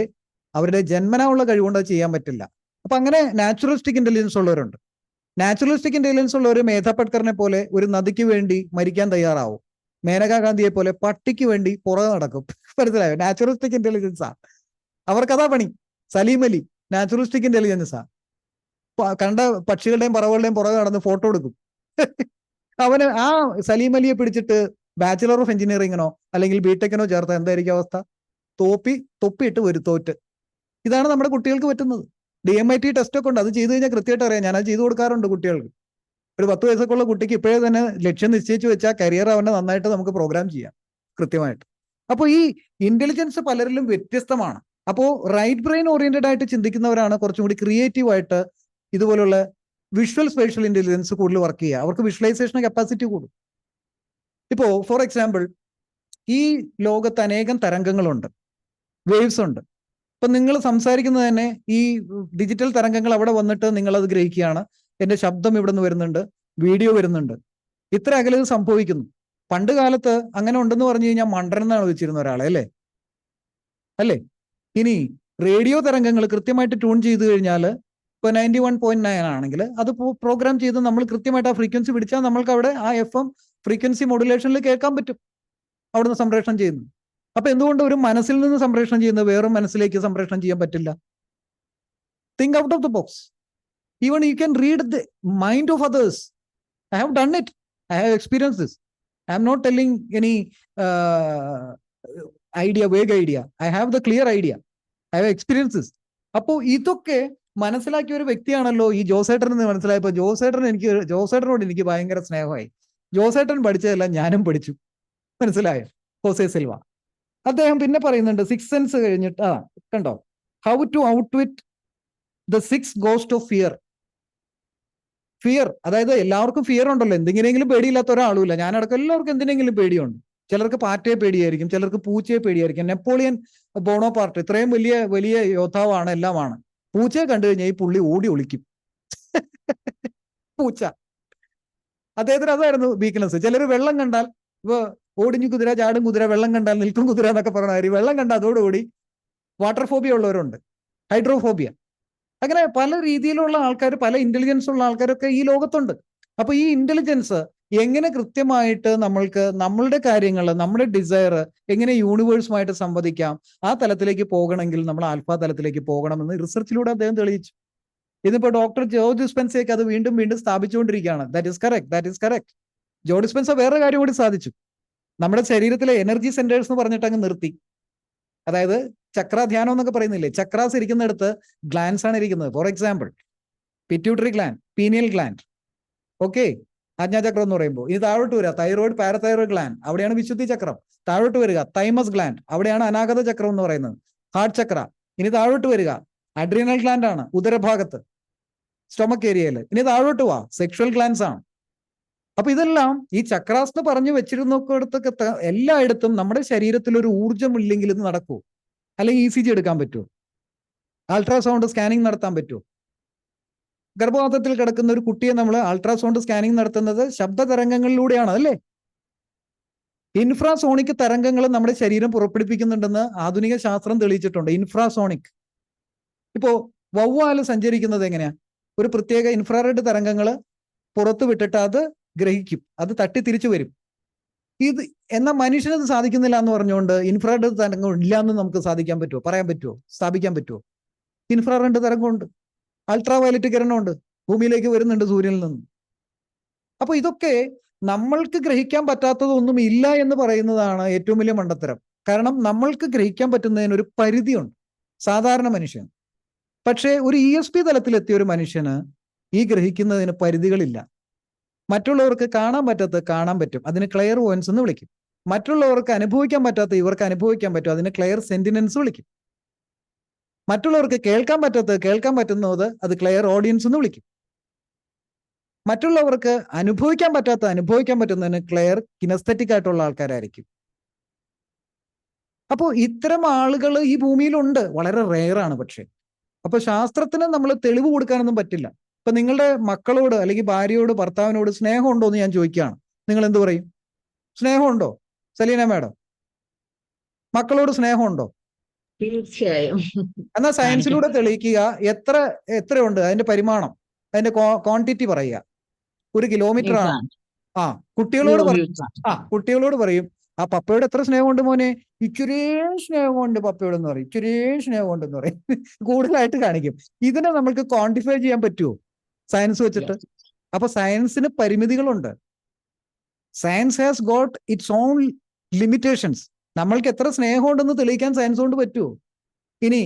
അവരുടെ ജന്മനാ ഉള്ള കഴിവുകൊണ്ട് അത് ചെയ്യാൻ പറ്റില്ല. അപ്പൊ അങ്ങനെ നാച്ചുറലിസ്റ്റിക് ഇന്റലിജൻസ് ഉള്ളവരുണ്ട്. നാച്ചുറലിസ്റ്റിക് ഇന്റലിജൻസ് ഉള്ളവർ മേധാ പട്കറിനെ പോലെ ഒരു നദിക്ക് വേണ്ടി മരിക്കാൻ തയ്യാറാവും. മേനകാ ഗാന്ധിയെ പോലെ പട്ടിക്ക് വേണ്ടി പുറകെ നടക്കും. മനസ്സിലായോ? നാച്ചുറലിസ്റ്റിക് ഇന്റലിജൻസാ അവർക്കതാ പണി. സലീം അലി നാച്ചുറലിസ്റ്റിക് ഇന്റലിജൻസാ, കണ്ട പക്ഷികളുടെയും പറവുകളുടെയും പുറകെ നടന്ന് ഫോട്ടോ എടുക്കും. അവന് ആ സലീം അലിയെ പിടിച്ചിട്ട് ബാച്ചിലർ ഓഫ് എഞ്ചിനീയറിങ്ങിനോ അല്ലെങ്കിൽ ബിടെക്കിനോ ചേർത്ത എന്തായിരിക്കും അവസ്ഥ? തൊപ്പിയിട്ട് വരും തോറ്റ്. ഇതാണ് നമ്മുടെ കുട്ടികൾക്ക് പറ്റുന്നത്. DMIT ടെസ്റ്റ് ഒക്കെ ഉണ്ട്, അത് ചെയ്ത് കഴിഞ്ഞാൽ കൃത്യമായിട്ട് അറിയാം. ഞാനത് ചെയ്തു കൊടുക്കാറുണ്ട് കുട്ടികൾക്ക്. ഒരു 10 വയസ്സൊക്കെ ഉള്ള കുട്ടിക്ക് ഇപ്പോഴേ തന്നെ ലക്ഷ്യം നിശ്ചയിച്ചു വെച്ചാൽ കരിയർ അവനെ നന്നായിട്ട് നമുക്ക് പ്രോഗ്രാം ചെയ്യാം. കൃത്യമായിട്ട്. അപ്പോൾ ഈ ഇന്റലിജൻസ് പലരിലും വ്യത്യസ്തമാണ്. അപ്പോൾ റൈറ്റ് ബ്രെയിൻ ഓറിയന്റഡ് ആയിട്ട് ചിന്തിക്കുന്നവരാണ് കുറച്ചും കൂടി ക്രിയേറ്റീവ് ആയിട്ട് ഇതുപോലുള്ള വിഷ്വൽ സ്പേഷ്യൽ ഇന്റലിജൻസ് കൂടുതൽ വർക്ക് ചെയ്യുക. അവർക്ക് വിഷ്വലൈസേഷൻ കപ്പാസിറ്റി കൂടും. ഇപ്പോ ഫോർ എക്സാമ്പിൾ, ഈ ലോകത്ത് അനേകം തരംഗങ്ങളുണ്ട്, വേവ്സ് ഉണ്ട്. ഇപ്പൊ നിങ്ങൾ സംസാരിക്കുന്നത് തന്നെ ഈ ഡിജിറ്റൽ തരംഗങ്ങൾ അവിടെ വന്നിട്ട് നിങ്ങളത് ഗ്രഹിക്കുകയാണ്. എന്റെ ശബ്ദം ഇവിടെ നിന്ന് വരുന്നുണ്ട്, വീഡിയോ വരുന്നുണ്ട്, ഇത്ര അകലെ ഇത് സംഭവിക്കുന്നു. പണ്ട് കാലത്ത് അങ്ങനെ ഉണ്ടെന്ന് പറഞ്ഞു കഴിഞ്ഞാൽ മണ്ടൻ എന്നാണ് വെച്ചിരുന്ന ഒരാളെ, അല്ലേ? ഇനി റേഡിയോ തരംഗങ്ങൾ കൃത്യമായിട്ട് ട്യൂൺ ചെയ്ത് കഴിഞ്ഞാൽ ഇപ്പൊ 91.9 ആണെങ്കിൽ അത് പ്രോഗ്രാം ചെയ്ത് നമ്മൾ കൃത്യമായിട്ട് ആ ഫ്രീക്വൻസി പിടിച്ചാൽ നമ്മൾക്ക് അവിടെ ആ FM ഫ്രീക്വൻസി മോഡുലേഷനിൽ കേൾക്കാൻ പറ്റും, അവിടുന്ന് സംപ്രേഷണം ചെയ്യുന്നു. അപ്പൊ എന്തുകൊണ്ട് ഒരു മനസ്സിൽ നിന്ന് സംപ്രേഷണം ചെയ്യുന്നത് വേറൊരു മനസ്സിലേക്ക് സംപ്രേഷണം ചെയ്യാൻ പറ്റില്ല? Think out of the box. Even you can read the mind of others. I have done it. I have experienced this. I am not telling any vague idea. I have the clear idea. I have experienced this. അപ്പോൾ ഇതൊക്കെ മനസ്സിലാക്കിയ ഒരു വ്യക്തിയാണല്ലോ ഈ ജോസേട്ടൻ എന്ന് മനസ്സിലായപ്പോൾ ജോസേട്ടനോട് എനിക്ക് ഭയങ്കര സ്നേഹമായി. ജോസേട്ടൻ പഠിച്ചതെല്ലാം ഞാനും പഠിച്ചു, മനസ്സിലായോ? ഹോസെ സിൽവ അദ്ദേഹം പിന്നെ പറയുന്നുണ്ട് 6 സെൻസ് കഴിഞ്ഞിട്ട് കണ്ടോ, how to outwit the 6 ghost of fear. Fear, അതായത് എല്ലാവർക്കും ഫിയർ ഉണ്ടല്ലോ, എന്തെങ്കിലും പേടിയില്ലാത്ത ഒരാളുമില്ല. ഞാനടക്കം എല്ലാവർക്കും എന്തിനെങ്കിലും പേടിയുണ്ട്. ചിലർക്ക് പാറ്റയെ പേടിയായിരിക്കും, ചിലർക്ക് പൂച്ചയെ പേടിയായിരിക്കും. നെപ്പോളിയൻ ബോണോപാർട്ട് ഇത്രയും വലിയ യോദ്ധാവാണ്, എല്ലാമാണ്. പൂച്ചയെ കണ്ടു കഴിഞ്ഞാൽ ഈ പുള്ളി ഓടി ഒളിക്കും. പൂച്ച, അദ്ദേഹത്തിന് അതായിരുന്നു വീക്ക്നെസ്. ചിലർ വെള്ളം കണ്ടാൽ, ഇപ്പൊ ഓടിഞ്ഞു കുതിര, ചാടും കുതിര, വെള്ളം കണ്ടാൽ നിൽക്കും കുതിര എന്നൊക്കെ പറഞ്ഞ കാര്യം, വെള്ളം കണ്ടാൽ അതോടുകൂടി വാട്ടർ ഫോബിയ ഉള്ളവരുണ്ട്, ഹൈഡ്രോഫോബിയ. അങ്ങനെ പല രീതിയിലുള്ള ആൾക്കാർ, പല ഇന്റലിജൻസ് ഉള്ള ആൾക്കാരൊക്കെ ഈ ലോകത്തുണ്ട്. അപ്പൊ ഈ ഇന്റലിജൻസ് എങ്ങനെ കൃത്യമായിട്ട് നമ്മൾക്ക് നമ്മളുടെ കാര്യങ്ങൾ, നമ്മുടെ ഡിസയർ എങ്ങനെ യൂണിവേഴ്സുമായിട്ട് സംവദിക്കാം, ആ തലത്തിലേക്ക് പോകണമെങ്കിൽ നമ്മൾ ആൽഫ തലത്തിലേക്ക് പോകണമെന്ന് റിസർച്ചിലൂടെ അദ്ദേഹം തെളിയിച്ചു. ഇതിപ്പോ ഡോക്ടർ ജോ ഡിസ്പെൻസയൊക്കെ അത് വീണ്ടും സ്ഥാപിച്ചുകൊണ്ടിരിക്കുകയാണ്. That is correct. Joe Dispenza വേറെ കാര്യം കൂടി സാധിച്ചു. നമ്മുടെ ശരീരത്തിലെ എനർജി സെന്റേഴ്സ് എന്ന് പറഞ്ഞിട്ട് അങ്ങ് നിർത്തി. അതായത് ചക്രാധ്യാനം എന്നൊക്കെ പറയുന്നില്ലേ, ചക്രാസ് ഇരിക്കുന്നിടത്ത് ഗ്ലാൻസ് ആണ് ഇരിക്കുന്നത്. For example, pituitary gland, pineal gland, okay, ആജ്ഞാചക്രം എന്ന് പറയുമ്പോൾ. ഇനി താഴോട്ട് വരിക, തൈറോയിഡ്, പാരതൈറോയിഡ് ഗ്ലാൻഡ്, അവിടെയാണ് വിശുദ്ധി ചക്രം. താഴോട്ട് വരിക, തൈമസ് ഗ്ലാൻഡ്, അവിടെയാണ് അനാഗത ചക്രം എന്ന് പറയുന്നത്, ഹാർട്ട് ചക്ര. ഇനി താഴോട്ട് വരിക, അഡ്രീനൽ ഗ്ലാൻഡ് ആണ് ഉദരഭാഗത്ത്, സ്റ്റൊമക് ഏരിയയിൽ. ഇനി താഴോട്ട് വാ, സെക്ഷൽ ഗ്ലാൻഡ്സ് ആണ്. അപ്പൊ ഇതെല്ലാം ഈ ചക്രാസ് എന്ന് പറഞ്ഞു വെച്ചിരുന്നൊക്കെ എല്ലായിടത്തും നമ്മുടെ ശരീരത്തിൽ ഒരു ഊർജ്ജം ഇല്ലെങ്കിൽ ഇത് നടക്കൂ? അല്ലെങ്കിൽ ECG എടുക്കാൻ പറ്റുമോ? അൾട്രാസൗണ്ട് സ്കാനിങ് നടത്താൻ പറ്റുമോ? ഗർഭപാത്രത്തിൽ കിടക്കുന്ന ഒരു കുട്ടിയെ നമ്മൾ അൾട്രാസൗണ്ട് സ്കാനിങ് നടത്തുന്നത് ശബ്ദ തരംഗങ്ങളിലൂടെയാണ്, അല്ലേ? ഇൻഫ്രാസോണിക് തരംഗങ്ങൾ നമ്മുടെ ശരീരം പുറപ്പെടുപ്പിക്കുന്നുണ്ടെന്ന് ആധുനിക ശാസ്ത്രം തെളിയിച്ചിട്ടുണ്ട്. ഇൻഫ്രാസോണിക്. ഇപ്പോ വവ്വാല് സഞ്ചരിക്കുന്നത് എങ്ങനെയാ? ഒരു പ്രത്യേക ഇൻഫ്രാറെഡ് തരംഗങ്ങൾ പുറത്തു വിട്ടിട്ട് അത് ഗ്രഹിക്കും, അത് തട്ടി തിരിച്ചു വരും. എന്നാൽ മനുഷ്യനത് സാധിക്കുന്നില്ല എന്ന് പറഞ്ഞുകൊണ്ട് ഇൻഫ്രാറെഡ് തരംഗം ഇല്ല എന്ന് നമുക്ക് പറയാൻ പറ്റുമോ? സ്ഥാപിക്കാൻ പറ്റുമോ? ഇൻഫ്രാറെഡ് തരംഗമുണ്ട്, അൾട്രാ വയലറ്റ് കിരണമുണ്ട്, ഭൂമിയിലേക്ക് വരുന്നുണ്ട് സൂര്യനിൽ നിന്ന്. അപ്പൊ ഇതൊക്കെ നമ്മൾക്ക് ഗ്രഹിക്കാൻ പറ്റാത്തതൊന്നും ഇല്ല എന്ന് പറയുന്നതാണ് ഏറ്റവും വലിയ മണ്ടത്തരം. കാരണം നമ്മൾക്ക് ഗ്രഹിക്കാൻ പറ്റുന്നതിന് ഒരു പരിധിയുണ്ട്, സാധാരണ മനുഷ്യൻ. പക്ഷേ ഒരു ESP തലത്തിലെത്തിയ ഒരു മനുഷ്യന് ഈ ഗ്രഹിക്കുന്നതിന് പരിധികളില്ല. മറ്റുള്ളവർക്ക് കാണാൻ പറ്റാത്തത് കാണാൻ പറ്റും, അതിന് ക്ലെയർ വോയിൻസ് എന്ന് വിളിക്കും. മറ്റുള്ളവർക്ക് അനുഭവിക്കാൻ പറ്റാത്ത ഇവർക്ക് അനുഭവിക്കാൻ പറ്റും, അതിന് ക്ലെയർ സെന്റിനൻസ് വിളിക്കും. മറ്റുള്ളവർക്ക് കേൾക്കാൻ പറ്റാത്തത് കേൾക്കാൻ പറ്റുന്നത് അത് ക്ലെയർ ഓഡിയൻസ് എന്ന് വിളിക്കും. മറ്റുള്ളവർക്ക് അനുഭവിക്കാൻ പറ്റുന്നതിന് ക്ലെയർ കിനസ്തെറ്റിക് ആയിട്ടുള്ള ആൾക്കാരായിരിക്കും. അപ്പോൾ ഇത്തരം ആളുകൾ ഈ ഭൂമിയിലുണ്ട്, വളരെ റെയറാണ്. പക്ഷെ അപ്പൊ ശാസ്ത്രത്തിന് നമ്മൾ തെളിവ് കൊടുക്കാനൊന്നും പറ്റില്ല. ഇപ്പൊ നിങ്ങളുടെ മക്കളോട് അല്ലെങ്കിൽ ഭാര്യയോട്, ഭർത്താവിനോട് സ്നേഹമുണ്ടോ എന്ന് ഞാൻ ചോദിക്കുകയാണ്, നിങ്ങൾ എന്ത് പറയും? സ്നേഹമുണ്ടോ സലീന മാഡം? മക്കളോട് സ്നേഹമുണ്ടോ? തീർച്ചയായും. എന്നാൽ സയൻസിലൂടെ തെളിയിക്കുക, എത്രയുണ്ട് അതിന്റെ പരിമാണം, അതിന്റെ ക്വാണ്ടിറ്റി പറയുക. 1 കിലോമീറ്റർ ആണ്. കുട്ടികളോട് പറയും ആ പപ്പയോട് എത്ര സ്നേഹമുണ്ട് മോനെ? ഇച്ചിരി സ്നേഹമുണ്ട് പപ്പയോട് എന്ന് പറയും, ഇച്ചിരി സ്നേഹമുണ്ടെന്ന് പറയും. കൂടുതലായിട്ട് കാണിക്കും. ഇതിനെ നമ്മൾക്ക് ക്വാണ്ടിഫൈ ചെയ്യാൻ പറ്റുമോ സയൻസ് വെച്ചിട്ട്? അപ്പൊ സയൻസിന് പരിമിതികളുണ്ട്. Science has got it's on limitations. നമ്മൾക്ക് എത്ര സ്നേഹമുണ്ടെന്ന് തെളിയിക്കാൻ സയൻസ് കൊണ്ട് പറ്റുമോ? ഇനി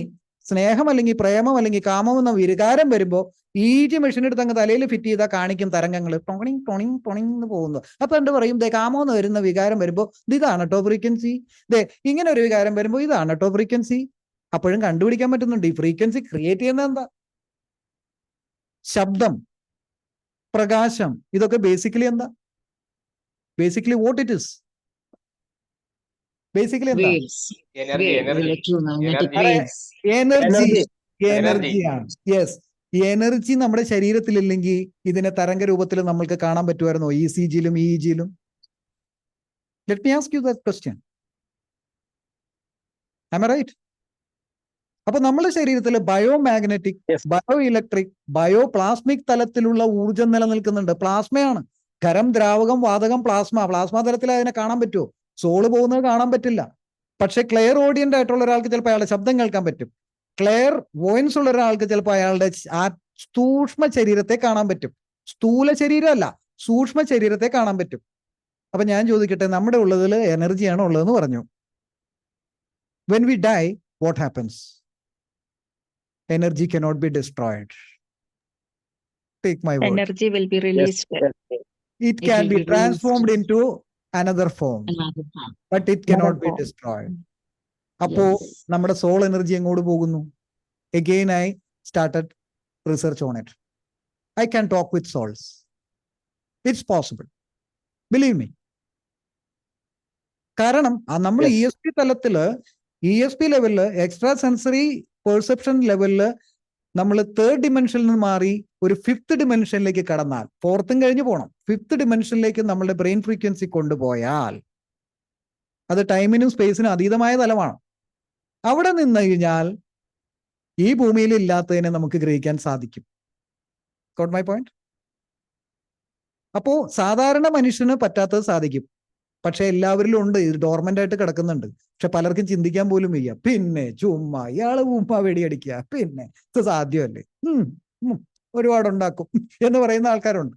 സ്നേഹം അല്ലെങ്കിൽ പ്രേമം അല്ലെങ്കിൽ കാമം എന്ന വികാരം വരുമ്പോൾ ഈജി മെഷീൻ എടുത്ത് അങ്ങ് തലയിൽ ഫിറ്റ് ചെയ്താൽ കാണിക്കും തരംഗങ്ങൾ ടൊണിങ് ടൊണിങ് ടൊണിങ് എന്ന് പോകുന്നു. അപ്പൊ എന്ത് പറയും, ദേ കാമം എന്ന് വരുന്ന വികാരം വരുമ്പോൾ ഇതാണ് കേട്ടോ ഫ്രീക്വൻസി, ദേ ഇങ്ങനെ ഒരു വികാരം വരുമ്പോൾ ഇതാണ് കേട്ടോ ഫ്രീക്വൻസി. അപ്പോഴും കണ്ടുപിടിക്കാൻ പറ്റുന്നുണ്ട് ഈ ഫ്രീക്വൻസി ക്രിയേറ്റ് ചെയ്യുന്നത് എന്താ. ശബ്ദം, പ്രകാശം, ഇതൊക്കെ ബേസിക്കലി എന്താ, basically what it is, basically എന്താ, Waves. Energy Waves. Energy Electromagnetic Energy. waves. Energy, Energy. എനർജിയാണ്. യെസ്, എനർജി നമ്മുടെ ശരീരത്തിലില്ലെങ്കിൽ ഇതിനെ തരംഗ രൂപത്തിൽ നമ്മൾക്ക് കാണാൻ പറ്റുമായിരുന്നോ ECGയിലും EEGയിലും? Let me ask you that question. Am I right? അപ്പൊ നമ്മുടെ ശരീരത്തിൽ biomagnetic, bio electric, bio plasmic തലത്തിലുള്ള ഊർജം നിലനിൽക്കുന്നുണ്ട്. പ്ലാസ്മയാണ്, ഖരം, ദ്രാവകം, വാതകം, പ്ലാസ്മ തലത്തിൽ അതിനെ കാണാൻ പറ്റുമോ? സോള് പോകുന്നത് കാണാൻ പറ്റില്ല. പക്ഷെ ക്ലെയർ ഓഡിയന്റ് ആയിട്ടുള്ള ഒരാൾക്ക് ചിലപ്പോൾ അയാളുടെ ശബ്ദം കേൾക്കാൻ പറ്റും. ക്ലെയർ വോയിൻസ് ഉള്ള ഒരാൾക്ക് ചിലപ്പോൾ അയാളുടെ ആ സൂക്ഷ്മ ശരീരത്തെ കാണാൻ പറ്റും. സ്ഥൂല ശരീരമല്ല, സൂക്ഷ്മ ശരീരത്തെ കാണാൻ പറ്റും. അപ്പൊ ഞാൻ ചോദിക്കട്ടെ, നമ്മുടെ ഉള്ളതിൽ എനർജിയാണ് ഉള്ളതെന്ന് പറഞ്ഞു. When we dye, what happens? Energy cannot be destroyed. Take my word. Energy will be released. It can will be be transformed released. into another form, Another form. but it cannot be form. destroyed. അപ്പോ Yes. നമ്മുടെ soul energy എങ്ങോട്ട് പോകുന്നു? Again I started research on it. I can talk with souls. It's possible. Believe me. കാരണം നമ്മൾ ESP തലത്തില്, ESP ലെവലില്, extra sensory perception ലെവലില് നമ്മൾ third ഡിമെൻഷനിൽ നിന്ന് മാറി ഒരു ഫിഫ്ത്ത് ഡിമെൻഷനിലേക്ക് കടന്നാൽ, ഫോർത്തും കഴിഞ്ഞ് പോകണം, ഫിഫ്ത്ത് ഡിമെൻഷനിലേക്ക് നമ്മളുടെ ബ്രെയിൻ ഫ്രീക്വൻസി കൊണ്ടുപോയാൽ അത് ടൈമിനും സ്പേസിനും അതീതമായ തലമാണ്. അവിടെ നിന്ന് കഴിഞ്ഞാൽ ഈ ഭൂമിയിൽ ഇല്ലാത്തതിനെ നമുക്ക് ഗ്രഹിക്കാൻ സാധിക്കും. Got my point? അപ്പോ സാധാരണ മനുഷ്യന് പറ്റാത്തത് സാധിക്കും. പക്ഷെ എല്ലാവരിലും ഉണ്ട്, ഇത് ഡോർമെന്റ് ആയിട്ട് കിടക്കുന്നുണ്ട്. പക്ഷെ പലർക്കും ചിന്തിക്കാൻ പോലും വയ്യ. പിന്നെ ചുമ്മാ ഇയാള് വെടിയടിക്കുക, പിന്നെ ഇത് സാധ്യമല്ലേ, ഒരുപാടുണ്ടാക്കും എന്ന് പറയുന്ന ആൾക്കാരുണ്ട്.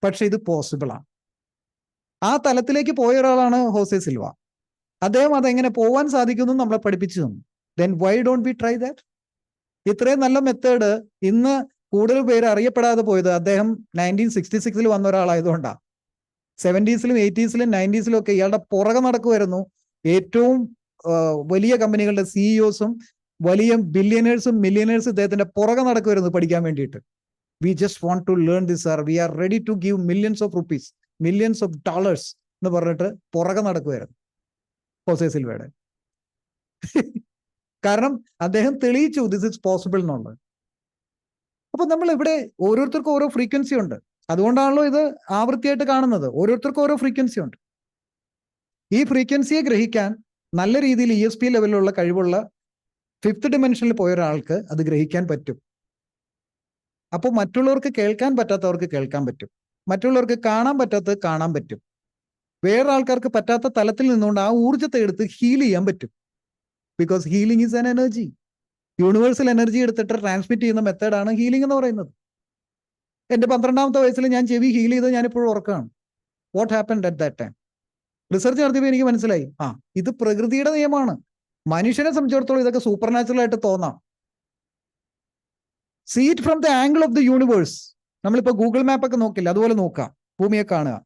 പക്ഷെ ഇത് പോസിബിളാണ്. ആ തലത്തിലേക്ക് പോയ ഒരാളാണ് ഹോസെ സിൽവ. അദ്ദേഹം അതെങ്ങനെ പോവാൻ സാധിക്കുന്നു നമ്മളെ പഠിപ്പിച്ചു തന്നു. Then why don't we try that? ഇത്രയും നല്ല മെത്തേഡ് ഇന്ന് കൂടുതൽ പേര് അറിയപ്പെടാതെ പോയത് അദ്ദേഹം 1966 വന്ന ഒരാളായതുകൊണ്ടാണ്. 70s-ലും 80s-ലും 90s-ലും ഒക്കെ ഇയാളുടെ പുറകെ നടക്കുമായിരുന്നു ഏറ്റവും വലിയ കമ്പനികളുടെ CEOസും വലിയ ബില്യനേഴ്സും മില്യനേഴ്സും ഇദ്ദേഹത്തിന്റെ പുറകെ നടക്കുമായിരുന്നു പഠിക്കാൻ വേണ്ടിയിട്ട്. We just want to learn this sir, we are ready to give millions of rupees, millions of dollars എന്ന് പറഞ്ഞിട്ട് പുറകെ നടക്കുമായിരുന്നു ഹോസെ സിൽവയുടെ. കാരണം അദ്ദേഹം തെളിയിച്ചു ദിസ് ഇസ് പോസിബിൾ എന്നുള്ളത്. അപ്പൊ നമ്മൾ ഇവിടെ ഓരോരുത്തർക്കും ഓരോ ഫ്രീക്വൻസി ഉണ്ട്. അതുകൊണ്ടാണല്ലോ ഇത് ആവൃത്തിയായിട്ട് കാണുന്നത്. ഓരോരുത്തർക്കും ഓരോ ഫ്രീക്വൻസി ഉണ്ട്. ഈ ഫ്രീക്വൻസിയെ ഗ്രഹിക്കാൻ നല്ല രീതിയിൽ ESP ലെവലിലുള്ള കഴിവുള്ള ഫിഫ്ത്ത് ഡിമെൻഷനിൽ പോയ ഒരാൾക്ക് അത് ഗ്രഹിക്കാൻ പറ്റും. അപ്പോൾ മറ്റുള്ളവർക്ക് കേൾക്കാൻ പറ്റാത്തവർക്ക് കേൾക്കാൻ പറ്റും, മറ്റുള്ളവർക്ക് കാണാൻ പറ്റാത്തത് കാണാൻ പറ്റും. വേറെ ആൾക്കാർക്ക് പറ്റാത്ത തലത്തിൽ നിന്നുകൊണ്ട് ആ ഊർജ്ജത്തെ എടുത്ത് ഹീൽ ചെയ്യാൻ പറ്റും. Because healing is an energy. Universal energy എടുത്തിട്ട് ട്രാൻസ്മിറ്റ് ചെയ്യുന്ന മെത്തേഡാണ് ഹീലിംഗ് എന്ന് പറയുന്നത്. എൻ്റെ 12ാമത്തെ വയസ്സിൽ ഞാൻ ചെവി ഹീൽ ചെയ്ത് ഞാനിപ്പോഴും ഓർക്കാണ്. What happened at that time? Research നടത്തിയപ്പോൾ എനിക്ക് മനസ്സിലായി, ഇത് പ്രകൃതിയുടെ നിയമമാണ്. മനുഷ്യനെ സംബന്ധിച്ചിടത്തോളം ഇതൊക്കെ സൂപ്പർ നാച്ചുറൽ ആയിട്ട് തോന്നാം. See it from the angle of the universe. നമ്മളിപ്പോൾ ഗൂഗിൾ മാപ്പ് ഒക്കെ നോക്കില്ല, അതുപോലെ നോക്കാം, ഭൂമിയെ കാണുക.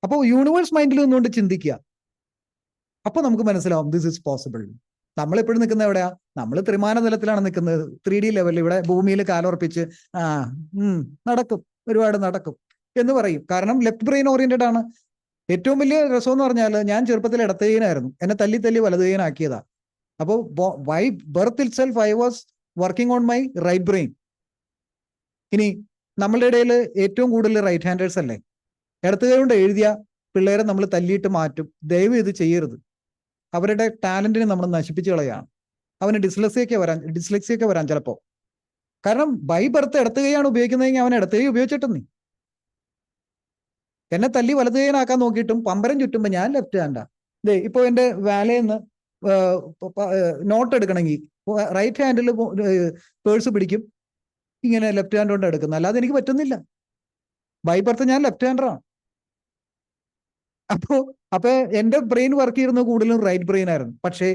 അപ്പോൾ യൂണിവേഴ്സ് മൈൻഡിൽ നിന്നുകൊണ്ട് ചിന്തിക്കുക. അപ്പോൾ നമുക്ക് മനസ്സിലാവും ദിസ് ഇസ് പോസിബിൾ. നമ്മളെപ്പോഴും നിൽക്കുന്നത് എവിടെയാ? നമ്മൾ ത്രിമാന തലത്തിലാണ് നിൽക്കുന്നത്, 3D ലെവലിൽ. ഇവിടെ ഭൂമിയിൽ കാലുറപ്പിച്ച് നടക്കും, ഒരുപാട് നടക്കും എന്ന് പറയും. കാരണം ലെഫ്റ്റ് ബ്രെയിൻ ഓറിയന്റഡ് ആണ്. ഏറ്റവും വലിയ രസം എന്ന് പറഞ്ഞാൽ ഞാൻ ചെറുപ്പത്തിൽ ഇടത്തേനായിരുന്നു, എന്നെ തല്ലി തല്ലി വലതുകൈനാക്കിയതാ. അപ്പോൾ by birth itself I was working on my right brain. ഇനി നമ്മളുടെ ഇടയിൽ ഏറ്റവും കൂടുതൽ റൈറ്റ് ഹാൻഡേഴ്സ് അല്ലേ? ഇടത്തുകൈ കൊണ്ട് എഴുതിയ പിള്ളേരെ നമ്മൾ തല്ലിയിട്ട് മാറ്റും. ദയവ് ഇത് ചെയ്യരുത്. അവരുടെ ടാലന്റിനെ നമ്മൾ നശിപ്പിച്ച് കളയാണ്. അവന് ഡിസ്ലെക്സിയൊക്കെ വരാൻ ചിലപ്പോൾ. കാരണം ബൈ ബർത്ത് ഇടത്തുകൈയാണ് ഉപയോഗിക്കുന്നതെങ്കിൽ അവൻ ഇടത്തുകൈ ഉപയോഗിച്ചിട്ടെന്നീ. എന്നെ തല്ലി വലതുകൈനാക്കാൻ നോക്കിയിട്ടും പമ്പരം ചുറ്റുമ്പോൾ ഞാൻ ലെഫ്റ്റ് ഹാൻഡാ. ഇപ്പോൾ എൻ്റെ വാലയിൽ നോട്ട് എടുക്കണമെങ്കിൽ റൈറ്റ് ഹാൻഡിൽ പേഴ്സ് പിടിക്കും, ഇങ്ങനെ ലെഫ്റ്റ് ഹാൻഡ് കൊണ്ട് എടുക്കുന്നത്. അല്ലാതെ എനിക്ക് പറ്റുന്നില്ല. ബൈ ബർത്ത് ഞാൻ ലെഫ്റ്റ് ഹാൻഡറാണ്. അപ്പൊ എന്റെ ബ്രെയിൻ വർക്ക് ചെയ്യുന്നത് കൂടുതലും റൈറ്റ് ബ്രെയിൻ ആയിരുന്നു. പക്ഷേ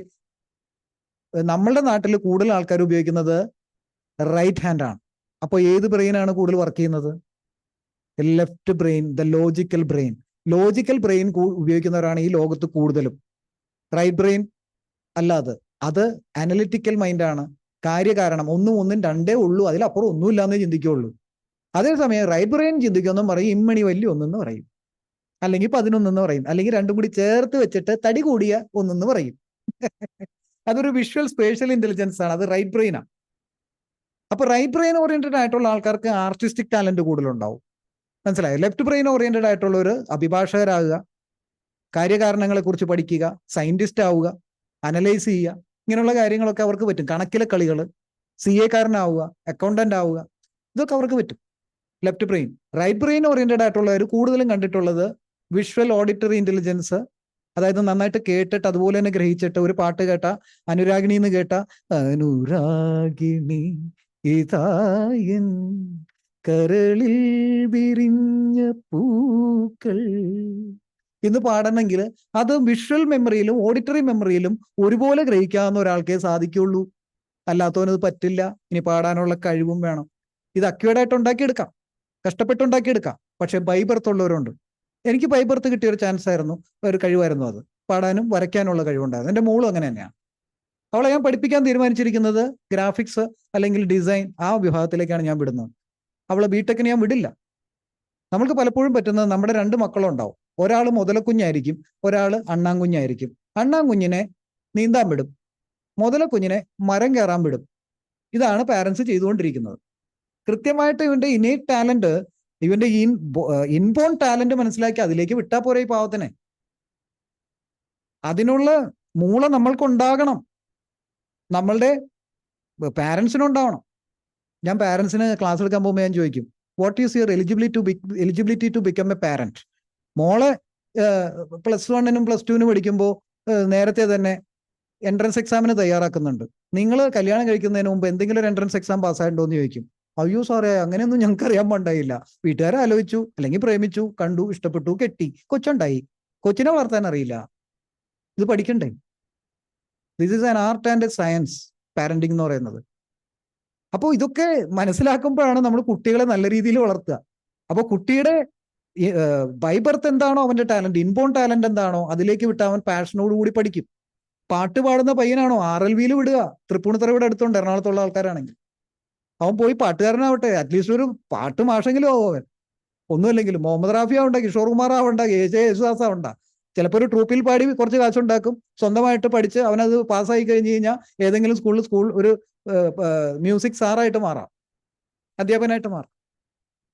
നമ്മളുടെ നാട്ടിൽ കൂടുതൽ ആൾക്കാർ ഉപയോഗിക്കുന്നത് റൈറ്റ് ഹാൻഡ് ആണ്. അപ്പോൾ ഏത് ബ്രെയിനാണ് കൂടുതൽ വർക്ക് ചെയ്യുന്നത്? Left brain, the logical brain. Logical brain ഉപയോഗിക്കുന്നവരാണ് ഈ ലോകത്ത് കൂടുതലും. റൈറ്റ് ബ്രെയിൻ അല്ലാതെ അത് അനലിറ്റിക്കൽ മൈൻഡാണ്. കാര്യകാരണം, ഒന്നും രണ്ടേ ഉള്ളൂ, അതിലപ്പുറം ഒന്നുമില്ലാന്നേ ചിന്തിക്കുള്ളൂ. അതേസമയം റൈറ്റ് ബ്രെയിൻ ചിന്തിക്കുമെന്നും പറയും ഇമ്മണി വലിയ ഒന്നെന്ന് പറയും, അല്ലെങ്കിൽ 11 പറയും, അല്ലെങ്കിൽ രണ്ടും കൂടി ചേർത്ത് വെച്ചിട്ട് തടി കൂടിയ ഒന്നെന്ന് പറയും. അതൊരു വിഷ്വൽ സ്പേഷ്യൽ ഇന്റലിജൻസ് ആണ്, അത് റൈറ്റ് ബ്രെയിനാണ്. അപ്പൊ റൈറ്റ് ബ്രെയിൻ ഓറിയന്റഡ് ആയിട്ടുള്ള ആൾക്കാർക്ക് ആർട്ടിസ്റ്റിക് ടാലന്റ് കൂടുതലുണ്ടാവും. മനസ്സിലായോ? ലെഫ്റ്റ് ബ്രെയിൻ ഓറിയന്റഡ് ആയിട്ടുള്ളവർ അഭിഭാഷകരാകുക, കാര്യകാരണങ്ങളെ കുറിച്ച് പഠിക്കുക, സയന്റിസ്റ്റ് ആവുക, അനലൈസ് ചെയ്യുക, ഇങ്ങനെയുള്ള കാര്യങ്ങളൊക്കെ അവർക്ക് പറ്റും. കണക്കിലെ കളികൾ, CA കാരനാവുക, അക്കൗണ്ടന്റ് ആവുക, ഇതൊക്കെ അവർക്ക് പറ്റും. Left brain. Right brain oriented ആയിട്ടുള്ളവർ കൂടുതലും കണ്ടിട്ടുള്ളത് വിഷ്വൽ ഓഡിറ്ററി ഇന്റലിജൻസ്, അതായത് നന്നായിട്ട് കേട്ടിട്ട് അതുപോലെ തന്നെ ഗ്രഹിച്ചിട്ട്, ഒരു പാട്ട് കേട്ട അനുരാഗിണി എന്ന് കേട്ട അനുരാഗിണി ഇതായൻ കരളിൽ വിരിഞ്ഞ പൂക്കൾ എന്ന് പാടണമെങ്കിൽ അത് വിഷ്വൽ മെമ്മറിയിലും ഓഡിറ്ററി മെമ്മറിയിലും ഒരുപോലെ ഗ്രഹിക്കാവുന്ന ഒരാൾക്കേ സാധിക്കുള്ളൂ. അല്ലാത്തവനത് പറ്റില്ല. ഇനി പാടാനുള്ള കഴിവും വേണം. ഇത് അക്യൂർഡായിട്ട് ഉണ്ടാക്കിയെടുക്കാം, കഷ്ടപ്പെട്ടുണ്ടാക്കിയെടുക്കാം. പക്ഷെ ബൈബർത്ത് ഉള്ളവരുണ്ട്. എനിക്ക് ബൈബർത്ത് കിട്ടിയ ഒരു ചാൻസ് ആയിരുന്നു, ഒരു കഴിവായിരുന്നു അത്. പാടാനും വരയ്ക്കാനുള്ള കഴിവുണ്ടായിരുന്നു. എൻ്റെ മോളും അങ്ങനെ തന്നെയാണ്. അവളെ ഞാൻ പഠിപ്പിക്കാൻ തീരുമാനിച്ചിരിക്കുന്നത് ഗ്രാഫിക്സ് അല്ലെങ്കിൽ ഡിസൈൻ, ആ വിഭാഗത്തിലേക്കാണ് ഞാൻ വിടുന്നത്. അവളെ ബിടെക്കിന് ഞാൻ വിടില്ല. നമ്മൾക്ക് പലപ്പോഴും പറ്റുന്നത്, നമ്മുടെ 2 മക്കളുണ്ടാവും. ഒരാൾ മുതലക്കുഞ്ഞായിരിക്കും, ഒരാൾ അണ്ണാങ്കുഞ്ഞായിരിക്കും. അണ്ണാങ്കുഞ്ഞിനെ നീന്താൻ വിടും, മുതലക്കുഞ്ഞിനെ മരം കയറാൻ വിടും. ഇതാണ് പാരൻസ് ചെയ്തുകൊണ്ടിരിക്കുന്നത്. കൃത്യമായിട്ട് ഇവന്റെ ഇനേറ്റ് ടാലന്റ്, ഇവന്റെ ഇൻബോൺ ടാലന്റ് മനസ്സിലാക്കി അതിലേക്ക് വിട്ടാ പോരെ ഈ പാവത്തിനെ. അതിനുള്ള മൂള നമ്മൾക്കുണ്ടാകണം, നമ്മളുടെ പാരൻസിനുണ്ടാവണം. ഞാൻ പാരൻസിന് ക്ലാസ് എടുക്കാൻ പോകുമ്പോൾ ഞാൻ ചോദിക്കും, what is your eligibility to become a parent? മോളെ +1-നും +2-നും പഠിക്കുമ്പോൾ നേരത്തെ തന്നെ എൻട്രൻസ് എക്സാമിന് തയ്യാറാക്കുന്നുണ്ട്. നിങ്ങൾ കല്യാണം കഴിക്കുന്നതിന് മുമ്പ് എന്തെങ്കിലും ഒരു എൻട്രൻസ് എക്സാം പാസ്സായിട്ടുണ്ടോ എന്ന് ചോദിക്കും. അയ്യോ സാറേ, അങ്ങനെയൊന്നും ഞങ്ങൾക്ക് അറിയാൻ പാടില്ല. വീട്ടുകാരെ ആലോചിച്ചു, അല്ലെങ്കിൽ പ്രേമിച്ചു, കണ്ടു, ഇഷ്ടപ്പെട്ടു, കെട്ടി, കൊച്ചുണ്ടായി. കൊച്ചിനെ വളർത്താൻ അറിയില്ല. ഇത് പഠിക്കണ്ടേ? This is an art and A science, parenting എന്ന് പറയുന്നത്. അപ്പോൾ ഇതൊക്കെ മനസ്സിലാക്കുമ്പോഴാണ് നമ്മൾ കുട്ടികളെ നല്ല രീതിയിൽ വളർത്തുക. അപ്പോൾ കുട്ടിയുടെ ബൈ ബർത്ത് എന്താണോ അവന്റെ ടാലന്റ്, ഇൻബോൺ ടാലന്റ് എന്താണോ അതിലേക്ക് വിട്ട് അവൻ പാഷനോട് കൂടി പഠിക്കും. പാട്ട് പാടുന്ന പയ്യനാണോ RLVയിൽ വിടുക, തൃപ്പൂണിത്തുറ ഇവിടെ അടുത്തുണ്ട്, എറണാകുളത്തുള്ള ആൾക്കാരാണെങ്കിൽ. അവൻ പോയി പാട്ടുകാരനാവട്ടെ, അറ്റ്ലീസ്റ്റ് ഒരു പാട്ട് മാഷെങ്കിലും ആവും അവൻ. ഒന്നുമില്ലെങ്കിലും മുഹമ്മദ് റാഫി ആവണ്ട, കിഷോർ കുമാർ ആവണ്ട, യേശുദാസ് ആവണ്ട. ചിലപ്പോൾ ഒരു ട്രൂപ്പിൽ പാടി കുറച്ച് കാശുണ്ടാക്കും, സ്വന്തമായിട്ട് പഠിച്ച് അവനത് പാസ്സായി കഴിഞ്ഞ് കഴിഞ്ഞാൽ ഏതെങ്കിലും സ്കൂൾ ഒരു മ്യൂസിക് സാറായിട്ട് മാറാം, അധ്യാപകനായിട്ട് മാറാം.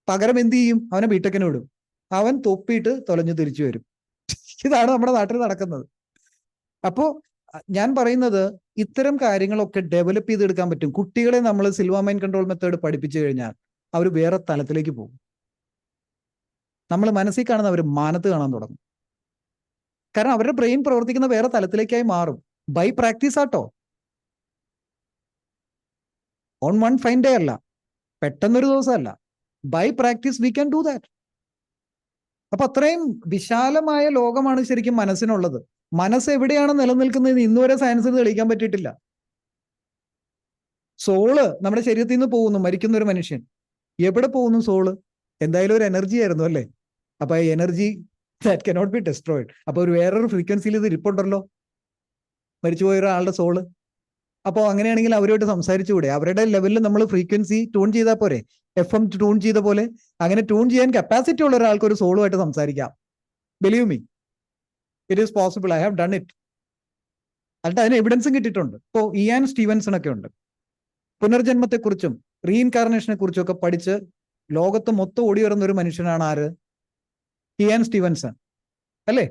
പകരം എന്ത് ചെയ്യും? അവനെ ബിടെക്കിന് വിടും. അവൻ തൊപ്പിയിട്ട് തൊലഞ്ഞു തിരിച്ചു വരും. ഇതാണ് നമ്മുടെ നാട്ടിൽ നടക്കുന്നത്. അപ്പോൾ ഞാൻ പറയുന്നത്, ഇത്തരം കാര്യങ്ങളൊക്കെ ഡെവലപ്പ് ചെയ്തെടുക്കാൻ പറ്റും. കുട്ടികളെ നമ്മൾ സിൽവ മൈൻഡ് കൺട്രോൾ മെത്തേഡ് പഠിപ്പിച്ചു കഴിഞ്ഞാൽ അവർ വേറെ തലത്തിലേക്ക് പോകും. നമ്മൾ മനസ്സിൽ കാണുന്ന അവർ മാനത്ത് കാണാൻ തുടങ്ങും. കാരണം അവരുടെ ബ്രെയിൻ പ്രവർത്തിക്കുന്ന വേറെ തലത്തിലേക്കായി മാറും. ബൈ പ്രാക്ടീസ് ആട്ടോ, ഓൺ വൺ ഫൈൻ ഡേ അല്ല, പെട്ടെന്നൊരു ദിവസമല്ല. By practice we can do that. അപ്പൊ അത്രയും വിശാലമായ ലോകമാണ് ശരിക്കും മനസ്സിനുള്ളത്. മനസ്സ് എവിടെയാണ് നിലനിൽക്കുന്നതെന്ന് ഇന്നുവരെ സയൻസിന് തെളിയിക്കാൻ പറ്റിയിട്ടില്ല. സോള് നമ്മുടെ ശരീരത്തിൽ നിന്ന് പോകുന്നു, മരിക്കുന്ന ഒരു മനുഷ്യൻ എവിടെ പോകുന്നു? സോള് എന്തായാലും ഒരു എനർജി ആയിരുന്നു അല്ലേ? അപ്പൊ ആ energy that cannot be destroyed. അപ്പൊ ഒരു വേറൊരു ഫ്രീക്വൻസിയിൽ ഇത് ഇരിപ്പുണ്ടല്ലോ, മരിച്ചുപോയ ഒരാളുടെ സോള്. അപ്പോൾ അങ്ങനെയാണെങ്കിൽ അവരുമായിട്ട് സംസാരിച്ചുകൂടെ? അവരുടെ ലെവലിൽ നമ്മൾ ഫ്രീക്വൻസി ട്യൂൺ ചെയ്താൽ പോരെ? FM ട്യൂൺ ചെയ്ത പോലെ അങ്ങനെ ട്യൂൺ ചെയ്യാൻ കപ്പാസിറ്റി ഉള്ള ഒരാൾക്ക് ഒരു സോളുമായിട്ട് സംസാരിക്കാം. Believe me, it is possible. I have done it. എന്നിട്ട് അതിന് എവിഡൻസും കിട്ടിയിട്ടുണ്ട്. ഇപ്പോൾ ഇയാൻ സ്റ്റീവൻസൺ ഒക്കെ ഉണ്ട്. പുനർജന്മത്തെക്കുറിച്ചും റീഇൻകാർണേഷനെ കുറിച്ചും ഒക്കെ പഠിച്ച് ലോകത്ത് മൊത്തം ഓടി വരുന്ന ഒരു മനുഷ്യനാണ് ആര്? ഇയാൻ സ്റ്റീവൻസൺ അല്ലേ?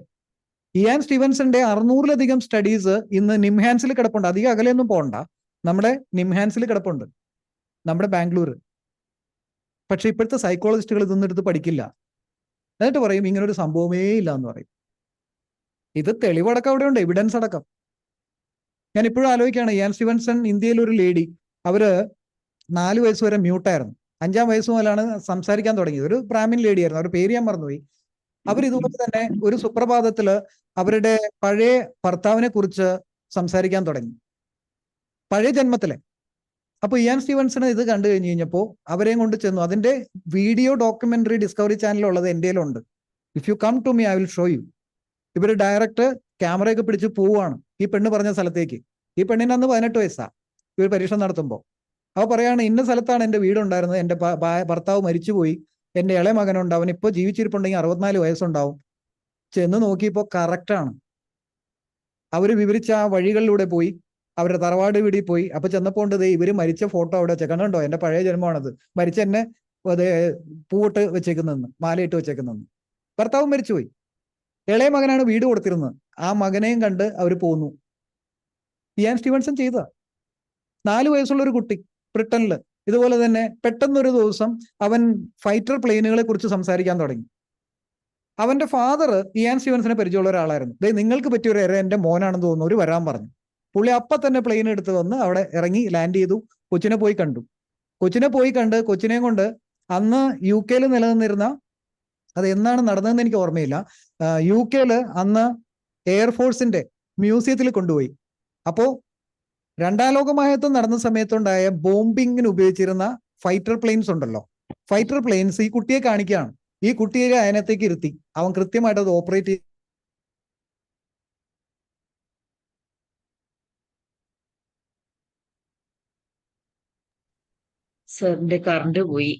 ഇയാൻ സ്റ്റീവൻസന്റെ 600-ലധികം സ്റ്റഡീസ് ഇന്ന് നിംഹാൻസിൽ കിടപ്പുണ്ട്. അധികം അകലെയൊന്നും പോകണ്ട, നമ്മുടെ നിംഹാൻസിൽ കിടപ്പുണ്ട്, നമ്മുടെ ബാംഗ്ലൂർ. പക്ഷെ ഇപ്പോഴത്തെ സൈക്കോളജിസ്റ്റുകൾ ഇതൊന്നും എടുത്ത് പഠിക്കില്ല. എന്നിട്ട് പറയും ഇങ്ങനൊരു സംഭവമേ ഇല്ല എന്ന് പറയും. ഇത് തെളിവടക്കം അവിടെ ഉണ്ട്, എവിഡൻസ് അടക്കം. ഞാൻ ഇപ്പോഴും ആലോചിക്കുകയാണ്, ഇയാൻ സ്റ്റീവൻസൺ ഇന്ത്യയിൽ ഒരു ലേഡി, അവര് 4 വയസ്സ് വരെ മ്യൂട്ടായിരുന്നു. 5-ാം വയസ്സ് മുതലാണ് സംസാരിക്കാൻ തുടങ്ങിയത്. ഒരു ബ്രാഹ്മിൻ ലേഡി ആയിരുന്നു, അവരുടെ പേര് ഞാൻ മറന്നുപോയി. അവർ ഇതുപോലെ തന്നെ ഒരു സുപ്രഭാതത്തില് അവരുടെ പഴയ ഭർത്താവിനെ കുറിച്ച് സംസാരിക്കാൻ തുടങ്ങി. പഴയ ജന്മത്തിലെ. അപ്പൊ ഇയാൻ സ്റ്റീവൻസൺ ഇത് കണ്ടു കഴിഞ്ഞ് കഴിഞ്ഞപ്പോൾ അവരെയും കൊണ്ട് ചെന്നു. അതിന്റെ വീഡിയോ ഡോക്യുമെന്ററി ഡിസ്കവറി ചാനലുള്ളത് എൻ്റെ കയ്യിലുണ്ട്. If you come to me I will show you. ഇവര് ഡയറക്റ്റ് ക്യാമറയൊക്കെ പിടിച്ച് പോവാണ് ഈ പെണ്ണ് പറഞ്ഞ സ്ഥലത്തേക്ക്. ഈ പെണ്ണിന് അന്ന് 18 വയസ്സാ ഇവർ പരീക്ഷ നടത്തുമ്പോൾ. അവ പറയാണ്, ഇന്ന സ്ഥലത്താണ് എൻ്റെ വീടുണ്ടായിരുന്നത്, എൻ്റെ ഭർത്താവ് മരിച്ചുപോയി, എൻ്റെ ഇളയ മകനുണ്ട്, അവൻ ഇപ്പോൾ ജീവിച്ചിരിപ്പുണ്ടെങ്കിൽ 64 വയസ്സുണ്ടാവും. ചെന്ന് നോക്കിയപ്പോൾ കറക്റ്റാണ്. അവർ വിവരിച്ച ആ വഴികളിലൂടെ പോയി, അവരുടെ തറവാട് വീടിൽ പോയി. അപ്പൊ ചെന്നപ്പോൾ ഉണ്ട് ഇവര് മരിച്ച ഫോട്ടോ അവിടെ വെച്ചേക്കണം. കണ്ടോ, എൻ്റെ പഴയ ജന്മമാണത്, മരിച്ച എന്നെ പൂവിട്ട് വെച്ചേക്കുന്നതെന്ന്, മാലയിട്ട് വെച്ചേക്കുന്നതെന്ന്. ഭർത്താവും മരിച്ചുപോയി, ഇളയ മകനാണ് വീട് കൊടുത്തിരുന്നത്. ആ മകനെയും കണ്ട് അവർ പോന്നു. ഇയാൻ സ്റ്റീവൻസൺ ചെയ്ത 4 വയസ്സുള്ള ഒരു കുട്ടി ബ്രിട്ടനില് ഇതുപോലെ തന്നെ പെട്ടെന്നൊരു ദിവസം അവൻ ഫൈറ്റർ പ്ലെയിനുകളെ കുറിച്ച് സംസാരിക്കാൻ തുടങ്ങി. അവന്റെ ഫാദർ ഇയാൻ സ്റ്റീവൻസിനെ പരിചയമുള്ള ഒരാളായിരുന്നു. നിങ്ങൾക്ക് പറ്റിയ ഒരു എൻ്റെ മോനാണെന്ന് തോന്നുന്നു, ഒരു വരാൻ പറഞ്ഞു. പുള്ളി അപ്പം തന്നെ പ്ലെയിൻ എടുത്ത് വന്ന് അവിടെ ഇറങ്ങി ലാൻഡ് ചെയ്തു. കൊച്ചിനെ പോയി കണ്ടു. കൊച്ചിനെയും കൊണ്ട് അന്ന് UK നിലനിന്നിരുന്ന, അത് എന്നാണ് നടന്നതെന്ന് എനിക്ക് ഓർമ്മയില്ല, UK അന്ന് എയർഫോഴ്സിന്റെ മ്യൂസിയത്തിൽ കൊണ്ടുപോയി. അപ്പോൾ 2ാം ലോകമഹായുദ്ധം നടന്ന സമയത്തുണ്ടായ ബോംബിങ്ങിന് ഉപയോഗിച്ചിരുന്ന ഫൈറ്റർ പ്ലെയിൻസ് ഉണ്ടല്ലോ, ഫൈറ്റർ പ്ലെയിൻസ് ഈ കുട്ടിയെ കാണിക്കുകയാണ്. ഈ കുട്ടിയെ അതിനകത്തേക്ക് ഇരുത്തി അവൻ കൃത്യമായിട്ട് അത് ഓപ്പറേറ്റ് ചെയ്ത് സാറിന്റെ കറണ്ട് പോയി.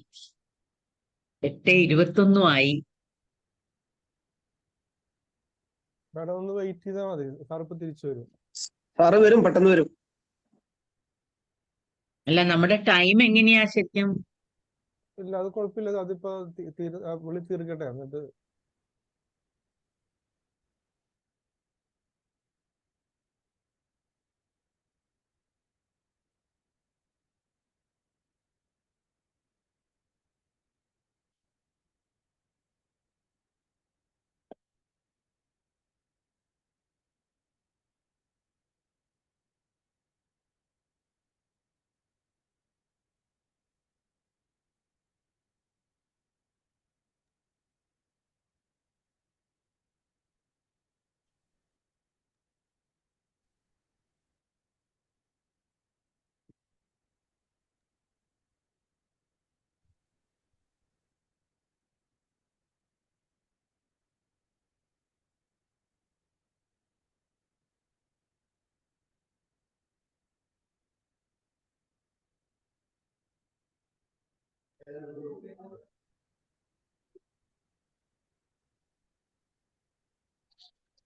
8:21 ആയി. മാഡം ഒന്ന് വെയിറ്റ് ചെയ്താൽ മതി, സാർ ഇപ്പൊ തിരിച്ചു വരും. സാറ് വരും, പെട്ടെന്ന് വരും. അല്ല, നമ്മുടെ ടൈം എങ്ങനെയാ ശരിക്കും? ഇല്ല, അത് കുഴപ്പമില്ല, അതിപ്പോ വിളി തീർക്കട്ടെ എന്നിട്ട്.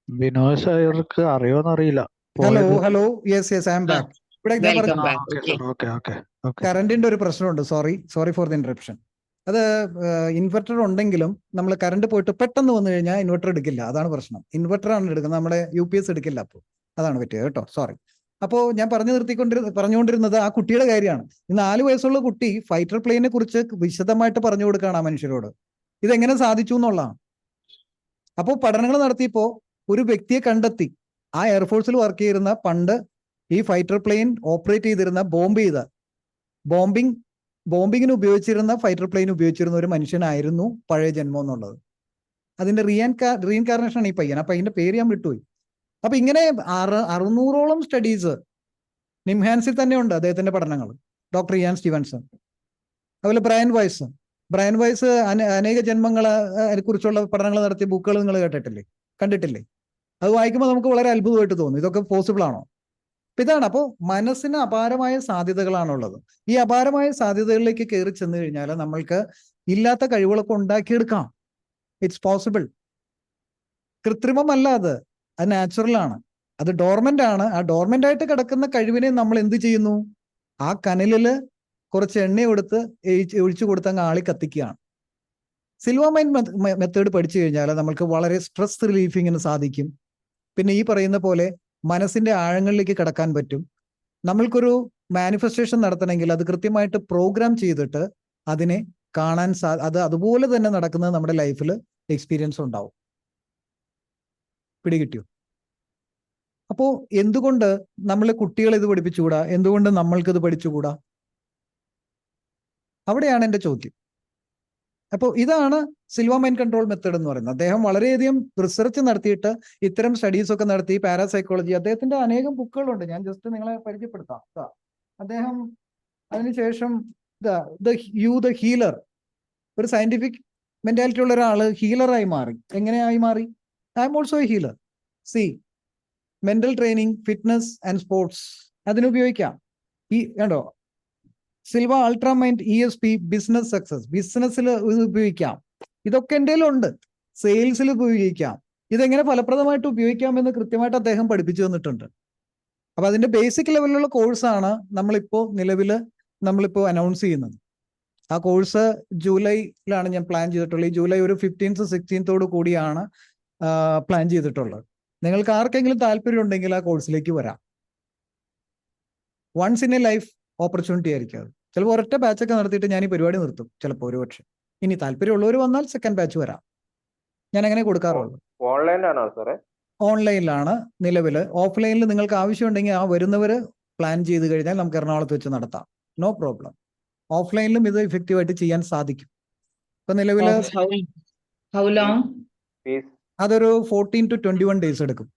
ബിനോയ് സാർക്ക് അറിയോന്നറിയില്ല. Hello yes I am back. ഇവിടെ കറണ്ടിന്റെ ഒരു പ്രശ്നമുണ്ട്. Sorry for the interruption. അത് ഇൻവെർട്ടർ ഉണ്ടെങ്കിലും നമ്മൾ കറണ്ട് പോയിട്ട് പെട്ടെന്ന് വന്നു കഴിഞ്ഞാൽ ഇൻവെർട്ടർ എടുക്കില്ല, അതാണ് പ്രശ്നം. ഇൻവെർട്ടർ ആണ് എടുക്കുന്നത്, നമ്മുടെ UPS എടുക്കില്ല. അപ്പോൾ അതാണ് പറ്റിയത് കേട്ടോ, സോറി. അപ്പോൾ ഞാൻ പറഞ്ഞുകൊണ്ടിരുന്നത് ആ കുട്ടിയുടെ കാര്യമാണ്. ഈ 4 വയസ്സുള്ള കുട്ടി ഫൈറ്റർ പ്ലെയിനെ കുറിച്ച് വിശദമായിട്ട് പറഞ്ഞു കൊടുക്കുകയാണ് ആ മനുഷ്യരോട്. ഇതെങ്ങനെ സാധിച്ചു എന്നുള്ളതാണ്. അപ്പോൾ പഠനങ്ങൾ നടത്തിയപ്പോൾ ഒരു വ്യക്തിയെ കണ്ടെത്തി, ആ എയർഫോഴ്സിൽ വർക്ക് ചെയ്തിരുന്ന, പണ്ട് ഈ ഫൈറ്റർ പ്ലെയിൻ ഓപ്പറേറ്റ് ചെയ്തിരുന്ന, ബോംബിങ്ങിന് ഉപയോഗിച്ചിരുന്ന ഫൈറ്റർ പ്ലെയിൻ ഉപയോഗിച്ചിരുന്ന ഒരു മനുഷ്യനായിരുന്നു പഴയ ജന്മം എന്നുള്ളത്. അതിന്റെ റീഇൻകാർണേഷൻ ആണ് ഈ പയ്യൻ. ആ പയ്യന്റെ പേര് ഞാൻ വിട്ടുപോയി. അപ്പൊ ഇങ്ങനെ 600ഓളം സ്റ്റഡീസ് നിംഹാൻസിൽ തന്നെ ഉണ്ട്, അദ്ദേഹത്തിന്റെ പഠനങ്ങൾ. ഡോക്ടർ ഇയാൻ സ്റ്റീവൻസൺ, അതുപോലെ ബ്രയൻ വൈസ് അനേക ജന്മങ്ങളെ കുറിച്ചുള്ള പഠനങ്ങൾ നടത്തിയ ബുക്കുകൾ നിങ്ങൾ കണ്ടിട്ടില്ലേ? അത് വായിക്കുമ്പോൾ നമുക്ക് വളരെ അത്ഭുതമായിട്ട് തോന്നും, ഇതൊക്കെ പോസിബിൾ ആണോ? ഇതാണ്. അപ്പോൾ മനസ്സിന് അപാരമായ സാധ്യതകളാണുള്ളത്. ഈ അപാരമായ സാധ്യതകളിലേക്ക് കയറി ചെന്ന് കഴിഞ്ഞാൽ നമ്മൾക്ക് ഇല്ലാത്ത കഴിവുകളൊക്കെ ഉണ്ടാക്കിയെടുക്കാം. It's possible. കൃത്രിമമല്ല, അത് നാച്ചുറൽ ആണ്, അത് ഡോർമെന്റ് ആണ്. ആ ഡോർമെന്റ് ആയിട്ട് കിടക്കുന്ന കഴിവിനെ നമ്മൾ എന്ത് ചെയ്യുന്നു? ആ കനലില് കുറച്ച് എണ്ണ ഒഴിച്ചു കൊടുത്ത് അങ്ങ് ആളി കത്തിക്കുകയാണ്. സിൽവ മൈൻഡ് മെത്തേഡ് പഠിച്ചു കഴിഞ്ഞാൽ നമ്മൾക്ക് വളരെ സ്ട്രെസ് റിലീഫിങ്ങിന് സാധിക്കും. പിന്നെ ഈ പറയുന്ന പോലെ മനസ്സിന്റെ ആഴങ്ങളിലേക്ക് കടക്കാൻ പറ്റും. നമ്മൾക്കൊരു മാനിഫെസ്റ്റേഷൻ നടത്തണമെങ്കിൽ അത് കൃത്യമായിട്ട് പ്രോഗ്രാം ചെയ്തിട്ട് അതിനെ കാണാൻ അത് അതുപോലെ തന്നെ നടക്കുന്നത് നമ്മുടെ ലൈഫിൽ എക്സ്പീരിയൻസ് ഉണ്ടാവും. പിടികിട്ടിയോ? അപ്പോൾ എന്തുകൊണ്ട് നമ്മൾ കുട്ടികളെ ഇത് പഠിപ്പിച്ചുകൂടാ? എന്തുകൊണ്ട് നമ്മൾക്കിത് പഠിച്ചുകൂടാ? അവിടെയാണ് എൻ്റെ ചോദ്യം. അപ്പോൾ ഇതാണ് സിൽവ മൈൻഡ് കൺട്രോൾ മെത്തേഡ് എന്ന് പറയുന്നത്. അദ്ദേഹം വളരെയധികം റിസർച്ച് നടത്തിയിട്ട് ഇത്തരം സ്റ്റഡീസ് ഒക്കെ നടത്തി, പാരാസൈക്കോളജി, അദ്ദേഹത്തിന്റെ അനേകം ബുക്കുകളുണ്ട്. ഞാൻ ജസ്റ്റ് നിങ്ങളെ പരിചയപ്പെടുത്താം. അദ്ദേഹം അതിനുശേഷം ദ ഹീലർ, ഒരു സയന്റിഫിക് മെന്റാലിറ്റി ഉള്ള ഒരാള് ഹീലറായി മാറി. എങ്ങനെയായി മാറി? I'm also a healer. See, mental training, fitness and sports അതിനുപയോഗിക്കാം. ഈ കണ്ടോ, Silva ultra mind ESP business success, ബിസിനസ്സിൽ ഇത് ഉപയോഗിക്കാം. ഇതൊക്കെ എൻ്റെ ഉണ്ട്. സെയിൽസിൽ ഉപയോഗിക്കാം. ഇതെങ്ങനെ ഫലപ്രദമായിട്ട് ഉപയോഗിക്കാമെന്ന് കൃത്യമായിട്ട് അദ്ദേഹം പഠിപ്പിച്ചു തന്നിട്ടുണ്ട്. അപ്പൊ അതിന്റെ ബേസിക് ലെവലിലുള്ള കോഴ്സാണ് നമ്മളിപ്പോ അനൗൺസ് ചെയ്യുന്നത്. ആ കോഴ്സ് ജൂലൈയിലാണ് ഞാൻ പ്ലാൻ ചെയ്തിട്ടുള്ളത്. ഈ ജൂലൈ ഒരു 15th 16th കൂടിയാണ് പ്ലാൻ ചെയ്തിട്ടുള്ളത്. നിങ്ങൾക്ക് ആർക്കെങ്കിലും താല്പര്യം ഉണ്ടെങ്കിൽ ആ കോഴ്സിലേക്ക് വരാം. Once in a life opportunity ആയിരിക്കും അത്. ചിലപ്പോൾ ഒരൊറ്റ ബാച്ചൊക്കെ നടത്തിയിട്ട് ഞാൻ ഈ പരിപാടി നിർത്തും ചിലപ്പോൾ, ഒരുപക്ഷെ. ഇനി താല്പര്യമുള്ളവർ വന്നാൽ സെക്കൻഡ് ബാച്ച് വരാം. ഞാൻ അങ്ങനെ കൊടുക്കാറുള്ളൂ. ഓൺലൈനാണോ സാറേ? ഓൺലൈനിലാണ് നിലവിൽ. ഓഫ്ലൈനിൽ നിങ്ങൾക്ക് ആവശ്യമുണ്ടെങ്കിൽ ആ വരുന്നവർ പ്ലാൻ ചെയ്ത് കഴിഞ്ഞാൽ നമുക്ക് എറണാകുളത്ത് വെച്ച് നടത്താം. No problem. ഓഫ്ലൈനിലും ഇത് ഇഫക്റ്റീവായിട്ട് ചെയ്യാൻ സാധിക്കും. ഇപ്പൊ നിലവിൽ How long? അതൊരു 14 to 21 days എടുക്കും.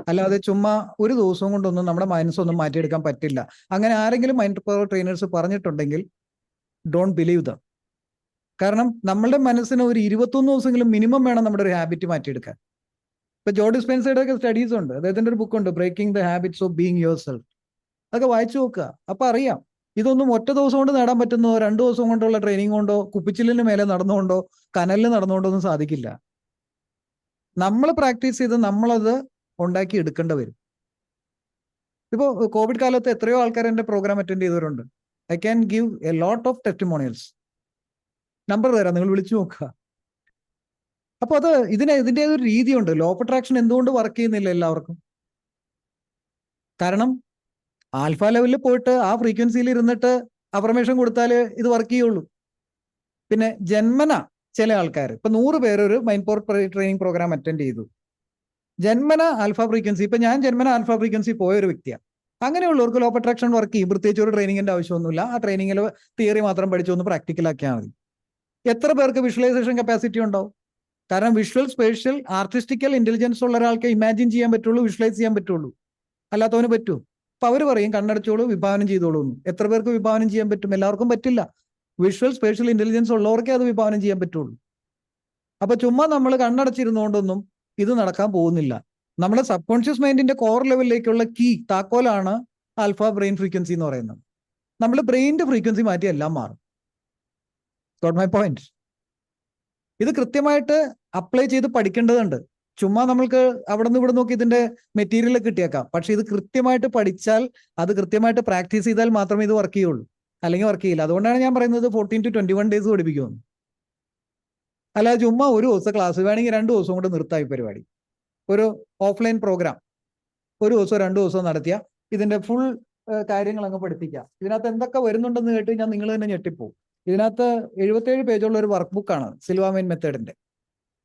അല്ലാതെ ചുമ്മാ ഒരു ദിവസവും കൊണ്ടൊന്നും നമ്മുടെ മനസ്സൊന്നും മാറ്റിയെടുക്കാൻ പറ്റില്ല. അങ്ങനെ ആരെങ്കിലും മൈൻഡ് പവർ ട്രെയിനേഴ്സ് പറഞ്ഞിട്ടുണ്ടെങ്കിൽ ഡോണ്ട് ബിലീവ് ദം. കാരണം നമ്മളുടെ മനസ്സിന് ഒരു 21 ദിവസമെങ്കിലും മിനിമം വേണം നമ്മുടെ ഒരു ഹാബിറ്റ് മാറ്റിയെടുക്കാൻ. ഇപ്പൊ ജോ ഡിസ്പെൻസയുടെ ഒക്കെ സ്റ്റഡീസ് ഉണ്ട്. അദ്ദേഹത്തിന്റെ ഒരു ബുക്കുണ്ട്, breaking the habits of being yourself. അതൊക്കെ വായിച്ചു നോക്കുക. അപ്പൊ അറിയാം ഇതൊന്നും ഒറ്റ ദിവസം കൊണ്ട് നേടാൻ പറ്റുന്നോ 2 ദിവസം കൊണ്ടുള്ള ട്രെയിനിങ് കൊണ്ടോ കുപ്പിച്ചിലിന് മേലെ നടന്നുകൊണ്ടോ കനലിൽ നടന്നുകൊണ്ടോ ഒന്നും സാധിക്കില്ല. നമ്മൾ പ്രാക്ടീസ് ചെയ്ത് നമ്മളത് ഉണ്ടാക്കി എടുക്കേണ്ടി വരും. ഇപ്പോൾ കോവിഡ് കാലത്ത് എത്രയോ ആൾക്കാർ എൻ്റെ പ്രോഗ്രാം അറ്റൻഡ് ചെയ്തവരുണ്ട്. I can give a lot of testimonials. Number തരാം, നിങ്ങൾ വിളിച്ചു നോക്കുക. അപ്പോൾ അത് ഇതിൻ്റെ ഒരു രീതിയുണ്ട്. ലോ ഓഫ് അട്രാക്ഷൻ എന്തുകൊണ്ട് വർക്ക് ചെയ്യുന്നില്ല എല്ലാവർക്കും? കാരണം ആൽഫ ലെവലിൽ പോയിട്ട് ആ ഫ്രീക്വൻസിയിൽ ഇരുന്നിട്ട് അഫർമേഷൻ കൊടുത്താൽ ഇത് വർക്ക് ചെയ്യുള്ളൂ. പിന്നെ ജന്മന ചില ആൾക്കാർ, ഇപ്പൊ 100 പേര് ഒരു mind power training program attend ചെയ്തു, ജന്മന ആൽഫ ഫ്രീക്വൻസി. ഇപ്പൊ ഞാൻ ജന്മന ആൽഫ ഫ്രീക്വൻസി പോയ ഒരു വ്യക്തിയാണ്. അങ്ങനെയുള്ളവർക്ക് ലോ ഓഫ് അട്രാക്ഷൻ വർക്ക് ചെയ്യും. പ്രത്യേകിച്ച് ഒരു ട്രെയിനിങ്ങിന്റെ ആവശ്യമൊന്നുമില്ല. ആ ട്രെയിനിങ്ങിൽ തിയറി മാത്രം പഠിച്ചൊന്ന് പ്രാക്ടിക്കലാക്കിയാൽ മതി. എത്ര പേർക്ക് വിഷ്വലൈസേഷൻ കപ്പാസിറ്റി ഉണ്ടാവും? കാരണം വിഷ്വൽ, സ്പേഷ്യൽ, ആർട്ടിസ്റ്റിക്കൽ ഇന്റലിജൻസ് ഉള്ള ഒരാൾക്ക് ഇമാജിൻ ചെയ്യാൻ പറ്റുള്ളൂ, വിഷ്വലൈസ് ചെയ്യാൻ പറ്റുള്ളൂ. അല്ലാത്തവന് പറ്റൂ. അപ്പൊ അവർ പറയും കണ്ണടച്ചോളൂ, വിഭാവനം ചെയ്തോളൂ എന്ന്. എത്ര പേർക്ക് വിഭാവനം ചെയ്യാൻ പറ്റും? എല്ലാവർക്കും പറ്റില്ല. വിഷ്വൽ, സ്പേഷ്യൽ ഇന്റലിജൻസ് ഉള്ളവർക്കേ അത് വിഭാവനം ചെയ്യാൻ പറ്റുള്ളൂ. അപ്പൊ ചുമ്മാ നമ്മൾ കണ്ണടച്ചിരുന്നുകൊണ്ടൊന്നും ഇത് നടക്കാൻ പോകുന്നില്ല. നമ്മുടെ സബ് കോൺഷ്യസ് മൈൻഡിന്റെ കോർ ലെവലിലേക്കുള്ള താക്കോലാണ് ആൽഫ ബ്രെയിൻ ഫ്രീക്വൻസി എന്ന് പറയുന്നത്. നമ്മൾ ബ്രെയിനിന്റെ ഫ്രീക്വൻസി മാറ്റി എല്ലാം മാറും. Got my point? ഇത് കൃത്യമായിട്ട് അപ്ലൈ ചെയ്ത് പഠിക്കേണ്ടതുണ്ട്. ചുമ്മാ നമ്മൾക്ക് അവിടെ നിന്ന് ഇവിടെ നോക്കി ഇതിന്റെ മെറ്റീരിയൽ കിട്ടിയേക്കാം. പക്ഷെ ഇത് കൃത്യമായിട്ട് പഠിച്ചാൽ, അത് കൃത്യമായിട്ട് പ്രാക്ടീസ് ചെയ്താൽ മാത്രമേ ഇത് വർക്ക് ചെയ്യുള്ളൂ. അല്ലെങ്കിൽ വർക്ക് ചെയ്യില്ല. അതുകൊണ്ടാണ് ഞാൻ പറയുന്നത് 14 to 21 days പഠിപ്പിക്കുമെന്ന്. അല്ലാതെ ചുമ്മാ ഒരു ദിവസം ക്ലാസ്, വേണമെങ്കിൽ 2 ദിവസം കൊണ്ട് നിർത്തായി പരിപാടി. ഒരു ഓഫ്ലൈൻ പ്രോഗ്രാം 1 ദിവസം 2 ദിവസം നടത്തിയ ഇതിന്റെ ഫുൾ കാര്യങ്ങൾ അങ്ങ് പഠിപ്പിക്കാം. ഇതിനകത്ത് എന്തൊക്കെ വരുന്നുണ്ടെന്ന് കേട്ട് ഞാൻ നിങ്ങൾ തന്നെ ഞെട്ടിപ്പോവും. ഇതിനകത്ത് 77 പേജുള്ള ഒരു വർക്ക് ബുക്കാണ് സിൽവ മൈൻഡ് മെത്തേഡിന്റെ.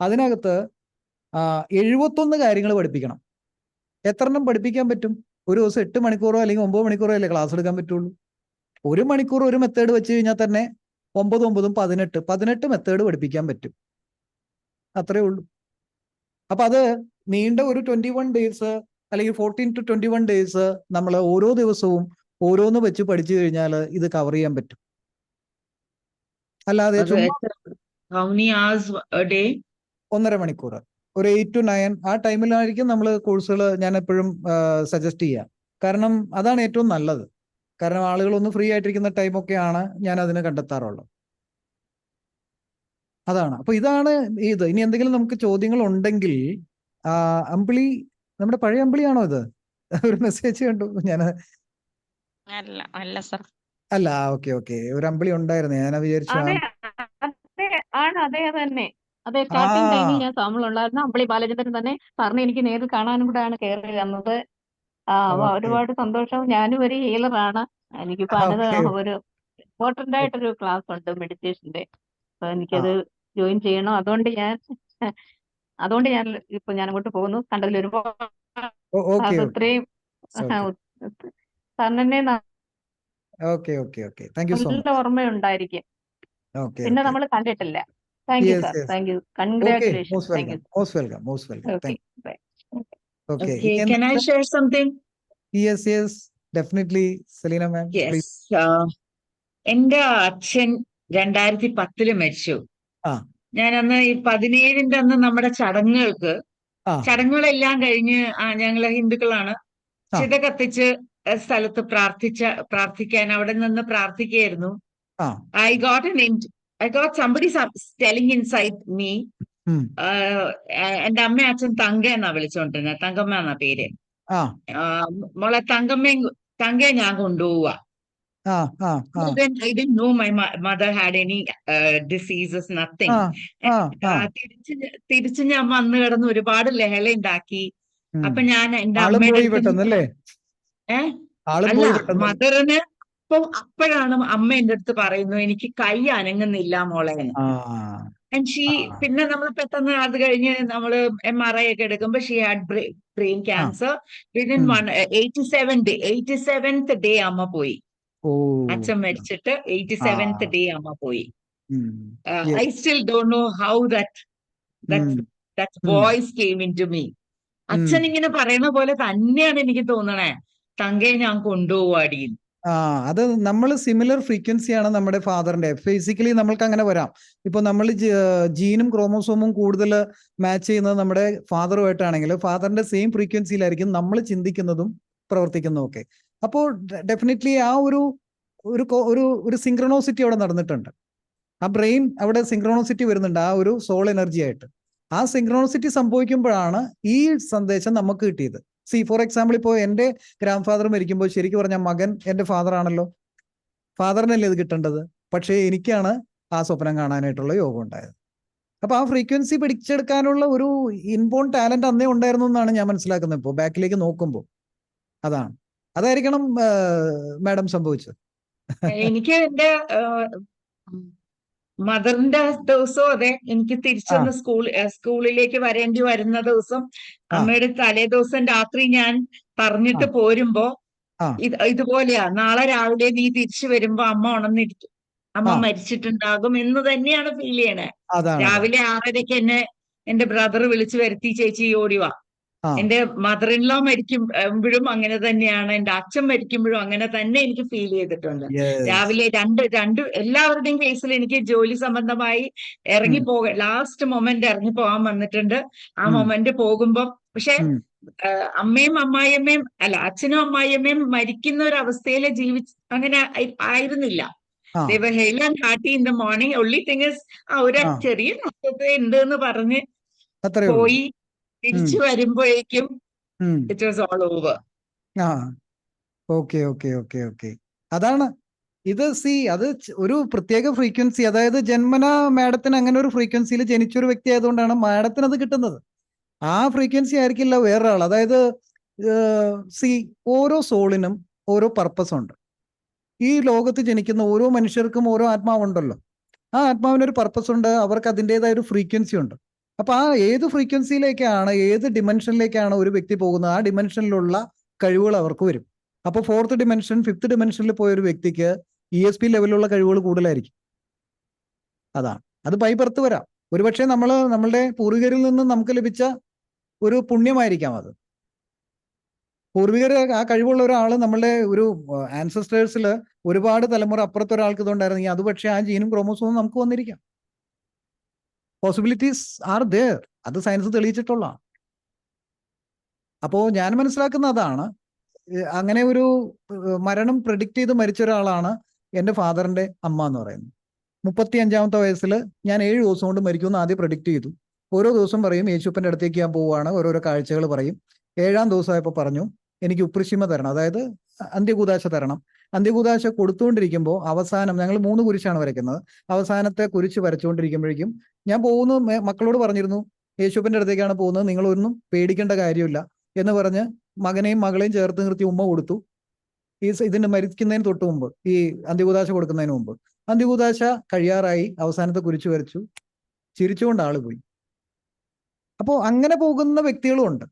അതിനകത്ത് 71 കാര്യങ്ങൾ പഠിപ്പിക്കണം. എത്ര എണ്ണം പഠിപ്പിക്കാൻ പറ്റും? ഒരു ദിവസം 8 മണിക്കൂറോ അല്ലെങ്കിൽ 9 മണിക്കൂറോ അല്ലേ ക്ലാസ് എടുക്കാൻ പറ്റുള്ളൂ. 1 മണിക്കൂർ ഒരു മെത്തേഡ് വെച്ച് കഴിഞ്ഞാൽ തന്നെ 9 9 18 മെത്തേഡ് പഠിപ്പിക്കാൻ പറ്റും. അത്രേ ഉള്ളൂ. അപ്പൊ അത് നീണ്ട ഒരു 21 days അല്ലെങ്കിൽ 14 to 21 days നമ്മൾ ഓരോ ദിവസവും ഓരോന്ന് വെച്ച് പഠിച്ചു കഴിഞ്ഞാൽ ഇത് കവർ ചെയ്യാൻ പറ്റും. അല്ലാതെ How many hours a day? 1.5 മണിക്കൂർ, ഒരു 8 to 9 ആ ടൈമിലായിരിക്കും നമ്മൾ കോഴ്സുകൾ ഞാൻ എപ്പോഴും സജസ്റ്റ് ചെയ്യുക. കാരണം അതാണ് ഏറ്റവും നല്ലത്. കാരണം ആളുകൾ ഒന്ന് ഫ്രീ ആയിട്ടിരിക്കുന്ന ടൈമൊക്കെയാണ് ഞാൻ അതിന് കണ്ടെത്താറുള്ളത്. അതാണ്. അപ്പൊ ഇതാണ് ഇത്. ഇനി എന്തെങ്കിലും നമുക്ക് ചോദ്യങ്ങൾ ഉണ്ടെങ്കിൽ അമ്പിളി, നമ്മുടെ പഴയ അമ്പിളിയാണോ ഇത്? ഒരു മെസ്സേജ് കണ്ടു ഞാൻ. അല്ല സർ. അല്ല, ഓക്കെ ഓക്കെ, ഒരു അമ്പിളി ഉണ്ടായിരുന്നു. ഞാൻ വിചാരിച്ചു അതെ തന്നെ. അതെ, സ്റ്റാർട്ടിംഗ് ടൈമിൽ ഞാൻ സാമ്പിളുണ്ടായിരുന്നു. അമ്പിളി ബാലചന്ദ്രൻ തന്നെ സാറിനെ എനിക്ക് നേരിൽ കാണാനും കൂടെയാണ് കയറി വന്നത്. ഒരുപാട് സന്തോഷം. ഞാനും ഒരു ഹീലറാണ്. എനിക്കിപ്പോ ഒരു ഇമ്പോർട്ടന്റ് ആയിട്ടൊരു ക്ലാസ് ഉണ്ട് മെഡിറ്റേഷന്റെ. അപ്പൊ എനിക്കത് ജോയിൻ ചെയ്യണം. അതുകൊണ്ട് ഞാൻ ഇപ്പൊ ഞാൻ അങ്ങോട്ട് പോകുന്നു. കണ്ടതിൽ ഒരുപാട് ഇത്രയും സാറിനെ നല്ല ഓർമ്മയുണ്ടായിരിക്കും. ഓക്കെ പിന്നെ ഓക്കെ നമ്മൾ കണ്ടിട്ടില്ല. Thank you yes sir, yes thank you, okay congratulation, most thank you. Welcome most welcome most welcome okay, thank bye. Okay Okay, ഇനി can I എന്തെങ്കിലും share something? Yes yes definitely Selina ma'am Yes. Please. എന്റെ അച്ഛൻ 2010 മരിച്ചു. ആ ഞാൻ അന്ന് ഈ 17-ന്റെ അന്ന് നമ്മുടെ ആ ചടങ്ങുകളെല്ലാം കഴിഞ്ഞ് ഞങ്ങള് ഹിന്ദുക്കളാണ്, ആ ചിത കത്തിച്ച് സ്ഥലത്ത് പ്രാർത്ഥിക്കാൻ അവിടെ നിന്ന് പ്രാർത്ഥിക്കുകയായിരുന്നു. ആ I got somebody telling inside me. ഉം, എന്റെ അമ്മ അച്ഛൻ തങ്ക എന്നാ വിളിച്ചോണ്ടിരുന്നത്, തങ്കമ്മ എന്നാ പേര്. ആ മോളെ തങ്കയെ ഞാൻ കൊണ്ടുപോവുക. ആ ആ ആ Then I didn't know my mother had any diseases, nothing. ആ ആ തിരിച്ച് ഞാൻ വന്നു കിടന്ന് ഒരുപാട് ലഹള ഉണ്ടാക്കി. ഉം. അപ്പൊ ഞാൻ എന്റെ ആളും അമ്മയുടെ പോയി അടുത്ത് പെട്ടെന്നല്ലേ ആളും അല്ല, പോയി പെട്ടെന്ന്. മദറിന് അപ്പോഴാണ് അമ്മ എന്റെ അടുത്ത് പറയുന്നു, എനിക്ക് കൈ അനങ്ങുന്നില്ല മോളെ. ആ പിന്നെ നമ്മൾ പെട്ടെന്ന് അത് കഴിഞ്ഞ് നമ്മള് MRI ഒക്കെ എടുക്കുമ്പോ she had brain cancer. Within 87th day അമ്മ പോയി. ഓ അച്ഛൻ മരിച്ചിട്ട് ആ 87th ഡേ അമ്മ പോയി. Yes I still don't know how that voice came into me. അച്ഛൻ ഇങ്ങനെ പറയുന്ന പോലെ തന്നെയാണ് എനിക്ക് തോന്നണേ, തങ്കയെ ഞാൻ കൊണ്ടുപോവാടി. അത് നമ്മൾ സിമിലർ ഫ്രീക്വൻസിയാണ് നമ്മുടെ ഫാദറിന്റെ. ഫിസിക്കലി നമ്മൾക്ക് അങ്ങനെ വരാം. ഇപ്പൊ നമ്മൾ ജീനും ക്രോമോസോമും കൂടുതൽ മാച്ച് ചെയ്യുന്നത് നമ്മുടെ ഫാദറുമായിട്ടാണെങ്കിൽ ഫാദറിന്റെ സെയിം ഫ്രീക്വൻസിയിലായിരിക്കും നമ്മൾ ചിന്തിക്കുന്നതും പ്രവർത്തിക്കുന്നതും ഒക്കെ. അപ്പോൾ ഡെഫിനറ്റ്ലി ആ ഒരു ഒരു സിങ്ക്രണോസിറ്റി അവിടെ നടന്നിട്ടുണ്ട്. ആ ബ്രെയിൻ അവിടെ സിങ്ക്രണോസിറ്റി വരുന്നുണ്ട്, ആ ഒരു സോൾ എനർജി ആയിട്ട്. ആ സിങ്ക്രണോസിറ്റി സംഭവിക്കുമ്പോഴാണ് ഈ സന്ദേശം നമുക്ക് കിട്ടിയത്. ഫോർ എക്സാമ്പിൾ, ഇപ്പോൾ എൻ്റെ ഗ്രാൻഡ് ഫാദർ മരിക്കുമ്പോൾ ശരിക്കും പറഞ്ഞാൽ മകൻ എൻ്റെ ഫാദർ ആണല്ലോ, ഫാദറിനല്ലേ ഇത് കിട്ടേണ്ടത്. പക്ഷേ എനിക്കാണ് ആ സ്വപ്നം കാണാനായിട്ടുള്ള യോഗം ഉണ്ടായത്. അപ്പൊ ആ ഫ്രീക്വൻസി പിടിച്ചെടുക്കാനുള്ള ഒരു ഇൻബോൺ ടാലന്റ് അന്നേ ഉണ്ടായിരുന്നു എന്നാണ് ഞാൻ മനസ്സിലാക്കുന്നത്. ഇപ്പോൾ ബാക്കിലേക്ക് നോക്കുമ്പോൾ അതായിരിക്കണം മാഡം സംഭവിച്ചത്. എനിക്ക് എന്റെ മദറിന്റെ ദിവസവും അതെ, എനിക്ക് തിരിച്ചൊന്ന് സ്കൂളിലേക്ക് വരേണ്ടി വരുന്ന ദിവസം അമ്മയുടെ തലേ ദിവസം രാത്രി ഞാൻ പറഞ്ഞിട്ട് പോരുമ്പോ ഇതുപോലെയാ, നാളെ രാവിലെ നീ തിരിച്ചു വരുമ്പോ അമ്മ ഉണർന്നിരിക്കും, അമ്മ മരിച്ചിട്ടുണ്ടാകും എന്ന് തന്നെയാണ് ഫീൽ ചെയ്യണേ. രാവിലെ 6:30 എന്റെ ബ്രദർ വിളിച്ചു വരുത്തി, ചേച്ചി ഓടിവാ. എന്റെ മദർ ഇൻ ലോ മരിക്കുമ്പോഴും അങ്ങനെ തന്നെയാണ്, എന്റെ അച്ഛൻ മരിക്കുമ്പോഴും അങ്ങനെ തന്നെ എനിക്ക് ഫീൽ ചെയ്തിട്ടുണ്ട്. രാവിലെ രണ്ട് എല്ലാവരുടെയും കേസിൽ എനിക്ക് ജോലി സംബന്ധമായി ലാസ്റ്റ് മൊമെന്റ് ഇറങ്ങി പോകാൻ വന്നിട്ടുണ്ട്. ആ മൊമെന്റ് പോകുമ്പോ പക്ഷെ അച്ഛനും അമ്മായിയമ്മയും മരിക്കുന്ന ഒരു അവസ്ഥയിൽ അങ്ങനെ ആയിരുന്നില്ല. They were hale and hearty in the morning. Only thing is ഒരു ചെറിയ നഷ്ടത്തെ ഉണ്ട് എന്ന് പറഞ്ഞ് പോയി. തിരിച്ചു വരുമ്പോഴേക്കും it was all over. Okay അതാണ് ഇത്. അത് ഒരു പ്രത്യേക ഫ്രീക്വൻസി, അതായത് ജന്മന മാഡത്തിന് അങ്ങനെ ഒരു ഫ്രീക്വൻസിയിൽ ജനിച്ചൊരു വ്യക്തി ആയതുകൊണ്ടാണ് മാഡത്തിന് അത് കിട്ടുന്നത്. ആ ഫ്രീക്വൻസി ആയിരിക്കില്ല വേറൊരാൾ. അതായത് ഓരോ സോളിനും ഓരോ പർപ്പസ് ഉണ്ട്. ഈ ലോകത്ത് ജനിക്കുന്ന ഓരോ മനുഷ്യർക്കും ഓരോ ആത്മാവുണ്ടല്ലോ. ആ ആത്മാവിനൊരു പർപ്പസ് ഉണ്ട്, അവർക്ക് അതിൻ്റെതായ ഒരു ഫ്രീക്വൻസി ഉണ്ട്. അപ്പൊ ആ ഏത് ഫ്രീക്വൻസിയിലേക്കാണ്, ഏത് ഡിമെൻഷനിലേക്കാണ് ഒരു വ്യക്തി പോകുന്നത്, ആ ഡിമെൻഷനിലുള്ള കഴിവുകൾ അവർക്ക് വരും. അപ്പോൾ 4th ഡിമെൻഷൻ 5th ഡിമെൻഷനിൽ പോയ ഒരു വ്യക്തിക്ക് ESP ലെവലിലുള്ള കഴിവുകൾ കൂടുതലായിരിക്കും. അത് ബൈ ബർത്ത് വരാം. ഒരുപക്ഷെ നമ്മളുടെ പൂർവികരിൽ നിന്ന് നമുക്ക് ലഭിച്ച ഒരു പുണ്യമായിരിക്കാം അത്. പൂർവികർ ആ കഴിവുള്ള ഒരാൾ നമ്മളുടെ ഒരു ആൻസസ്റ്റേഴ്സിൽ ഒരുപാട് തലമുറ അപ്പുറത്ത് ഒരാൾക്ക് ഇതുണ്ടായിരുന്നെങ്കിൽ അത് പക്ഷേ ആ ജീനും ക്രോമോസോമും നമുക്ക് വന്നിരിക്കാം. Possibilities are there. അത് സയൻസ് തെളിയിച്ചിട്ടുള്ള. അപ്പോൾ ഞാൻ മനസ്സിലാക്കുന്ന അതാണ്, അങ്ങനെ ഒരു മരണം പ്രെഡിക്റ്റ് ചെയ്ത് മരിച്ച ഒരാളാണ് എൻ്റെ ഫാദറിന്റെ അമ്മ എന്ന് പറയുന്നത്. 35ാമത്തെ വയസ്സിൽ ഞാൻ 7 ദിവസം കൊണ്ട് മരിക്കുമെന്ന് ആദ്യം പ്രെഡിക്റ്റ് ചെയ്തു. ഓരോ ദിവസം പറയും യേശുപ്പൻ്റെ അടുത്തേക്ക് ഞാൻ പോവുകയാണ്, ഓരോരോ കാഴ്ചകൾ പറയും. 7ാം ദിവസമായപ്പോൾ പറഞ്ഞു എനിക്ക് ഉപ്രശിമ തരണം, അതായത് അന്ത്യകൂദാശ തരണം. അന്ത്യകൂദാശ കൊടുത്തുകൊണ്ടിരിക്കുമ്പോൾ അവസാനം ഞങ്ങൾ 3 കുരിശാണ് വരയ്ക്കുന്നത്. അവസാനത്തെ കുരിശ് വരച്ചുകൊണ്ടിരിക്കുമ്പോഴേക്കും ഞാൻ പോകുന്നു, മക്കളോട് പറഞ്ഞിരുന്നു യേശുപ്പൻ്റെ അടുത്തേക്കാണ് പോകുന്നത്, നിങ്ങളൊന്നും പേടിക്കേണ്ട കാര്യമില്ല എന്ന് പറഞ്ഞ് മകനെയും മകളെയും ചേർത്ത് നിർത്തി ഉമ്മ കൊടുത്തു. ഇതിന് മരിക്കുന്നതിന് തൊട്ട് മുമ്പ്, ഈ അന്ത്യകൂദാശ കൊടുക്കുന്നതിന് മുമ്പ്. അന്ത്യകൂദാശ കഴിയാറായി, അവസാനത്തെ കുരിശ് വരച്ചു, ചിരിച്ചുകൊണ്ട് ആള് പോയി. അപ്പോൾ അങ്ങനെ പോകുന്ന വ്യക്തികളും ഉണ്ട്.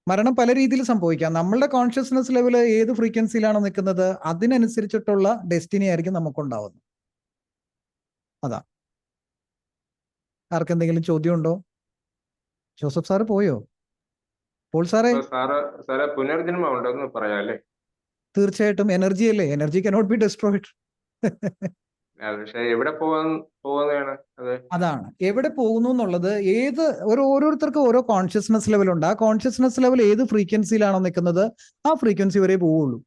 മരണം പല രീതിയിൽ സംഭവിക്കാം. നമ്മളുടെ കോൺഷ്യസ്നെസ് ലെവൽ ഏത് ഫ്രീക്വൻസിയിലാണോ നിൽക്കുന്നത് അതിനനുസരിച്ചിട്ടുള്ള ഡെസ്റ്റിനി ആയിരിക്കും നമുക്കുണ്ടാവുന്നത്. അതാ. ആർക്കെന്തെങ്കിലും ചോദ്യമുണ്ടോ? ജോസഫ് സാറ് പോയോ? പോൾ സാറേ? സാറേ പുനർജന്മം ഉണ്ടെന്ന് പറയാം അല്ലേ? തീർച്ചയായിട്ടും. എനർജി അല്ലേ, എനർജി കനോട്ട് ബി ഡിസ്ട്രോയിഡ്. പക്ഷെ എവിടെ പോകുന്നതാണ് അത്? അതാണ് എവിടെ പോകുന്നു എന്നുള്ളത്. ഓരോരുത്തർക്കും ഓരോ കോൺഷ്യസ്നെസ് ലെവൽ ഉണ്ട്. ആ കോൺഷ്യസ്നെസ് ലെവൽ ഏത് ഫ്രീക്വൻസിയിലാണോ നിൽക്കുന്നത് ആ ഫ്രീക്വൻസി വരെ പോവുള്ളൂ.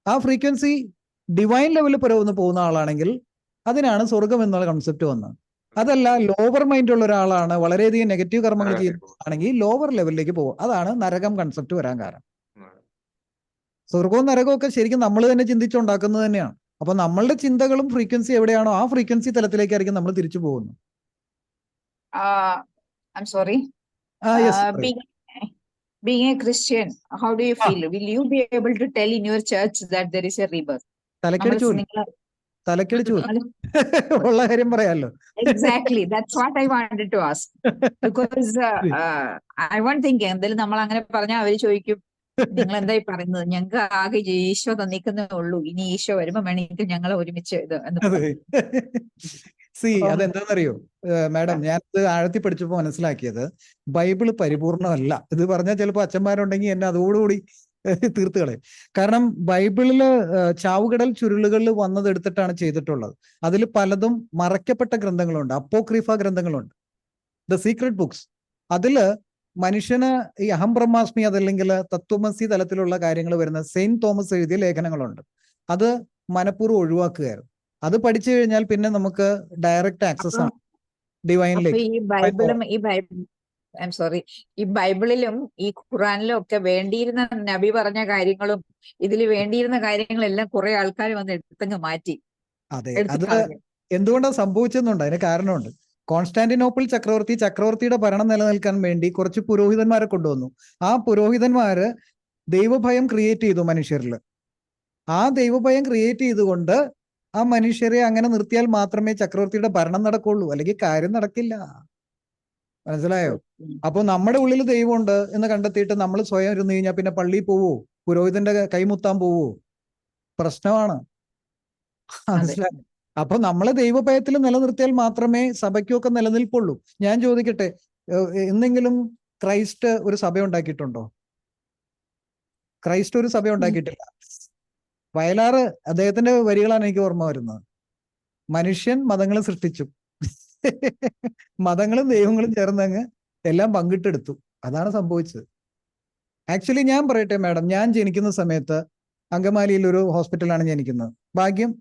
ആ ഫ്രീക്വൻസി ഡിവൈൻ ലെവലിൽ പോകുന്ന ആളാണെങ്കിൽ അതിനാണ് സ്വർഗം എന്നുള്ള കൺസെപ്റ്റ് വന്നത്. അതല്ല, ലോവർ മൈൻഡ് ഉള്ള ഒരാളാണ്, വളരെയധികം നെഗറ്റീവ് കർമ്മങ്ങൾ ചെയ്യുന്നതാണെങ്കിൽ ലോവർ ലെവലിലേക്ക് പോകും. അതാണ് നരകം കൺസെപ്റ്റ് വരാൻ കാരണം. സ്വർഗവും നരകവും ഒക്കെ ശരിക്കും നമ്മൾ തന്നെ ചിന്തിച്ചുണ്ടാക്കുന്നത് തന്നെയാണ്. അപ്പൊ നമ്മളുടെ ചിന്തകളും ഫ്രീക്വൻസി എവിടെയാണോ ആ ഫ്രീക്വൻസി തലത്തിലേക്കായിരിക്കും നമ്മൾ തിരിച്ചു പോകുന്നത്. I'm sorry. Being a Christian, how do you feel? Will you be able to tell in your church that there is a rebirth? തലക്കടിച്ചു ഉള്ള കാര്യം പറയാലോ. Exactly, that's what I wanted to ask. Because I want thinking, എന്തായാലും നമ്മൾ അങ്ങനെ പറഞ്ഞാൽ അവര് ചോദിക്കും നിങ്ങൾ എന്തായി പറയുന്നത്, ഞങ്ങൾക്ക് ആകെ ഈശോ തന്നിക്കുന്നേ ഉള്ളൂ, ഇനി ഈശോ വരുമ്പോ വേണമെങ്കിൽ ഞങ്ങൾ ഒരുമിച്ച് ഇത് അതെന്താണെന്നറിയോ മാഡം, ഞാനിത് ആഴത്തി പഠിച്ചപ്പോ മനസ്സിലാക്കിയത് ബൈബിള് പരിപൂർണമല്ല. ഇത് പറഞ്ഞാൽ ചിലപ്പോൾ അച്ഛന്മാരുണ്ടെങ്കിൽ എന്നെ അതോടുകൂടി തീർത്ത് കളയും. കാരണം ബൈബിളില് ചാവുകടൽ ചുരുളുകളിൽ വന്നതെടുത്തിട്ടാണ് ചെയ്തിട്ടുള്ളത്. അതിൽ പലതും മറയ്ക്കപ്പെട്ട ഗ്രന്ഥങ്ങളുണ്ട്, അപ്പോക്രീഫ ഗ്രന്ഥങ്ങളുണ്ട്, ദ സീക്രട്ട് ബുക്സ്. അതില് മനുഷ്യന് ഈ അഹം ബ്രഹ്മാസ്മി അതല്ലെങ്കിൽ തത്വമസി തലത്തിലുള്ള കാര്യങ്ങൾ വരുന്ന സെയിന്റ് തോമസ് എഴുതിയ ലേഖനങ്ങളുണ്ട്. അത് മനഃപൂർവ്വം ഒഴിവാക്കുകയായിരുന്നു. അത് പഠിച്ചു കഴിഞ്ഞാൽ പിന്നെ നമുക്ക് ഡയറക്റ്റ് ആക്സസ് ആണ് ഡിവൈനിലേക്ക്. ഈ ബൈബിളിലും ഈ ഖുറാനിലും ഒക്കെ വേണ്ടിയിരുന്ന നബി പറഞ്ഞ കാര്യങ്ങളും ഇതിൽ വേണ്ടിയിരുന്ന കാര്യങ്ങളെല്ലാം കുറെ ആൾക്കാർ വന്ന് എടുത്തങ്ങ് മാറ്റി. അതെ, അത് എന്തുകൊണ്ടാണ് സംഭവിച്ചെന്നുണ്ട്, അതിന് കാരണമുണ്ട്. കോൺസ്റ്റാന്റിനോപ്പിൾ ചക്രവർത്തിയുടെ ഭരണം നിലനിൽക്കാൻ വേണ്ടി കുറച്ച് പുരോഹിതന്മാരെ കൊണ്ടുവന്നു. ആ പുരോഹിതന്മാര് ദൈവഭയം ക്രിയേറ്റ് ചെയ്തു മനുഷ്യരിൽ. ആ ദൈവഭയം ക്രിയേറ്റ് ചെയ്തുകൊണ്ട് ആ മനുഷ്യരെ അങ്ങനെ നിർത്തിയാൽ മാത്രമേ ചക്രവർത്തിയുടെ ഭരണം നടക്കുള്ളൂ, അല്ലെങ്കിൽ കാര്യം നടക്കില്ല. മനസ്സിലായോ? അപ്പൊ നമ്മുടെ ഉള്ളിൽ ദൈവമുണ്ട് എന്ന് കണ്ടെത്തിയിട്ട് നമ്മൾ സ്വയം ഇരുന്ന് കഴിഞ്ഞാൽ പിന്നെ പള്ളിയിൽ പോവോ, പുരോഹിതന്റെ കൈമുത്താൻ പോവോ? പ്രശ്നമാണ്. മനസ്സിലായോ? അപ്പൊ നമ്മളെ ദൈവഭയത്തിൽ നിലനിർത്തിയാൽ മാത്രമേ സഭയ്ക്കൊക്കെ നിലനിൽപ്പുള്ളൂ. ഞാൻ ചോദിക്കട്ടെ, എന്തെങ്കിലും ക്രൈസ്റ്റ് ഒരു സഭ ഉണ്ടാക്കിയിട്ടുണ്ടോ? ക്രൈസ്റ്റ് ഒരു സഭ ഉണ്ടാക്കിയിട്ടില്ല. വയലാറ് അദ്ദേഹത്തിന്റെ വരികളാണ് എനിക്ക് ഓർമ്മ വരുന്നത്. മനുഷ്യൻ മതങ്ങളെ സൃഷ്ടിച്ചു, മതങ്ങളും ദൈവങ്ങളും ചേർന്നങ്ങ് എല്ലാം പങ്കിട്ടെടുത്തു. അതാണ് സംഭവിച്ചത്. ആക്ച്വലി ഞാൻ പറയട്ടെ മാഡം, ഞാൻ ജനിക്കുന്ന സമയത്ത് അങ്കമാലിയിൽ ഒരു ഹോസ്പിറ്റലാണ് ജനിക്കുന്നത്. ഭാഗ്യം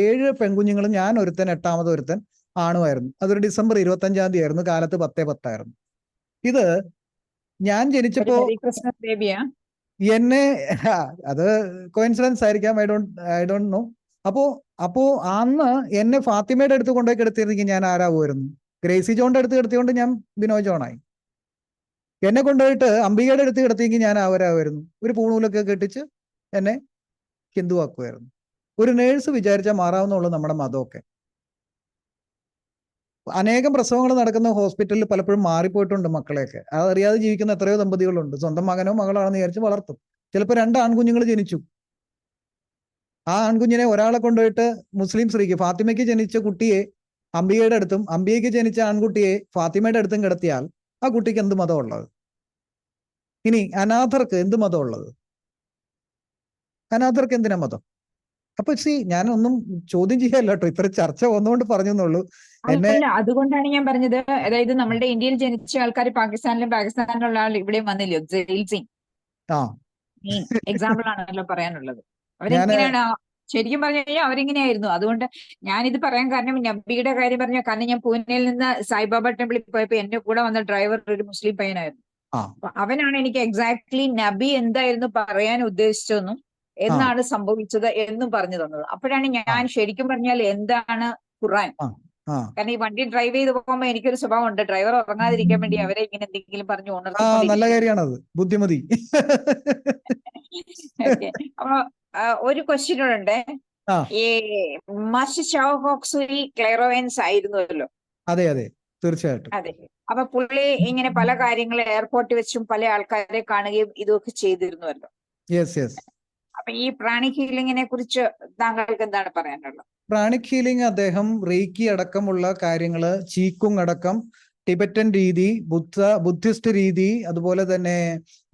7 പെൺകുഞ്ഞുങ്ങളും ഞാൻ ഒരുത്തൻ, 8ാമത് ഒരുത്തൻ ആണുമായിരുന്നു. അതൊരു ഡിസംബർ 25-ാം തീയതി ആയിരുന്നു, കാലത്ത് 10:10 ആയിരുന്നു. ഇത് ഞാൻ ജനിച്ചപ്പോ എന്നെ, അത് കോയിൻസിഡൻസ് ആയിരിക്കാം, ഐ ഡോണ്ട് നോ. അപ്പോ അന്ന് എന്നെ ഫാത്തിമയുടെ അടുത്ത് കൊണ്ടുപോയി കിടത്തിയിരുന്നെങ്കിൽ ഞാൻ ആരാവുമായിരുന്നു? ഗ്രേസി ജോണിന്റെ അടുത്ത് കിടത്തിയോണ്ട് ഞാൻ ബിനോയ് ജോണായി. എന്നെ കൊണ്ടുപോയിട്ട് അംബികയുടെ അടുത്ത് കിടത്തിയെങ്കിൽ ഞാൻ ആവരാമായിരുന്നു. ഒരു പൂണൂലൊക്കെ കെട്ടിച്ച് എന്നെ ഹിന്ദുവാക്കുമായിരുന്നു. ഒരു നേഴ്സ് വിചാരിച്ചാൽ മാറാവുന്നുള്ളൂ നമ്മുടെ മതമൊക്കെ. അനേകം പ്രസവങ്ങൾ നടക്കുന്ന ഹോസ്പിറ്റലിൽ പലപ്പോഴും മാറിപ്പോയിട്ടുണ്ട് മക്കളെയൊക്കെ. അതറിയാതെ ജീവിക്കുന്ന എത്രയോ ദമ്പതികളുണ്ട്. സ്വന്തം മകനോ മകളാണെന്ന് വിചാരിച്ച് വളർത്തും. ചിലപ്പോൾ 2 ആൺകുഞ്ഞുങ്ങൾ ജനിച്ചു. ആ ആൺകുഞ്ഞിനെ ഒരാളെ കൊണ്ടുപോയിട്ട് മുസ്ലിം സ്ത്രീക്ക്, ഫാത്തിമയ്ക്ക് ജനിച്ച കുട്ടിയെ അംബികയുടെ അടുത്തും അംബികയ്ക്ക് ജനിച്ച ആൺകുട്ടിയെ ഫാത്തിമയുടെ അടുത്തും കിടത്തിയാൽ ആ കുട്ടിക്ക് എന്ത് മതമുള്ളത്? ഇനി അനാഥർക്ക് എന്ത് മതമുള്ളത്? അനാഥർക്ക് എന്തിനാ മതം? അപ്പൊ ഞാനൊന്നും ചോദ്യം ചെയ്യാല്ല കേട്ടോ, ഇത്ര ചർച്ച വന്നുകൊണ്ട് പറഞ്ഞെന്നുള്ളൂ. അതുകൊണ്ടാണ് ഞാൻ പറഞ്ഞത്, അതായത് നമ്മളുടെ ഇന്ത്യയിൽ ജനിച്ച ആൾക്കാർ പാകിസ്ഥാനിലുള്ള ആൾ ഇവിടെയും വന്നില്ലയോ? ജയിൽ സിംഗ് എക്സാമ്പിൾ ആണല്ലോ പറയാനുള്ളത്. അവരെങ്ങനെയാണ് ശരിക്കും പറഞ്ഞു കഴിഞ്ഞാൽ അവരെങ്ങനെയായിരുന്നു. അതുകൊണ്ട് ഞാനിത് പറയാൻ കാരണം നബിയുടെ കാര്യം പറഞ്ഞ കാരണം ഞാൻ പൂനെയിൽ നിന്ന് സായിബാബ ടെമ്പിളിൽ പോയപ്പോ എന്റെ കൂടെ വന്ന ഡ്രൈവർ ഒരു മുസ്ലിം പയ്യനായിരുന്നു. അവനാണ് എനിക്ക് എക്സാക്ട്ലി നബി എന്തായിരുന്നു പറയാൻ ഉദ്ദേശിച്ചതെന്നും എന്നാണ് സംഭവിച്ചത് എന്നും പറഞ്ഞു തന്നത്. അപ്പോഴാണ് ഞാൻ ശരിക്കും പറഞ്ഞാൽ എന്താണ് ഖുർആൻ. കാരണം ഈ വണ്ടി ഡ്രൈവ് ചെയ്ത് പോകുമ്പോ എനിക്കൊരു സ്വഭാവം ഉണ്ട്, ഡ്രൈവർ ഉറങ്ങാതിരിക്കാൻ വേണ്ടി അവരെ ഇങ്ങനെ എന്തെങ്കിലും പറഞ്ഞു ഉണർത്തി. നല്ല കാര്യമാണത്, ബുദ്ധിമതി. അപ്പൊ ഒരു ക്വസ്റ്റ്യൻ ഉണ്ട്. ഈ മാസ്റ്റർ ഷാഹോക്സുരി ക്ലൈറോവൻസ് ആയിരുന്നല്ലോ. അതെ അതെ, തീർച്ചയായിട്ടും. അതെ. അപ്പൊ പുള്ളി ഇങ്ങനെ പല കാര്യങ്ങൾ എയർപോർട്ടിൽ വെച്ചും പല ആൾക്കാരെ കാണുകയും ഇതൊക്കെ ചെയ്തിരുന്നുവല്ലോ. അപ്പൊ ഈ പ്രാണിക് ഹീലിംഗിനെ കുറിച്ച് താങ്കൾക്ക് എന്താണ് പറയാനുള്ളത്? പ്രാണിക് ഹീലിംഗ് അദ്ദേഹം റേക്കി അടക്കമുള്ള കാര്യങ്ങള്, ചീക്കുങ് അടക്കം, ടിബറ്റൻ രീതി, ബുദ്ധിസ്റ്റ് രീതി, അതുപോലെ തന്നെ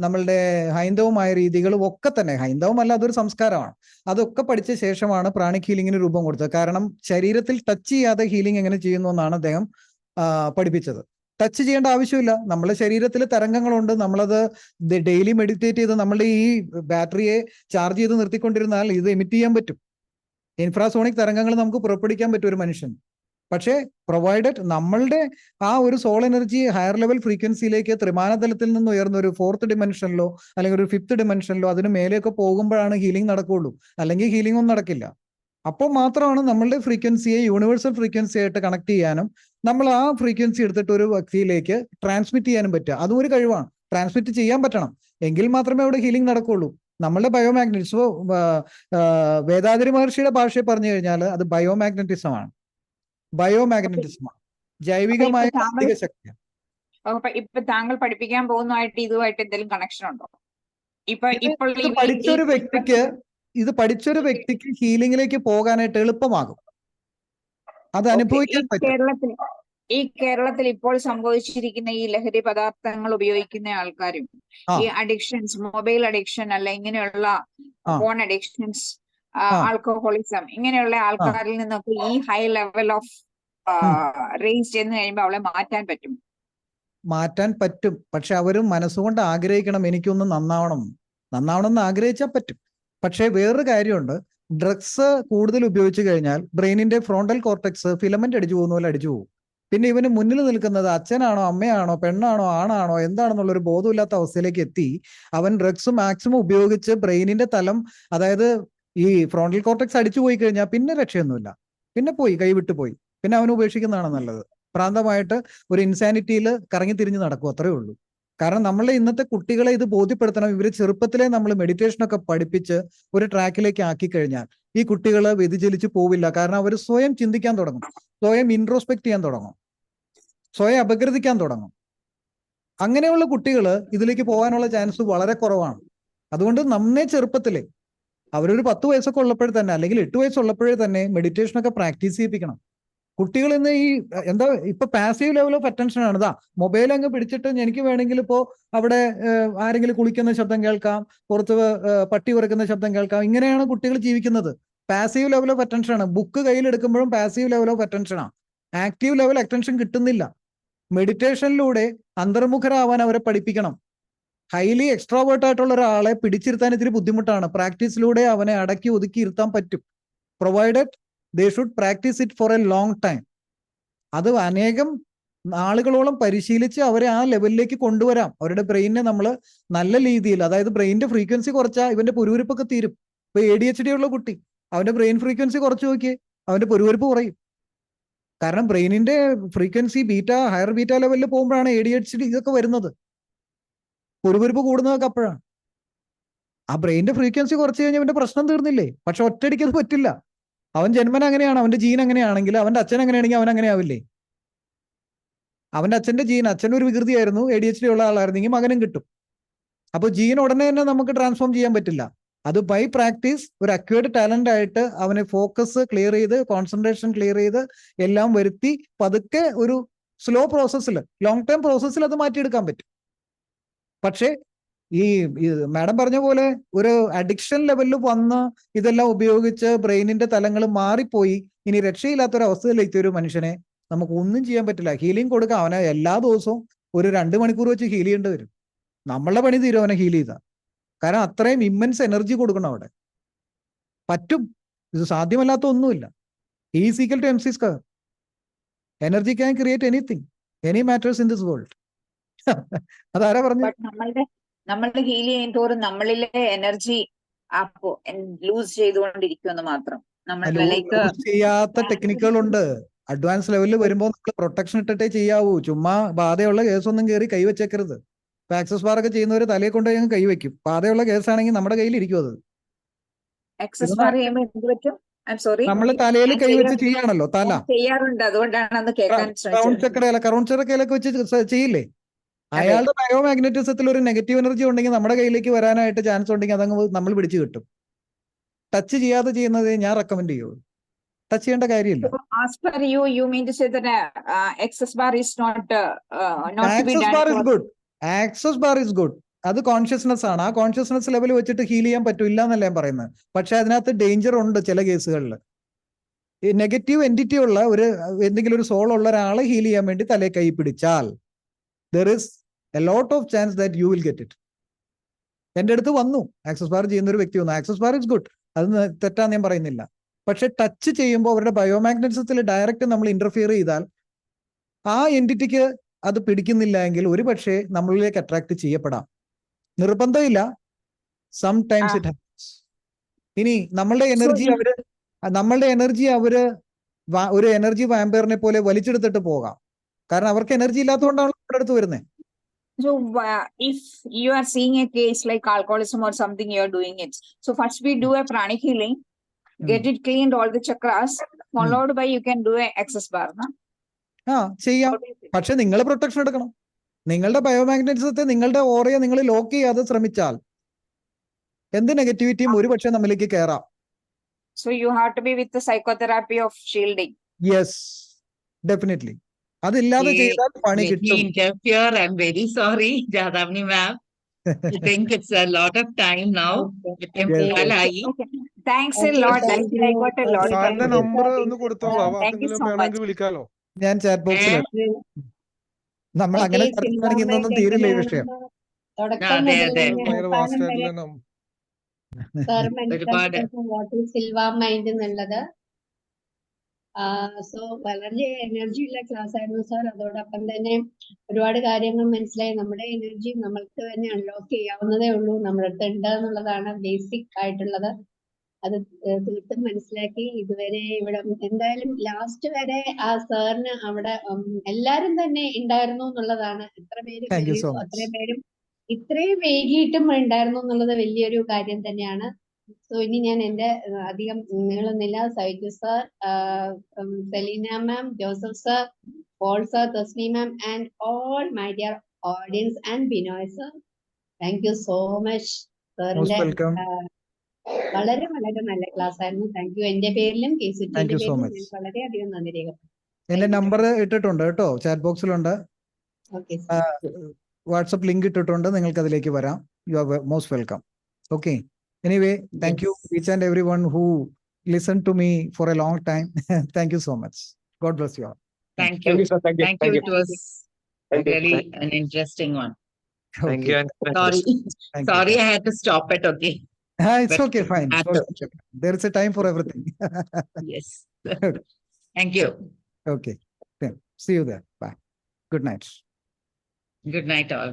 നമ്മളുടെ ഹൈന്ദവമായ രീതികളും ഒക്കെ തന്നെ, ഹൈന്ദവമല്ല അതൊരു സംസ്കാരമാണ്, അതൊക്കെ പഠിച്ച ശേഷമാണ് പ്രാണിക് ഹീലിംഗിന് രൂപം കൊടുത്തത്. കാരണം ശരീരത്തിൽ ടച്ച് ചെയ്യാതെ ഹീലിംഗ് എങ്ങനെ ചെയ്യുന്നു എന്നാണ് അദ്ദേഹം പഠിപ്പിച്ചത്. ടച്ച് ചെയ്യേണ്ട ആവശ്യമില്ല, നമ്മളെ ശരീരത്തിൽ തരംഗങ്ങളുണ്ട്, നമ്മളത് ഡെയിലി മെഡിറ്റേറ്റ് ചെയ്ത് നമ്മളുടെ ഈ ബാറ്ററിയെ ചാർജ് ചെയ്ത് നിർത്തിക്കൊണ്ടിരുന്നാൽ ഇത് എമിറ്റ് ചെയ്യാൻ പറ്റും. ഇൻഫ്രാസോണിക് തരംഗങ്ങൾ നമുക്ക് പുറപ്പെടുവിക്കാൻ പറ്റും ഒരു മനുഷ്യൻ. പക്ഷേ പ്രൊവൈഡഡ് നമ്മളുടെ ആ ഒരു സോൾ എനർജി ഹയർ ലെവൽ ഫ്രീക്വൻസിയിലേക്ക് ത്രിമാനതലത്തിൽ നിന്ന് ഉയർന്ന ഒരു 4th ഡിമെൻഷനിലോ അല്ലെങ്കിൽ ഒരു 5th ഡിമെൻഷനിലോ അതിന് മേലെയൊക്കെ പോകുമ്പോഴാണ് ഹീലിംഗ് നടക്കുകയുള്ളൂ. അല്ലെങ്കിൽ ഹീലിംഗ് ഒന്നും നടക്കില്ല. അപ്പോൾ മാത്രമാണ് നമ്മളുടെ ഫ്രീക്വൻസിയെ യൂണിവേഴ്സൽ ഫ്രീക്വൻസി ആയിട്ട് കണക്ട് ചെയ്യാനും നമ്മൾ ആ ഫ്രീക്വൻസി എടുത്തിട്ട് ഒരു വ്യക്തിയിലേക്ക് ട്രാൻസ്മിറ്റ് ചെയ്യാനും പറ്റുക. അതും ഒരു കഴിവാണ്. ട്രാൻസ്മിറ്റ് ചെയ്യാൻ പറ്റണം, എങ്കിൽ മാത്രമേ അവിടെ ഹീലിംഗ് നടക്കുകയുള്ളൂ. നമ്മളുടെ ബയോമാഗ്നറ്റിസം, വേദാദ്രി മഹർഷിയുടെ ഭാഷയിൽ പറഞ്ഞു കഴിഞ്ഞാൽ അത് ബയോമാഗ്നറ്റിസമാണ്. ജൈവികമായ കാന്തിക ശക്തിയാണ്. ഇപ്പൊ താങ്കൾ പഠിപ്പിക്കാൻ പോകുന്നതായിട്ട് ഇതുമായിട്ട് എന്തെങ്കിലും കണക്ഷൻ ഉണ്ടോ? ഇത് പഠിച്ചൊരു വ്യക്തിക്ക് ഹീലിംഗിലേക്ക് പോകാനായിട്ട് എളുപ്പമാകും, അത് അനുഭവിക്കാൻ പറ്റും. ഈ കേരളത്തിൽ ഇപ്പോൾ സംഭവിച്ചിരിക്കുന്ന ഈ ലഹരി പദാർത്ഥങ്ങൾ ഉപയോഗിക്കുന്ന ആൾക്കാരും ഈ അഡിക്ഷൻസ്, മൊബൈൽ അഡിക്ഷൻ അല്ല ഇങ്ങനെയുള്ള ഫോൺ അഡിക്ഷൻസ്, ആൽക്കഹോളിസം, ഇങ്ങനെയുള്ള ആൾക്കാരിൽ നിന്നൊക്കെ ഈ ഹൈ ലെവൽ ഓഫ് റേഞ്ച് ചെന്ന് കഴിയുമ്പോൾ അവളെ മാറ്റാൻ പറ്റും. പക്ഷെ അവരും മനസ്സുകൊണ്ട് ആഗ്രഹിക്കണം, എനിക്കൊന്ന് നന്നാവണം എന്ന് ആഗ്രഹിച്ചാൽ പറ്റും. പക്ഷെ വേറൊരു കാര്യമുണ്ട്, ഡ്രഗ്സ് കൂടുതൽ ഉപയോഗിച്ചു കഴിഞ്ഞാൽ ബ്രെയിനിന്റെ ഫ്രോണ്ടൽ കോർട്ടെക്സ് ഫിലമെന്റ് അടിച്ചു പോകുന്ന പോലെ അടിച്ചു പോകും. പിന്നെ ഇവന് മുന്നിൽ നിൽക്കുന്നത് അച്ഛനാണോ അമ്മയാണോ പെണ്ണാണോ ആണാണോ എന്താണെന്നുള്ളൊരു ബോധമില്ലാത്ത അവസ്ഥയിലേക്ക് എത്തി അവൻ ഡ്രഗ്സ് മാക്സിമം ഉപയോഗിച്ച് ബ്രെയിനിന്റെ തലം, അതായത് ഈ ഫ്രോണ്ടൽ കോർട്ടെക്സ് അടിച്ചു പോയി കഴിഞ്ഞാൽ പിന്നെ രക്ഷയൊന്നുമില്ല, പിന്നെ കൈവിട്ടു പോയി, പിന്നെ അവൻ ഉപേക്ഷിക്കുന്നതാണ് നല്ലത്. പ്രാന്തമായിട്ട് ഒരു ഇൻസാനിറ്റിയിൽ കറങ്ങി തിരിഞ്ഞ് നടക്കും, അത്രേ ഉള്ളൂ. കാരണം നമ്മളെ ഇന്നത്തെ കുട്ടികളെ ഇത് ബോധ്യപ്പെടുത്തണം. ഇവര് ചെറുപ്പത്തിലെ നമ്മൾ മെഡിറ്റേഷനൊക്കെ പഠിപ്പിച്ച് ഒരു ട്രാക്കിലേക്ക് ആക്കി കഴിഞ്ഞാൽ ഈ കുട്ടികൾ വ്യതിചലിച്ച് പോവില്ല. കാരണം അവർ സ്വയം ചിന്തിക്കാൻ തുടങ്ങും, സ്വയം ഇൻട്രോസ്പെക്ട് ചെയ്യാൻ തുടങ്ങും, സ്വയം അപഗ്രഥിക്കാൻ തുടങ്ങും. അങ്ങനെയുള്ള കുട്ടികൾ ഇതിലേക്ക് പോകാനുള്ള ചാൻസ് വളരെ കുറവാണ്. അതുകൊണ്ട് നമ്മെ ചെറുപ്പത്തിലെ അവരൊരു 10 വയസ്സൊക്കെ ഉള്ളപ്പോഴേ തന്നെ, അല്ലെങ്കിൽ 8 വയസ്സുള്ളപ്പോഴേ തന്നെ മെഡിറ്റേഷനൊക്കെ പ്രാക്ടീസ് ചെയ്യിപ്പിക്കണം. കുട്ടികൾ ഇന്ന് ഇപ്പൊ പാസീവ് ലെവൽ ഓഫ് അറ്റൻഷൻ ആണ്. മൊബൈൽ അങ്ങ് പിടിച്ചിട്ട് എനിക്ക് വേണമെങ്കിൽ ഇപ്പോ അവിടെ ആരെങ്കിലും കുളിക്കുന്ന ശബ്ദം കേൾക്കാം, പുറത്ത് പട്ടി ഉറക്കുന്ന ശബ്ദം കേൾക്കാം. ഇങ്ങനെയാണ് കുട്ടികൾ ജീവിക്കുന്നത്. പാസീവ് ലെവൽ ഓഫ് അറ്റൻഷൻ ആണ്. ബുക്ക് കയ്യിലെടുക്കുമ്പോഴും പാസീവ് ലെവൽ ഓഫ് അറ്റൻഷൻ ആണ്. ആക്റ്റീവ് ലെവൽ അറ്റൻഷൻ കിട്ടുന്നില്ല. മെഡിറ്റേഷനിലൂടെ അന്തർമുഖരാവാൻ അവരെ പഠിപ്പിക്കണം. ഹൈലി എക്സ്ട്രോവേർട്ട് ആയിട്ടുള്ള ഒരാളെ പിടിച്ചിരുത്താൻ ഇത്തിരി ബുദ്ധിമുട്ടാണ്. പ്രാക്ടീസിലൂടെ അവനെ അടക്കി ഒതുക്കി ഇരുത്താൻ പറ്റും. Provided they should practice it for a long time. അത് അനേകം നാളുകളോളം പരിശീലിച്ച് അവരെ ആ ലെവലിലേക്ക് കൊണ്ടുവരാം. അവരുടെ ബ്രെയിനിനെ നമ്മൾ നല്ല രീതിയിൽ, അതായത് ബ്രെയിനിന്റെ ഫ്രീക്വൻസി കുറച്ചാൽ ഇവന്റെ പൊരുവരിപ്പൊക്കെ തീരും. ഇപ്പൊ ADHD ഉള്ള കുട്ടി, അവന്റെ ബ്രെയിൻ ഫ്രീക്വൻസി കുറച്ച് നോക്കിയേ, അവന്റെ പൊരുവരിപ്പ് കുറയും. കാരണം ബ്രെയിനിന്റെ ഫ്രീക്വൻസി ഹയർ ബീറ്റ ലെവലിൽ പോകുമ്പോഴാണ് ADHD ഇതൊക്കെ വരുന്നത്. പൊരുവരിപ്പ് കൂടുന്നതൊക്കെ അപ്പോഴാണ്. ആ ബ്രെയിനിന്റെ ഫ്രീക്വൻസി കുറച്ച് കഴിഞ്ഞാൽ അവന്റെ പ്രശ്നം തീർന്നില്ലേ? പക്ഷെ ഒറ്റയടിക്ക് അത് പറ്റില്ല. അവൻ ജന്മന അങ്ങനെയാണ്, അവന്റെ ജീൻ അങ്ങനെയാണെങ്കിൽ, അവന്റെ അച്ഛൻ അങ്ങനെയാണെങ്കിൽ അവൻ അങ്ങനെ ആവില്ലേ? അവന്റെ അച്ഛന്റെ ജീൻ, അച്ഛനൊരു വികൃതിയായിരുന്നു, ADHD ഉള്ള ആളായിരുന്നെങ്കിൽ മകനും കിട്ടും. അപ്പൊ ജീൻ ഉടനെ തന്നെ നമുക്ക് ട്രാൻസ്ഫോം ചെയ്യാൻ പറ്റില്ല. അത് ബൈ പ്രാക്ടീസ് ഒരു അക്വേർഡ് ടാലന്റ് ആയിട്ട് അവനെ ഫോക്കസ് ക്ലിയർ ചെയ്ത്, കോൺസെൻട്രേഷൻ ക്ലിയർ ചെയ്ത് എല്ലാം വരുത്തി പതുക്കെ ഒരു സ്ലോ പ്രോസസ്സിൽ, ലോങ് ടേം പ്രോസസ്സിൽ അത് മാറ്റിയെടുക്കാൻ പറ്റും. പക്ഷേ ഈ മാഡം പറഞ്ഞ പോലെ ഒരു അഡിക്ഷൻ ലെവലിൽ വന്ന് ഇതെല്ലാം ഉപയോഗിച്ച് ബ്രെയിനിന്റെ തലങ്ങൾ മാറിപ്പോയി ഇനി രക്ഷയില്ലാത്തൊരവസ്ഥയിലേക്ക് ഒരു മനുഷ്യനെ നമുക്ക് ഒന്നും ചെയ്യാൻ പറ്റില്ല. ഹീലിംഗ് കൊടുക്കാം, അവനെ എല്ലാ ദിവസവും ഒരു 2 മണിക്കൂർ വെച്ച് ഹീൽ ചെയ്യേണ്ടി വരും. നമ്മളുടെ പണി തീരും അവനെ ഹീൽ ചെയ്താൽ. കാരണം അത്രയും ഇമ്മൻസ് എനർജി കൊടുക്കണം അവിടെ. പറ്റും, ഇത് സാധ്യമല്ലാത്ത ഒന്നുമില്ല. E = mc². Energy can create anything, any matters in this world. അതാരാ പറഞ്ഞു? നമ്മളുടെ ഹീൽ ചെയ്യും തോറും നമ്മളിലെ എനർജി ലൂസ് ചെയ്തുകൊണ്ടിരിക്കുമെന്ന് മാത്രം. ചെയ്യാത്ത ടെക്നിക്കുകളുണ്ട്. അഡ്വാൻസ് ലെവലിൽ വരുമ്പോൾ നമ്മൾ പ്രൊട്ടക്ഷൻ ഇട്ടിട്ടേ ചെയ്യാവൂ. ചുമ്മാ ബാധയുള്ള കേസൊന്നും കയറി കൈവച്ചേക്കരുത്. ഇപ്പൊ ആക്സസ് ബാർ ഒക്കെ ചെയ്യുന്നവര് തലയെ കൊണ്ട് ഞങ്ങൾ കൈവയ്ക്കും. ബാധയുള്ള കേസാണെങ്കിൽ നമ്മുടെ കയ്യിൽ ഇരിക്കും. അത് നമ്മൾ തലയിൽ കൈവച്ച് ചെയ്യാണല്ലോ. തല ചെയ്യാറുണ്ട്, അതുകൊണ്ടാണ് കറൗണ്ട് ചക്രയിലൊക്കെ വെച്ച് ചെയ്യില്ലേ? അയാളുടെ ബയോമാഗ്നറ്റിസത്തിൽ ഒരു നെഗറ്റീവ് എനർജി ഉണ്ടെങ്കിൽ നമ്മുടെ കയ്യിലേക്ക് വരാനായിട്ട് ചാൻസ് ഉണ്ടെങ്കിൽ അതങ്ങ് നമ്മൾ പിടിച്ചു കിട്ടും. ടച്ച് ചെയ്യാതെ ചെയ്യുന്നത് ഞാൻ റെക്കമെൻഡ് ചെയ്യൂ. ടച്ച് ചെയ്യേണ്ട കാര്യമില്ല. So as per you, you mean to say that access bar is not to be access done bar is for. Good. Access bar is good. അത് കോൺഷ്യസ്നെസ് ആണ്. ആ കോൺഷ്യസ്നെസ് ലെവൽ വെച്ചിട്ട് ഹീൽ ചെയ്യാൻ പറ്റില്ല എന്നല്ല ഞാൻ പറയുന്നത്. പക്ഷെ അതിനകത്ത് ഡേഞ്ചർ ഉണ്ട് ചില കേസുകളിൽ. ഈ നെഗറ്റീവ് എൻറ്റിറ്റി ഉള്ള എന്തെങ്കിലും ഒരു സോൾ ഉള്ള ഒരാളെ ഹീൽ ചെയ്യാൻ വേണ്ടി തലേ കൈ പിടിച്ചാൽ there is A lot of chance that you will get it. എൻ്റെ അടുത്ത് വന്നു, ആക്സസ് ബാർ ചെയ്യുന്ന ഒരു വ്യക്തി വന്നു. ആക്സസ് ബാർ ഇസ് ഗുഡ്, അത് തെറ്റാന്ന് ഞാൻ പറയുന്നില്ല. പക്ഷെ ടച്ച് ചെയ്യുമ്പോൾ അവരുടെ ബയോമാഗ്നറ്റിസത്തിൽ ഡയറക്റ്റ് നമ്മൾ ഇന്റർഫിയർ ചെയ്താൽ ആ എൻറ്റിറ്റിക്ക് അത് പിടിക്കുന്നില്ല എങ്കിൽ ഒരു പക്ഷേ നമ്മളിലേക്ക് അട്രാക്ട് ചെയ്യപ്പെടാം. നിർബന്ധമില്ല, സം ടൈംസ് ഇറ്റ് ഹാപ്പൻസ്. ഇനി നമ്മളുടെ എനർജി അവര് ഒരു എനർജി വാമ്പയറിനെ പോലെ വലിച്ചെടുത്തിട്ട് പോകാം. കാരണം അവർക്ക് എനർജി ഇല്ലാത്തതുകൊണ്ടാണ് നമ്മുടെ അടുത്ത് വരുന്നത്. So if you are seeing a case like alcoholism or something, you are doing it. So first we do a pranic healing, get it cleaned, all the chakras, followed by you can do a access bar. ചെയ്യാം. പക്ഷെ നിങ്ങൾ protection എടുക്കണം. നിങ്ങളുടെ ബയോമാഗ്നറ്റിസത്തെ, നിങ്ങളുടെ ഓറയെ നിങ്ങൾ lock ചെയ്യാതെ ശ്രമിച്ചാൽ എന്ത് നെഗറ്റിവിറ്റിയും ഒരു പക്ഷെ നമ്മളിലേക്ക് കയറാം. So you have to be with the psychotherapy of shielding. Yes, definitely. അതില്ലാതെ ചെയ്താൽ പണി കിട്ടും. Interfere. I'm very sorry, Jadavani ma'am. I think it's a lot of time now. Okay. Thanks a lot. Actually, I got a lot of സാറിന്റെ time. Number ഒന്ന് കൊടുത്തോളൂ. Thank you so much. വേണമെങ്കിൽ വിളിക്കാലോ. ഞാൻ chat ബോക്സിൽ നമ്മൾ അങ്ങനെ ചർച്ചയാണെങ്കിൽ ഇന്നൊന്നും തീരില്ല ഈ വിഷയം. ഭയങ്കര വാസ്റ്റ് ആയിട്ടുള്ള സാർ ഒരുപാട് വാട്ട് സിൽവ മൈൻഡ് എന്നുള്ളത്. സോ വളരെ എനർജി ഉള്ള ക്ലാസ് ആയിരുന്നു സാർ. അതോടൊപ്പം തന്നെ ഒരുപാട് കാര്യങ്ങൾ മനസ്സിലായി. നമ്മുടെ എനർജി നമ്മൾക്ക് തന്നെ അൺലോക്ക് ചെയ്യാവുന്നതേ ഉള്ളൂ, നമ്മുടെ അടുത്ത് ഉണ്ട് എന്നുള്ളതാണ് ബേസിക് ആയിട്ടുള്ളത്. അത് തീർത്തും മനസ്സിലാക്കി. ഇതുവരെ ഇവിടെ എന്തായാലും ലാസ്റ്റ് വരെ ആ സാറിന് അവിടെ എല്ലാരും തന്നെ ഉണ്ടായിരുന്നു എന്നുള്ളതാണ്. എത്ര പേര് അത്രയും പേരും ഇത്രയും വൈകിട്ടും ഉണ്ടായിരുന്നു എന്നുള്ളത് വലിയൊരു കാര്യം തന്നെയാണ്. സോ ഇനി ഞാൻ എന്റെ അധികം നീളുന്നില്ല. Saiju sir, Selina ma'am, Joseph sir, Paul sir, Tasni ma'am and all my dear audience and Binoy sir, thank you so much. സാറിന്റെ വളരെ വളരെ നല്ല ക്ലാസ് ആയിരുന്നു. Thank you. എന്റെ പേരിലും KCTയുടെ പേരിലും ഞാൻ വളരെയധികം നന്ദി രേഖപ്പെടുത്തുന്നു. എന്റെ നമ്പർ ഇട്ടിട്ടുണ്ട് കേട്ടോ, ചാറ്റ് ബോക്സിലുണ്ട്. വാട്സപ്പ് ലിങ്ക് ഇട്ടിട്ടുണ്ട്, നിങ്ങൾക്ക് അതിലേക്ക് വരാം. You are most welcome. Okay. Anyway, thank you each and everyone who listened to me for a long time. Thank you so much. God bless you all. Thank you. Thank you, sir. Thank you. Thank you. It was really an interesting one. Thank you. Sorry, I had to stop it. Okay. It's okay, fine. There is a time for everything. Yes. Thank you. Okay. See you there. Bye. Good night. Good night, all.